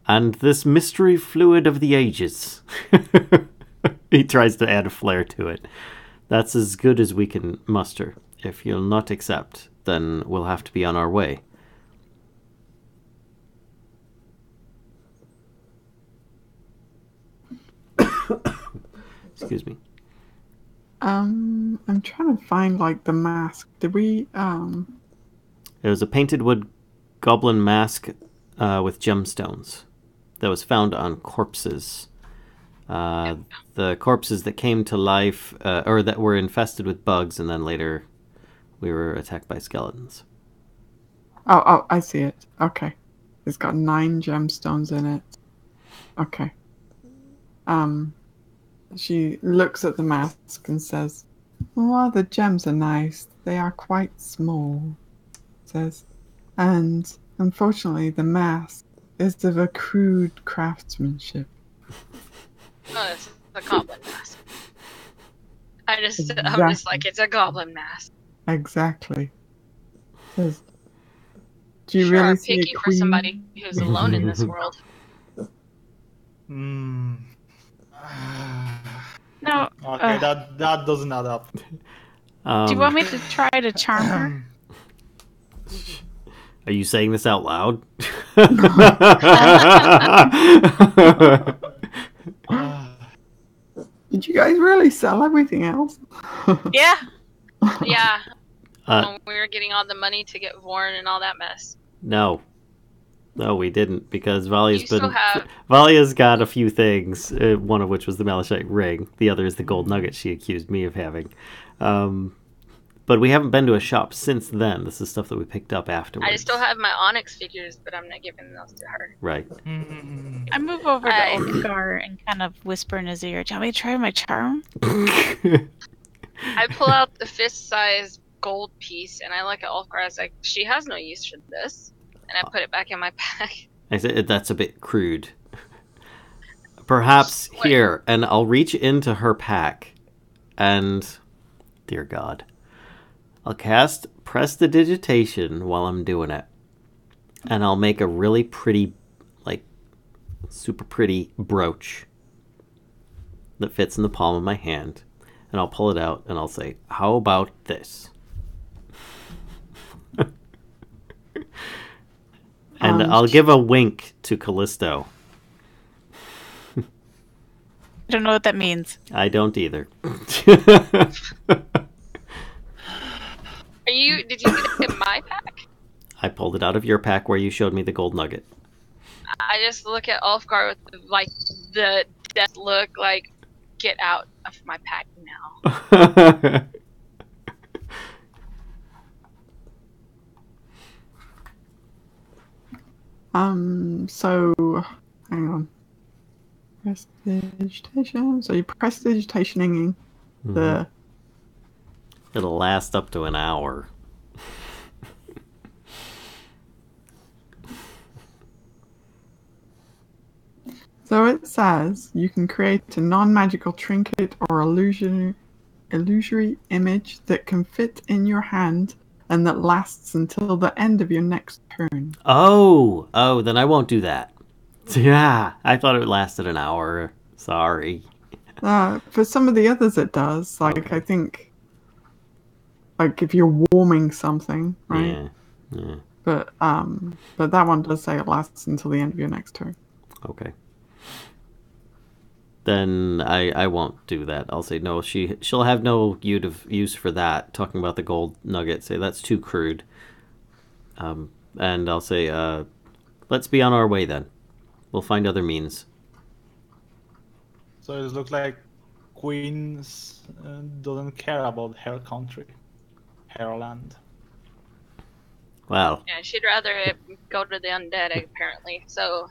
And this mystery fluid of the ages. He tries to add a flair to it. That's as good as we can muster. If you'll not accept, then we'll have to be on our way. Excuse me. I'm trying to find like the mask. Did we It was a painted wood goblin mask with gemstones that was found on corpses. The corpses that came to life, or that were infested with bugs, and then later we were attacked by skeletons. Oh, I see it. Okay. It's got 9 gemstones in it. Okay. She looks at the mask and says, "Well, the gems are nice. They are quite small," says, "and unfortunately the mask is of a crude craftsmanship." Oh, it's a goblin mask. I'm just Exactly. like, it's a goblin mask. Exactly. Says, "Do you Sure, really see picky a for queen?" somebody who's alone in this world. No. Okay, that doesn't add up. Do you want me to try to charm her? Are you saying this out loud? Did you guys really sell everything else? Yeah. Yeah. When we were getting all the money to get Vorn and all that mess. No, we didn't, because Valia's You still have- Valia's got a few things. One of which was the malachite ring. The other is the gold nugget she accused me of having. But we haven't been to a shop since then. This is stuff that we picked up afterwards. I still have my Onyx figures, but I'm not giving those to her. Right. I move over to Ulfgar and kind of whisper in his ear, "Do you want me to try my charm?" I pull out the fist-sized gold piece, and I look at Ulfgar. I was like, she has no use for this. And I put it back in my pack. I said, "That's a bit crude. Perhaps here," and I'll reach into her pack, and, dear God, I'll cast Prestidigitation while I'm doing it. And I'll make a really pretty, like, super pretty brooch that fits in the palm of my hand. And I'll pull it out and I'll say, "How about this?" And I'll give a wink to Kellisto. don't know what that means. I don't either. Did you get it in my pack? I pulled it out of your pack where you showed me the gold nugget. I just look at Ulfgar with the death look, like, get out of my pack now. So, hang on. Prestidigitation. So you're prestidigitationing the... It'll last up to an hour. So it says you can create a non-magical trinket or illusory image that can fit in your hand and that lasts until the end of your next turn. Oh, then I won't do that. Yeah, I thought it lasted an hour. Sorry. For some of the others it does. Like, Okay. I think... Like, if you're warming something, right? Yeah. But that one does say it lasts until the end of your next turn. Okay. Then I won't do that. I'll say no. She'll have no use for that. Talking about the gold nugget, say that's too crude. And I'll say, let's be on our way then. We'll find other means. So it looks like Queen doesn't care about her country, her land. Wow. Yeah, she'd rather it go to the undead, apparently. So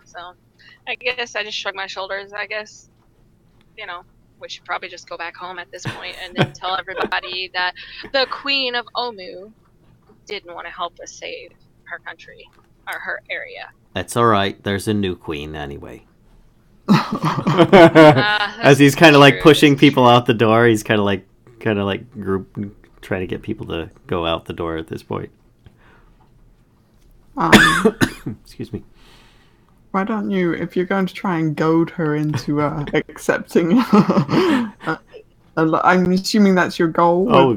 I guess I just shrug my shoulders. I guess, we should probably just go back home at this point and then tell everybody that the Queen of Omu didn't want to help us save her country or her area. That's all right. There's a new queen anyway. As he's kind of like pushing people out the door, he's kind of like trying to get people to go out the door at this point. Excuse me. Why don't you, if you're going to try and goad her into accepting... I'm assuming that's your goal?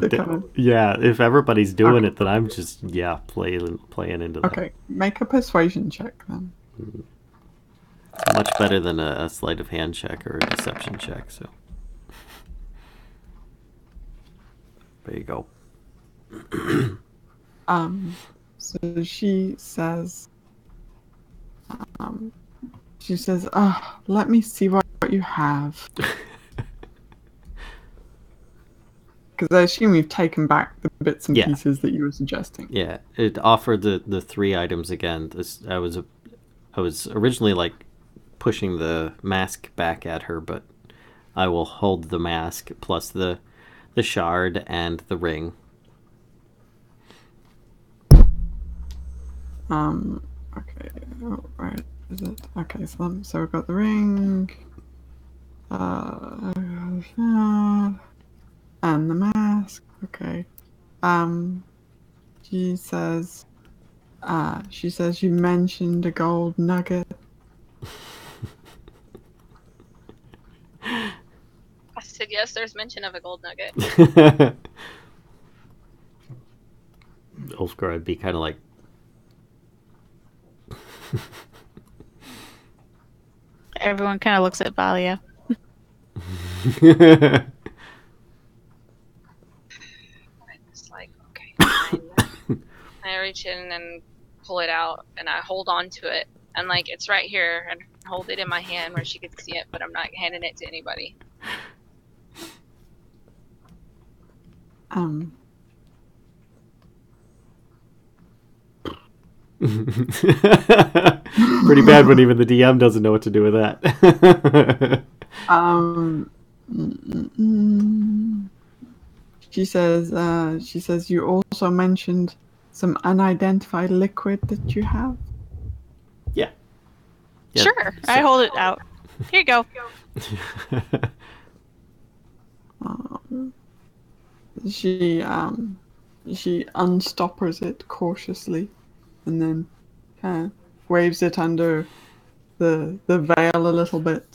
Yeah, if everybody's doing it, then I'm just, playing into that. Okay, make a persuasion check then. Much better than a sleight of hand check or a deception check, so. There you go. So she says, let me see what you have. Because I assume you've taken back the bits and pieces that you were suggesting. Yeah, it offered the 3 items again. I was originally like pushing the mask back at her, but I will hold the mask plus the shard and the ring. Okay. Oh, right. Is it? Okay, so we've got the ring. And the mask. Okay. She says you mentioned a gold nugget. I said yes, there's mention of a gold nugget. Ulfgar would be kind of like... Everyone kind of looks at Valia. It's like, okay, fine. I reach in and pull it out, and I hold on to it, and like it's right here, and hold it in my hand where she could see it, but I'm not handing it to anybody. Pretty bad when even the DM doesn't know what to do with that. She says you also mentioned some unidentified liquid that you have. Yeah. Sure, so. I hold it out. Here you go. She unstoppers it cautiously, and then kind of waves it under the veil a little bit,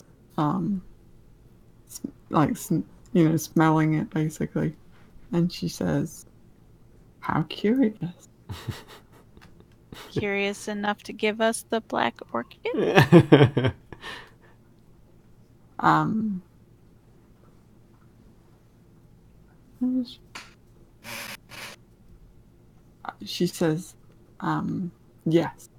smelling it basically, and she says, "How curious." Curious enough to give us the black orchid? she says, yes.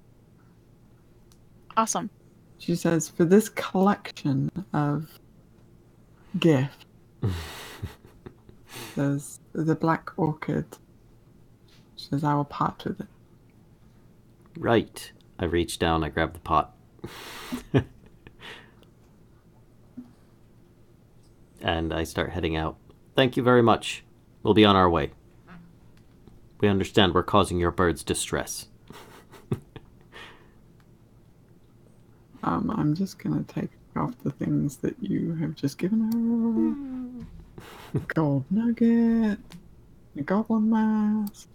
Awesome. She says, for this collection of gifts, there's the black orchid. She says, I will part with it. Right. I reach down, I grab the pot. And I start heading out. Thank you very much. We'll be on our way. We understand we're causing your birds distress. I'm just gonna take off the things that you have just given her. Gold nugget, a goblin mask,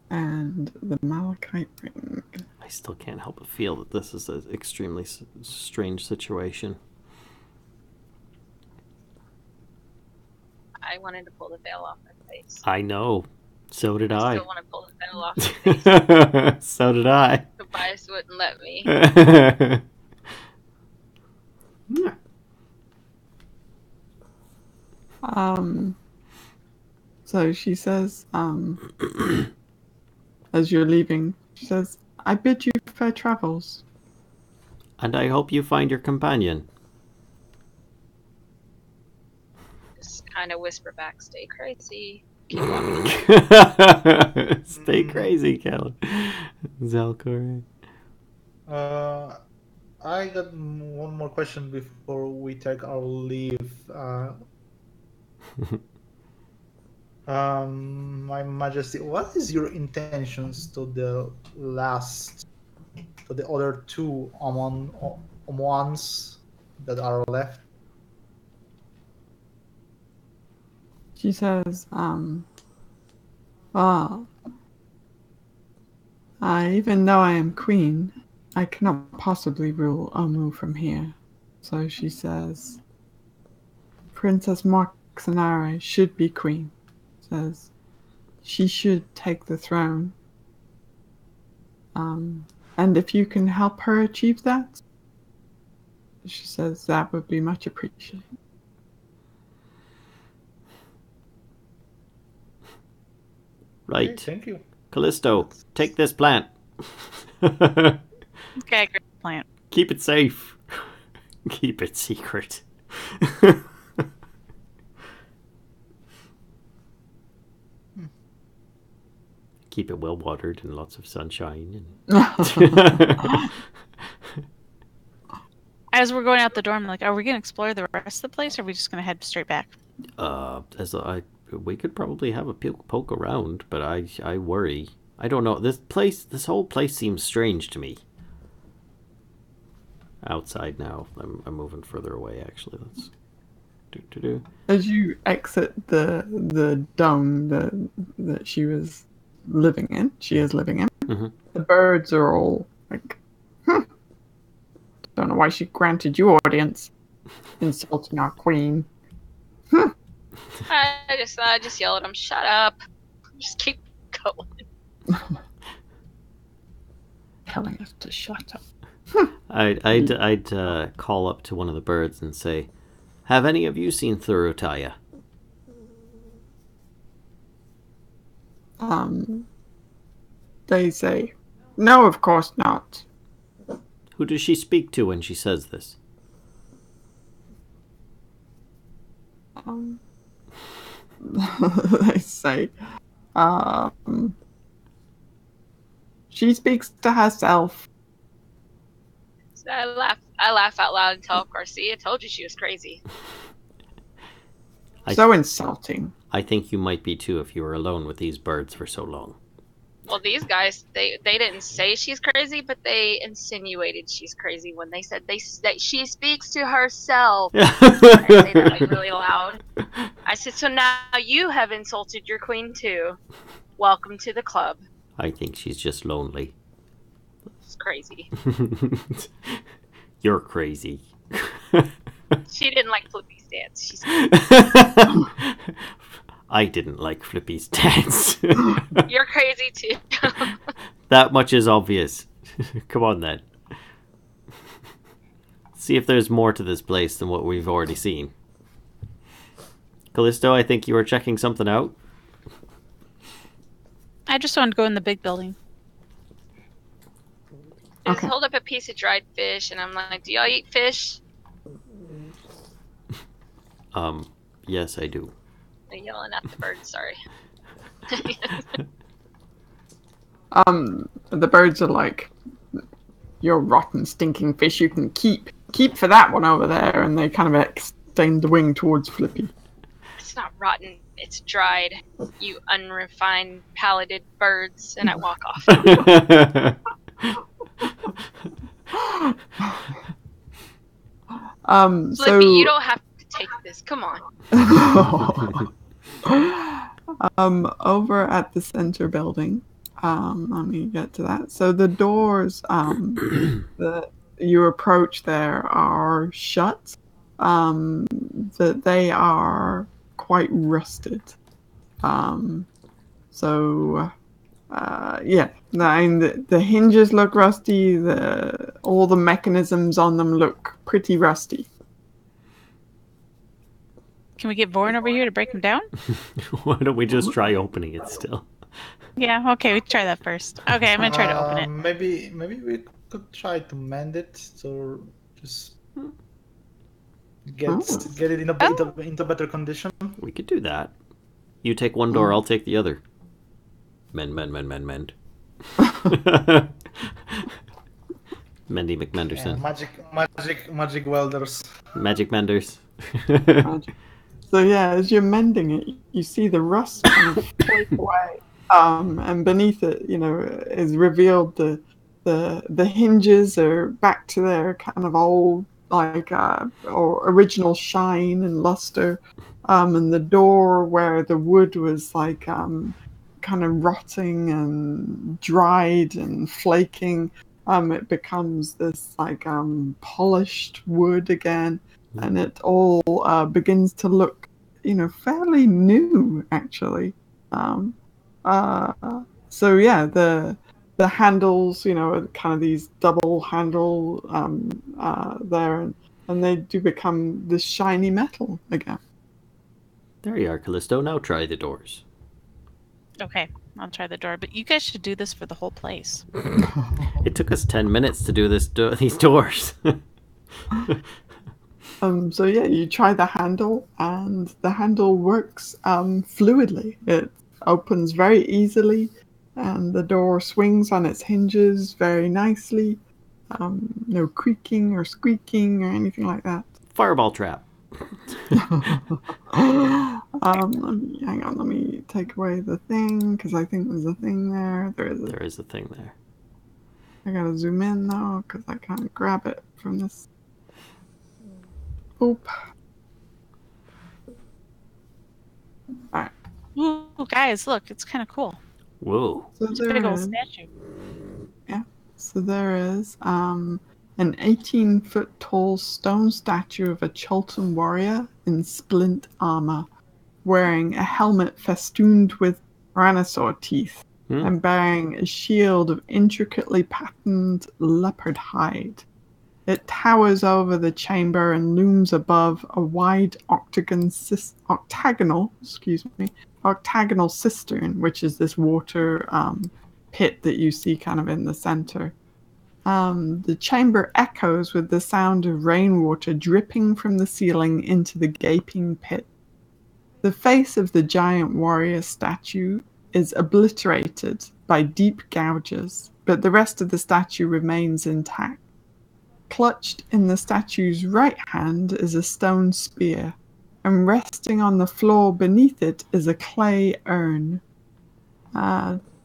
and the malachite ring. I still can't help but feel that this is an extremely strange situation. I wanted to pull the veil off my face. I know. So did I I. still want to pull the veil off my face. So did I. Tobias wouldn't let me. Yeah. So she says, as you're leaving, she says, I bid you fair travels. And I hope you find your companion. Just kind of whisper back, stay crazy. Keep walking. Stay crazy, Caleb. Zalcor. I got one more question before we take our leave. My Majesty, what is your intentions to the other two ones that are left? She says, well, even though I am queen, I cannot possibly rule Omu from here. So she says, Princess Marxanare should be queen. Says, she should take the throne. And if you can help her achieve that, she says that would be much appreciated. Right. Okay, thank you. Kellisto, take this plant. Okay, great plant. Keep it safe. Keep it secret. Keep it well watered and lots of sunshine. As we're going out the door, I'm like, are we going to explore the rest of the place, or are we just going to head straight back? We could probably have a poke around, but I worry. I don't know. This whole place seems strange to me. Outside now. I'm moving further away, actually. Let's do. As you exit the dome that she is living in, Mm-hmm. the birds are all like, don't know why she granted you audience, insulting our queen. I just yell at him, shut up. Just keep going. Telling us to shut up. I'd call up to one of the birds and say, have any of you seen Thurutaya? They say, no, of course not. Who does she speak to when she says this? They say, she speaks to herself. So I laugh out loud and tell Garcia, told you she was crazy. So insulting. I think you might be too if you were alone with these birds for so long. Well, these guys, they didn't say she's crazy, but they insinuated she's crazy when they said that she speaks to herself. I say that like really loud. I said, so now you have insulted your queen too. Welcome to the club. I think she's just lonely. She's crazy. You're crazy. She didn't like Flippy's dance. She's I didn't like Flippy's dance. You're crazy too. That much is obvious. Come on then. See if there's more to this place than what we've already seen. Kellisto, I think you were checking something out. I just want to go in the big building. Just Okay. hold up a piece of dried fish, and I'm like, "Do y'all eat fish?" Yes, I do. They're yelling at the birds. Sorry. The birds are like, "You're rotten, stinking fish. You can keep for that one over there," and they kind of extend the wing towards Flippy. It's not rotten. It's dried. You unrefined, palated birds, and I walk off. Flippy, you don't have to take this. Come on. Over at the center building, let me get to that. So the doors that you approach there are shut. That they are quite rusted. Yeah, the hinges look rusty. All the mechanisms on them look pretty rusty. Can we get Vorn over here to break them down? Why don't we just try opening it still? Yeah, okay, we try that first. Okay, I'm gonna try to open it. Maybe we could try to mend it, so just get it into better condition. We could do that. You take one door, I'll take the other. Mend. Mendy McMenderson. Yeah, magic welders. Magic menders. So yeah, as you're mending it, you see the rust kind of flake away, and beneath it, is revealed the hinges are back to their kind of old or original shine and luster, and the door where the wood was kind of rotting and dried and flaking, it becomes this polished wood again. And it all begins to look, fairly new, actually. So yeah, the handles, are kind of these double handle there, and they do become this shiny metal again. There you are, Kellisto. Now try the doors. Okay, I'll try the door, but you guys should do this for the whole place. It took us 10 minutes to do these doors. So yeah, you try the handle, and the handle works fluidly. It opens very easily, and the door swings on its hinges very nicely. No creaking or squeaking or anything like that. Fireball trap. Hang on, let me take away the thing, because I think there's a thing there. There is a thing there. I gotta zoom in though, because I can't grab it from this. Oop. Alright. Ooh, guys, look, it's kind of cool. Whoa. So It's a big old statue. Yeah. So there is an 18-foot tall stone statue of a Cholton warrior in splint armor, wearing a helmet festooned with tyrannosaur teeth and bearing a shield of intricately patterned leopard hide. It towers over the chamber and looms above a wide octagonal cistern, which is this water pit that you see kind of in the center. The chamber echoes with the sound of rainwater dripping from the ceiling into the gaping pit. The face of the giant warrior statue is obliterated by deep gouges, but the rest of the statue remains intact. Clutched in the statue's right hand is a stone spear, and resting on the floor beneath it is a clay urn.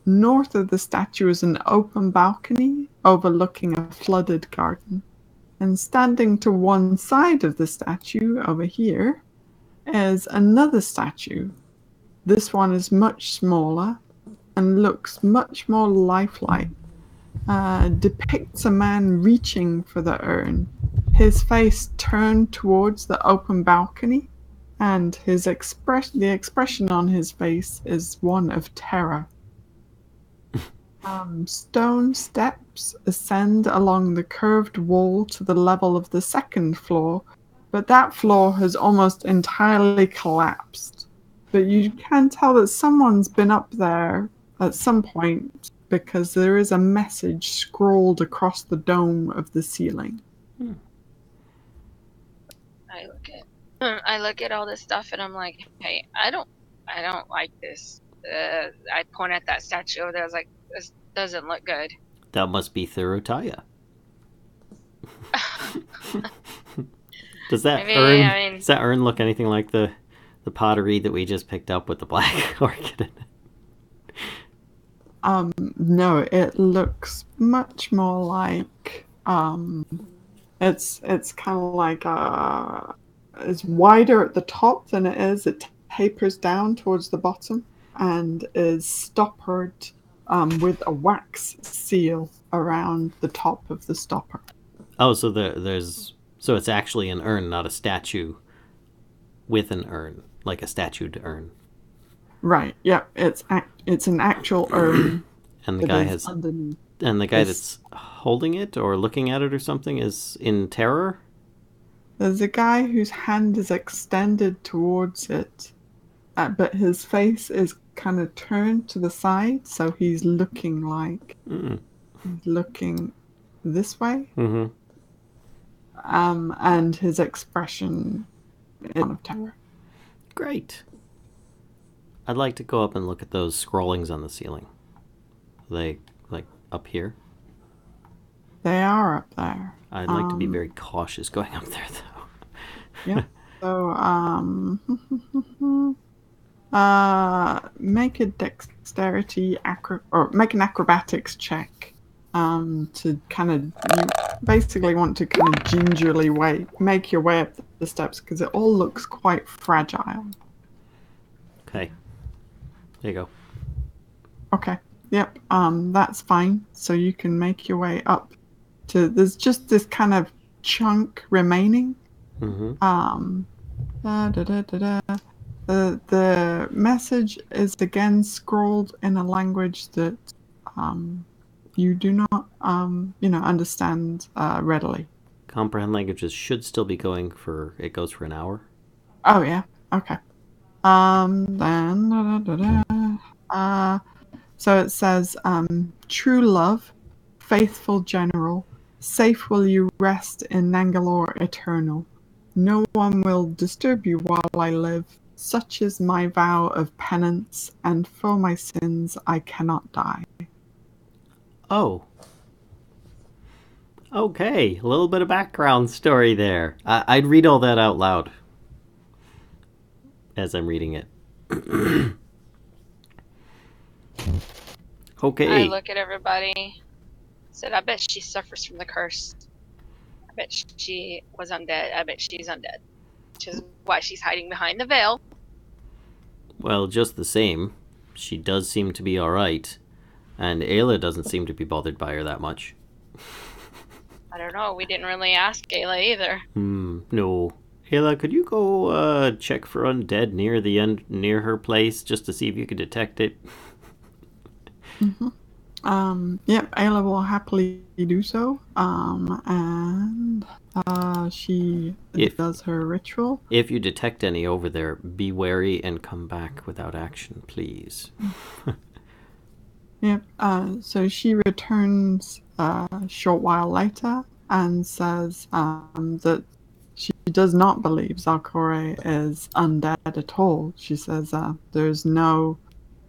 North of the statue is an open balcony overlooking a flooded garden. And standing to one side of the statue, over here, is another statue. This one is much smaller and looks much more lifelike. Depicts a man reaching for the urn, his face turned towards the open balcony, and the expression on his face is one of terror. Stone steps ascend along the curved wall to the level of the second floor, but that floor has almost entirely collapsed. But you can tell that someone's been up there at some point because there is a message scrawled across the dome of the ceiling. I look at all this stuff and I'm like, hey, I don't like this. I point at that statue over there. I was like, this doesn't look good. That must be Thurotaya. Does that does that urn look anything like the pottery that we just picked up with the black orchid in it? No, it looks much more like it's kind of like it's wider at the top than it is. It tapers down towards the bottom and is stoppered with a wax seal around the top of the stopper. Oh, so so it's actually an urn, not a statue with an urn, like a statued urn. Right. Yeah. It's an actual urn. And the guy that's holding it or looking at it or something is in terror. There's a guy whose hand is extended towards it, but his face is kind of turned to the side, so he's looking like looking this way. Mm-hmm. And his expression is one of terror. Great. I'd like to go up and look at those scrollings on the ceiling. Are they like up here? They are up there. I'd like to be very cautious going up there, though. Yeah. So, make a dexterity make an acrobatics check. To kind of, you basically want to kind of gingerly make your way up the steps because it all looks quite fragile. Okay. There you go. Okay. Yep. That's fine. So you can make your way up to. There's just this kind of chunk remaining. Mm-hmm. The message is again scrawled in a language that you do not understand readily. Comprehend languages should still be going it goes for an hour. Oh yeah. Okay. So it says, true love, faithful general, safe will you rest in Nangalore eternal. No one will disturb you while I live. Such is my vow of penance, and for my sins I cannot die. Oh. Okay, a little bit of background story there. I'd read all that out loud as I'm reading it. Okay. I look at everybody. Said, I bet she suffers from the curse. I bet she was undead. I bet she's undead. Which is why she's hiding behind the veil. Well, just the same, she does seem to be alright. And Aelia doesn't seem to be bothered by her that much. I don't know. We didn't really ask Aelia either. No. Aelia, could you go check for undead near her place just to see if you could detect it? Mm-hmm. Yep, Aelia will happily do so. And she does her ritual. If you detect any over there, be wary and come back without action, please. Yep. So she returns a short while later and says that she does not believe Zalcore is undead at all. She says there's no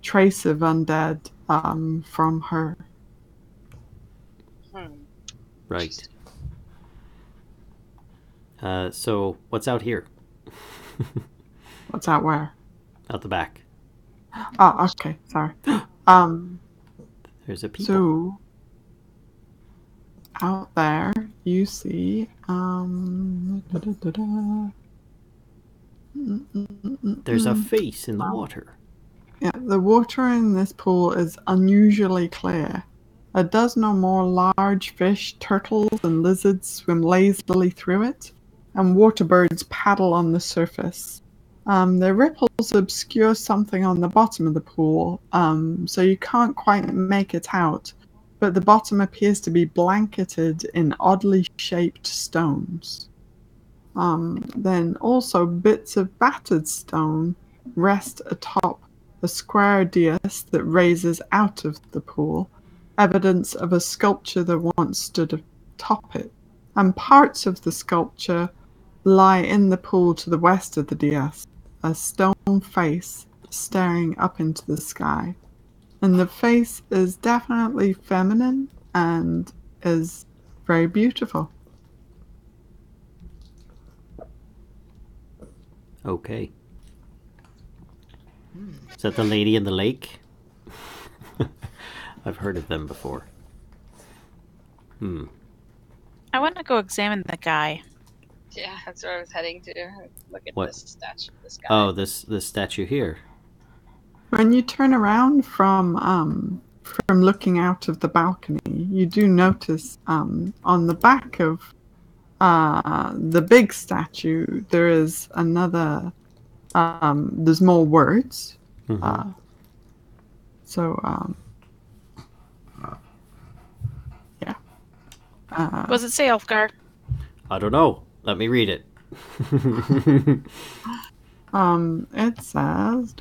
trace of undead from her. Right. So what's out here? What's out where? Out the back. Oh, okay. Sorry. There's a people. So out there you see there's a face in the water. Yeah, the water in this pool is unusually clear. A dozen or more large fish, turtles, and lizards swim lazily through it, and water birds paddle on the surface. The ripples obscure something on the bottom of the pool, so you can't quite make it out, but the bottom appears to be blanketed in oddly shaped stones. Then also bits of battered stone rest atop a square dais that raises out of the pool, evidence of a sculpture that once stood atop it, and parts of the sculpture lie in the pool to the west of the dais, a stone face staring up into the sky. And the face is definitely feminine and is very beautiful. Okay. Is that the lady in the lake? I've heard of them before. I want to go examine the guy. Yeah, that's where I was heading to. Look at What? this statue. This guy. Oh, this statue here. When you turn around from looking out of the balcony, you do notice on the back of the big statue there is another. There's more words. Mm-hmm. Yeah. Was it say Ulfgar? I don't know. Let me read it. It says.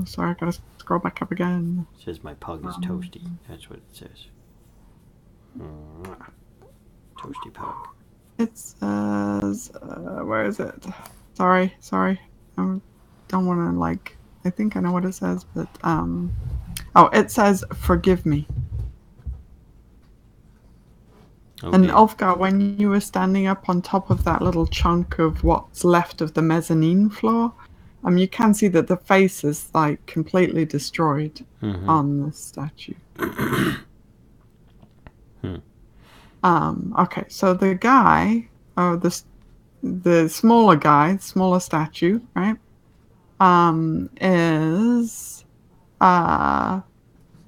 Sorry, I gotta scroll back up again. It says my pug is toasty. That's what it says. Toasty pug. It says. Where is it? Sorry. I don't want to like. I think I know what it says, but oh, it says forgive me. Okay. And Ulfgar, when you were standing up on top of that little chunk of what's left of the mezzanine floor, you can see that the face is like completely destroyed on the statue. Okay, so the guy, the smaller guy, smaller statue, right? Is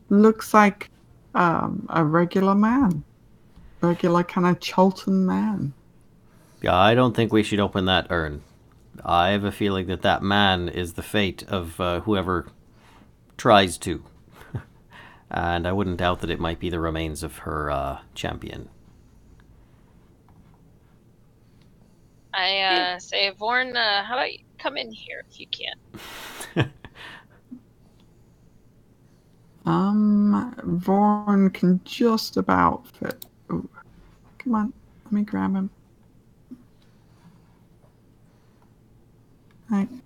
looks like a regular man. Regular kind of Cholton man. Yeah, I don't think we should open that urn. I have a feeling that man is the fate of whoever tries to. And I wouldn't doubt that it might be the remains of her champion. I say, Vorn, how about you come in here if you can? Vorn can just about fit. Ooh. Come on, let me grab him. Am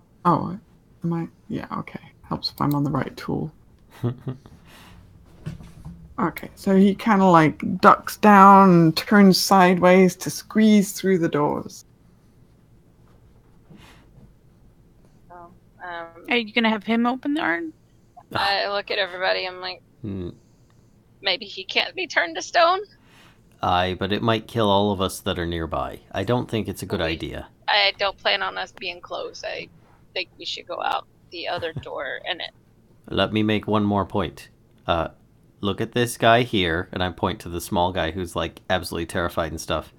I? Yeah, okay. Helps if I'm on the right tool. Okay, so he kind of like ducks down and turns sideways to squeeze through the doors. So, Are you gonna have him open the urn? I look at everybody. I'm like, maybe he can't be turned to stone. Aye, but it might kill all of us that are nearby. I don't think it's a good idea. I don't plan on us being close. I think we should go out the other door in it. Let me make one more point. Look at this guy here, and I point to the small guy who's like absolutely terrified and stuff.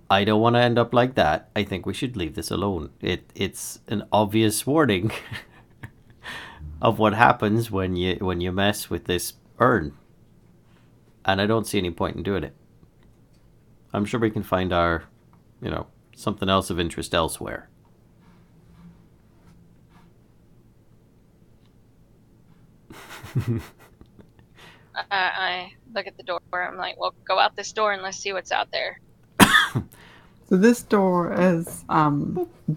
I don't want to end up like that. I think we should leave this alone. It's an obvious warning of what happens when you mess with this urn. And I don't see any point in doing it. I'm sure we can find our, something else of interest elsewhere. I look at the door. I'm like, well, go out this door and let's see what's out there. So this door is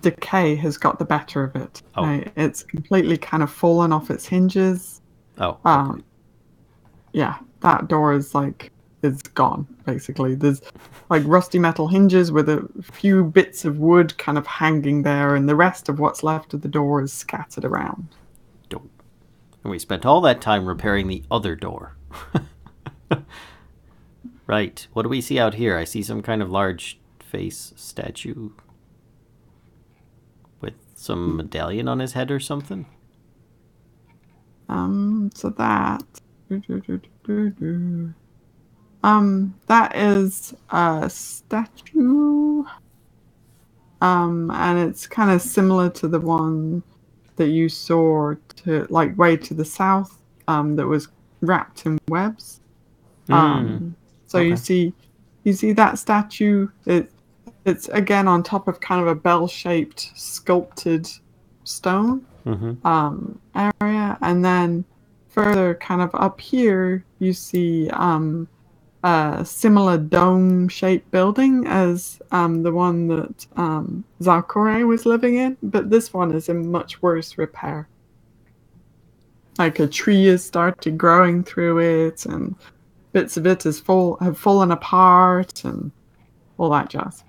decay has got the better of it. Oh. Right? It's completely kind of fallen off its hinges. Oh. Okay. Yeah, that door is gone, basically. There's like rusty metal hinges with a few bits of wood kind of hanging there, and the rest of what's left of the door is scattered around. And we spent all that time repairing the other door. Right. What do we see out here? I see some kind of large face statue with some medallion on his head or something. So that that is a statue, and it's kind of similar to the one that you saw way to the south, that was wrapped in webs. So Okay. you see that statue. It's again on top of kind of a bell-shaped sculpted stone. area, and then further kind of up here you see a similar dome-shaped building as the one that Zalcore was living in, but this one is in much worse repair. Like a tree has started growing through it, and bits of it have fallen apart, and all that jazz.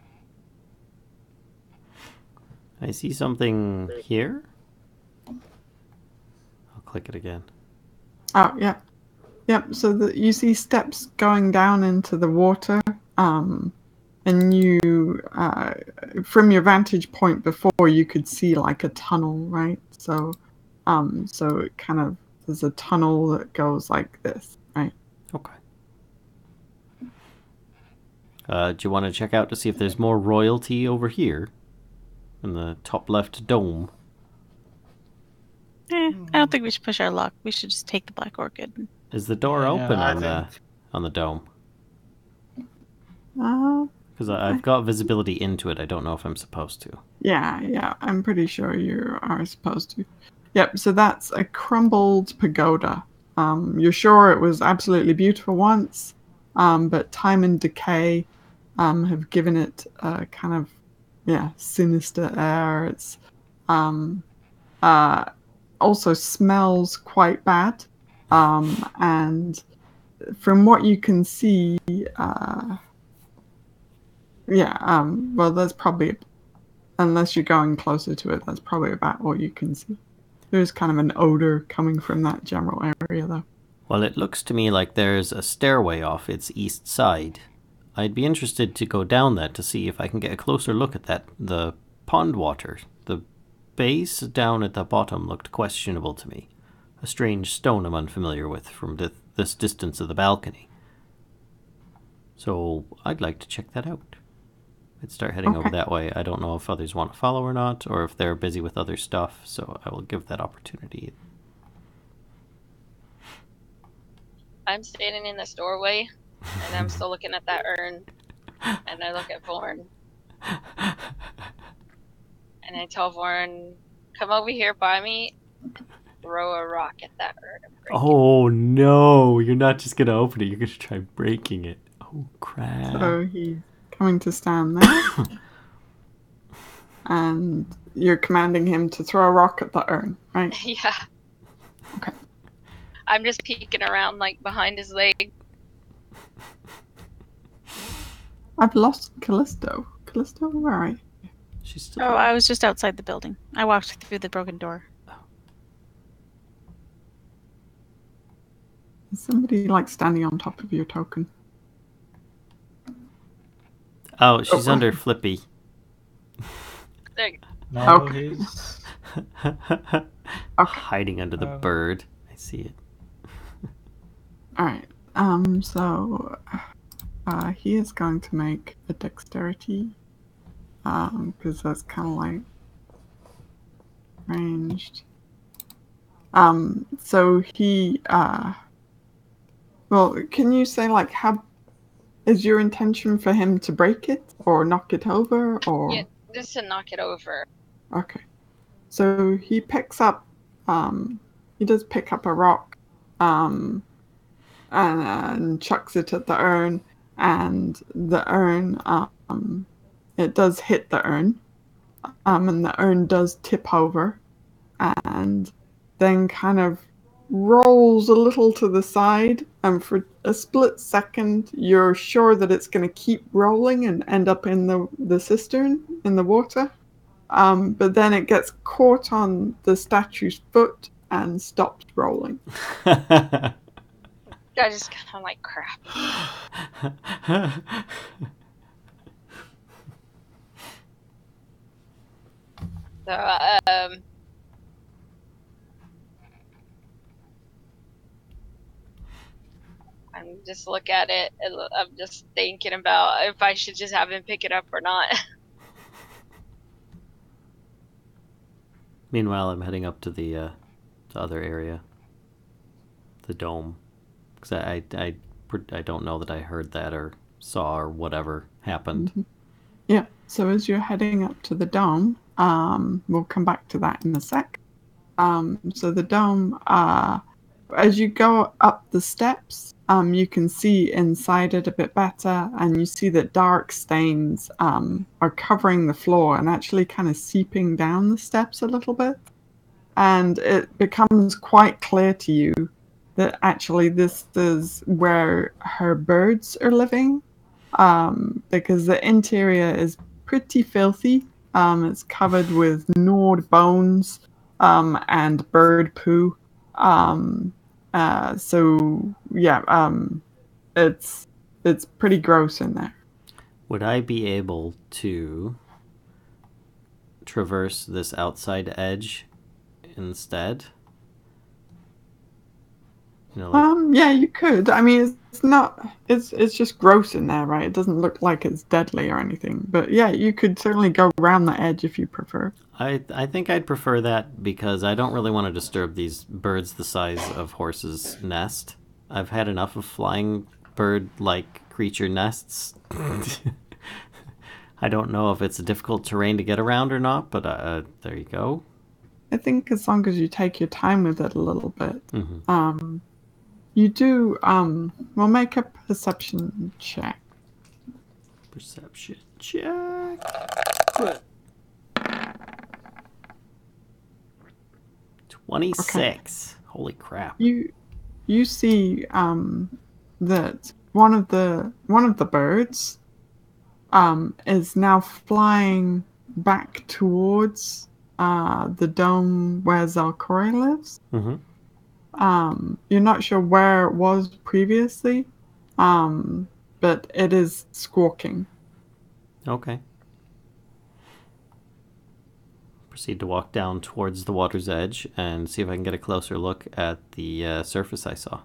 I see something here. I'll click it again. Oh, yeah. Yep, so you see steps going down into the water, and you, from your vantage point before, you could see like a tunnel, right? So it kind of, there's a tunnel that goes like this, right? Okay. Do you want to check out to see if there's more royalty over here? In the top left dome. I don't think we should push our luck. We should just take the Black Orchid. Is the door open I on the dome? Uh, Because I've got visibility into it. I don't know if I'm supposed to. yeah, I'm pretty sure you are supposed to. Yep, so that's a crumbled pagoda. You're sure it was absolutely beautiful once, but time and decay have given it a kind of, sinister air. It's also smells quite bad. And from what you can see, well, that's probably, unless you're going closer to it, that's probably about all you can see. There's kind of an odor coming from that general area, though. Well, it looks to me like there's a stairway off its east side. I'd be interested to go down that to see if I can get a closer look at that. The pond water, the base down at the bottom looked questionable to me. A strange stone I'm unfamiliar with from this distance of the balcony. So I'd like to check that out. I'd start heading over that way. I don't know if others want to follow or not, or if they're busy with other stuff, so I will give that opportunity. I'm standing in this doorway, and I'm still looking at that urn, and I look at Vorn. And I tell Vorn, come over here by me, throw a rock at that urn. Oh no, you're not just going to open it, you're going to try breaking it. Oh crap. So he's coming to stand there. And you're commanding him to throw a rock at the urn, right? Yeah. Okay. I'm just peeking around, like, behind his leg. I've lost Kellisto. Kellisto, where are you? She's still Oh, I was just outside the building. I walked through the broken door. Is somebody, like, standing on top of your token? Oh, she's under Flippy. There you go. No, Okay. he's... Hiding under the bird. I see it. Alright, so he is going to make a dexterity, because that's kind of like ranged. So he, well, can you say, like, how is your intention for him to break it or knock it over, or? Yeah, just to knock it over. Okay. So he picks up, he does pick up a rock, and chucks it at the urn, and the urn, it does hit the urn, and the urn does tip over, and then kind of rolls a little to the side, and for a split second, you're sure that it's going to keep rolling and end up in the cistern, in the water, but then it gets caught on the statue's foot and stops rolling. I just kind of like, crap. So, I'm just look at it, and I'm just thinking about if I should just have him pick it up or not. Meanwhile, I'm heading up to the other area. The dome. Because I don't know that I heard that or saw or whatever happened. Mm-hmm. Yeah, so as you're heading up to the dome, we'll come back to that in a sec. So the dome, as you go up the steps, you can see inside it a bit better, and you see that dark stains are covering the floor and actually kind of seeping down the steps a little bit. And it becomes quite clear to you that actually this is where her birds are living, because the interior is pretty filthy. It's covered with gnawed bones and bird poo. So yeah, it's pretty gross in there. Would I be able to traverse this outside edge instead? You know, like, Yeah, you could. I mean, it's not. It's just gross in there, right? It doesn't look like it's deadly or anything. But yeah, you could certainly go around the edge if you prefer. I think I'd prefer that because I don't really want to disturb these birds the size of horses' nest. I've had enough of flying bird-like creature nests. I don't know if it's a difficult terrain to get around or not, but there you go. I think as long as you take your time with it a little bit, Mm-hmm. you do. We'll make a perception check. Perception check. 26. Okay. Holy crap. You see that one of the birds is now flying back towards the dome where Zalcori lives. Mm-hmm. You're not sure where it was previously, but it is squawking. Okay. Proceed to walk down towards the water's edge and see if I can get a closer look at the surface I saw.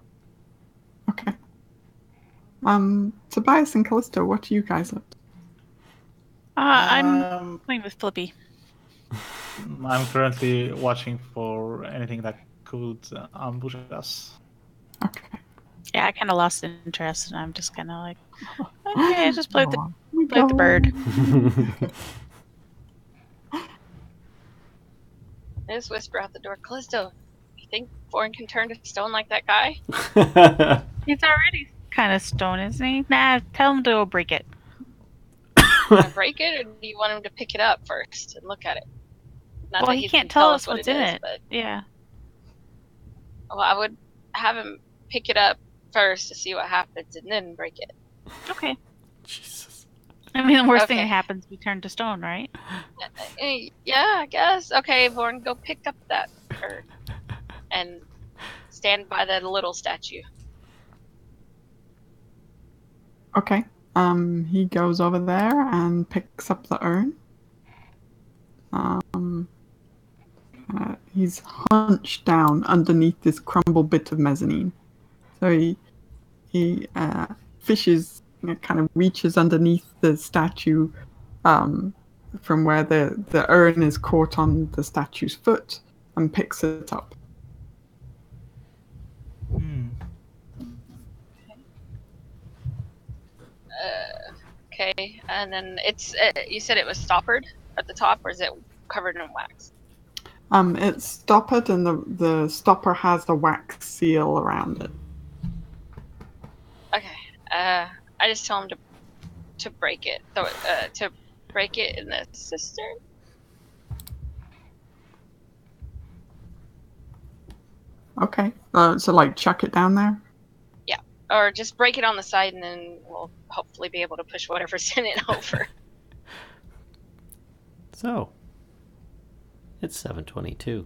Okay. Tobias and Kellisto, what are you guys up to? I'm playing with Flippy. I'm currently watching for anything that could ambush us. Okay. Yeah, I kind of lost interest, and I'm just kind of like, okay, just play the bird. I just whisper out the door, Callisto, you think Bourne can turn to stone like that guy? He's already kind of stone, isn't he? Nah, tell him to go break it. Want to break it, or do you want him to pick it up first and look at it? Not Well, that he can can't tell us what what's in is, it. But, yeah. well, I would have him pick it up first to see what happens and then break it. Okay. Jesus. I mean, the worst thing that happens, we turn to stone, right? Yeah, I guess. Okay, Vorn, go pick up that bird and stand by the little statue. Okay. He goes over there and picks up the urn. He's hunched down underneath this crumbled bit of mezzanine. So he fishes, kind of reaches underneath the statue from where the urn is caught on the statue's foot and picks it up. Okay, and then it's you said it was stoppered at the top, or is it covered in wax? It's stoppered, and the stopper has the wax seal around it. Okay, I just tell him to break it. So to break it in the cistern. Okay, so like chuck it down there. Yeah, or just break it on the side, and then we'll hopefully be able to push whatever's in it over. So, it's 7:22.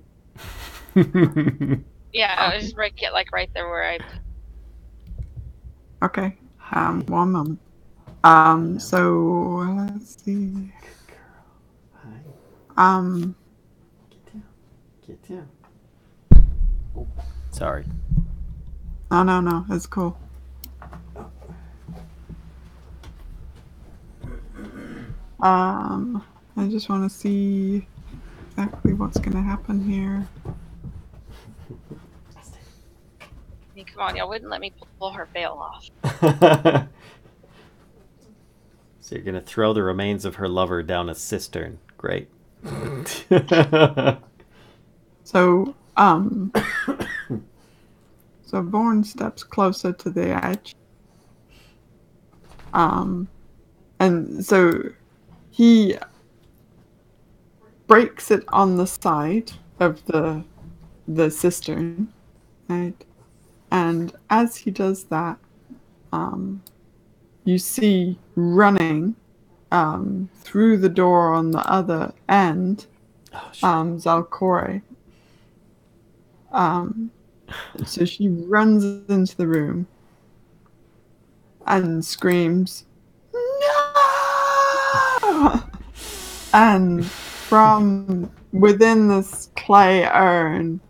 Yeah, I'll just break it like right there where I. Okay. One moment. So let's see. Get down. Oh, sorry. Oh, no, it's cool. I just want to see exactly what's going to happen here. I mean, come on, y'all wouldn't let me pull her veil off. So you're gonna throw the remains of her lover down a cistern. Great. So Um, so Vorn steps closer to the edge. And so he breaks it on the side of the cistern, right? And as he does that, you see running through the door on the other end, Zalcore. So she runs into the room and screams, "No!" And from within this clay urn,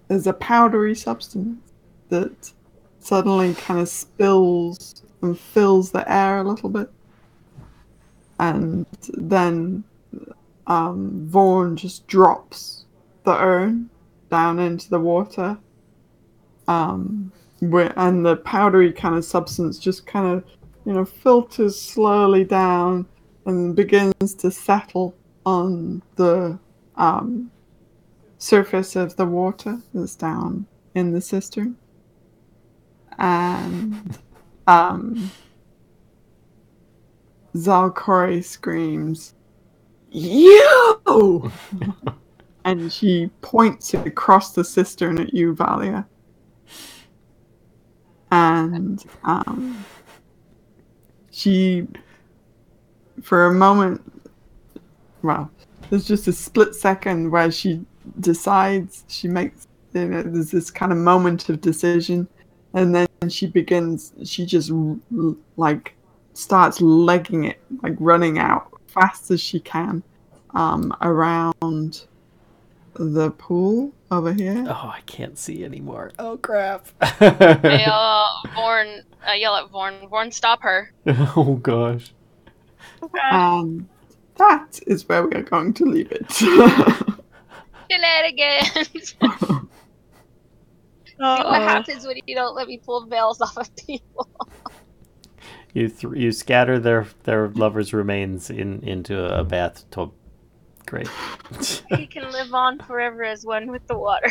there's a powdery substance that suddenly kind of spills and fills the air a little bit. And then Vorn just drops the urn down into the water. And the powdery kind of substance just kind of, filters slowly down and begins to settle on the surface of the water that's down in the cistern. And Zalcore screams, "You!" And she points across the cistern at you, Valia. And she, for a moment, well, there's just a split second where she decides, she makes, there's this kind of moment of decision, and then she just starts legging it, like running out fast as she can around the pool over here. Oh, I can't see anymore. Oh, crap. I yell at Vorn. Vorn, stop her. Oh, gosh. And that is where we are going to leave it. Shenanigans! See what happens when you don't let me pull veils off of people. You scatter their lovers' remains into a bathtub. Great. He can live on forever as one with the water.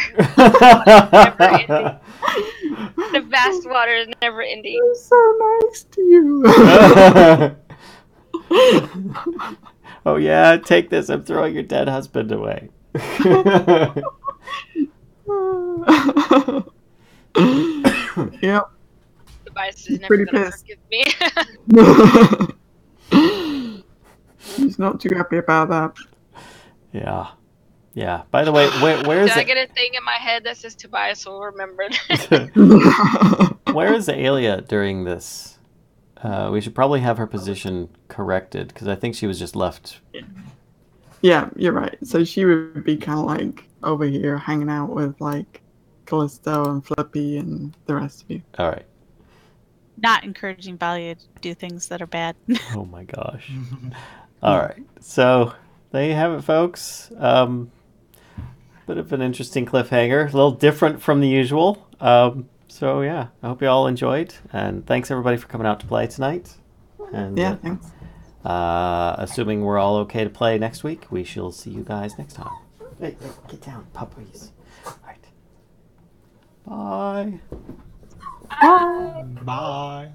The vast water is never ending. I'm so nice to you. Oh yeah, take this. I'm throwing your dead husband away. Yep. Tobias is never going to forgive me. He's not too happy about that. Yeah. By the way, where is Did I get a thing in my head that says Tobias will remember? Where is Aelia during this? We should probably have her position corrected, because I think she was just left. Yeah, you're right. So she would be kind of like over here hanging out with like Kellisto and Flippy and the rest of you. All right. Not encouraging Valia to do things that are bad. Oh my gosh. All right. So there you have it, folks. Bit of an interesting cliffhanger. A little different from the usual. So yeah, I hope you all enjoyed. And thanks everybody for coming out to play tonight. And yeah, thanks. Assuming we're all okay to play next week, we shall see you guys next time. Hey, get down, puppies. All right. Bye. Bye.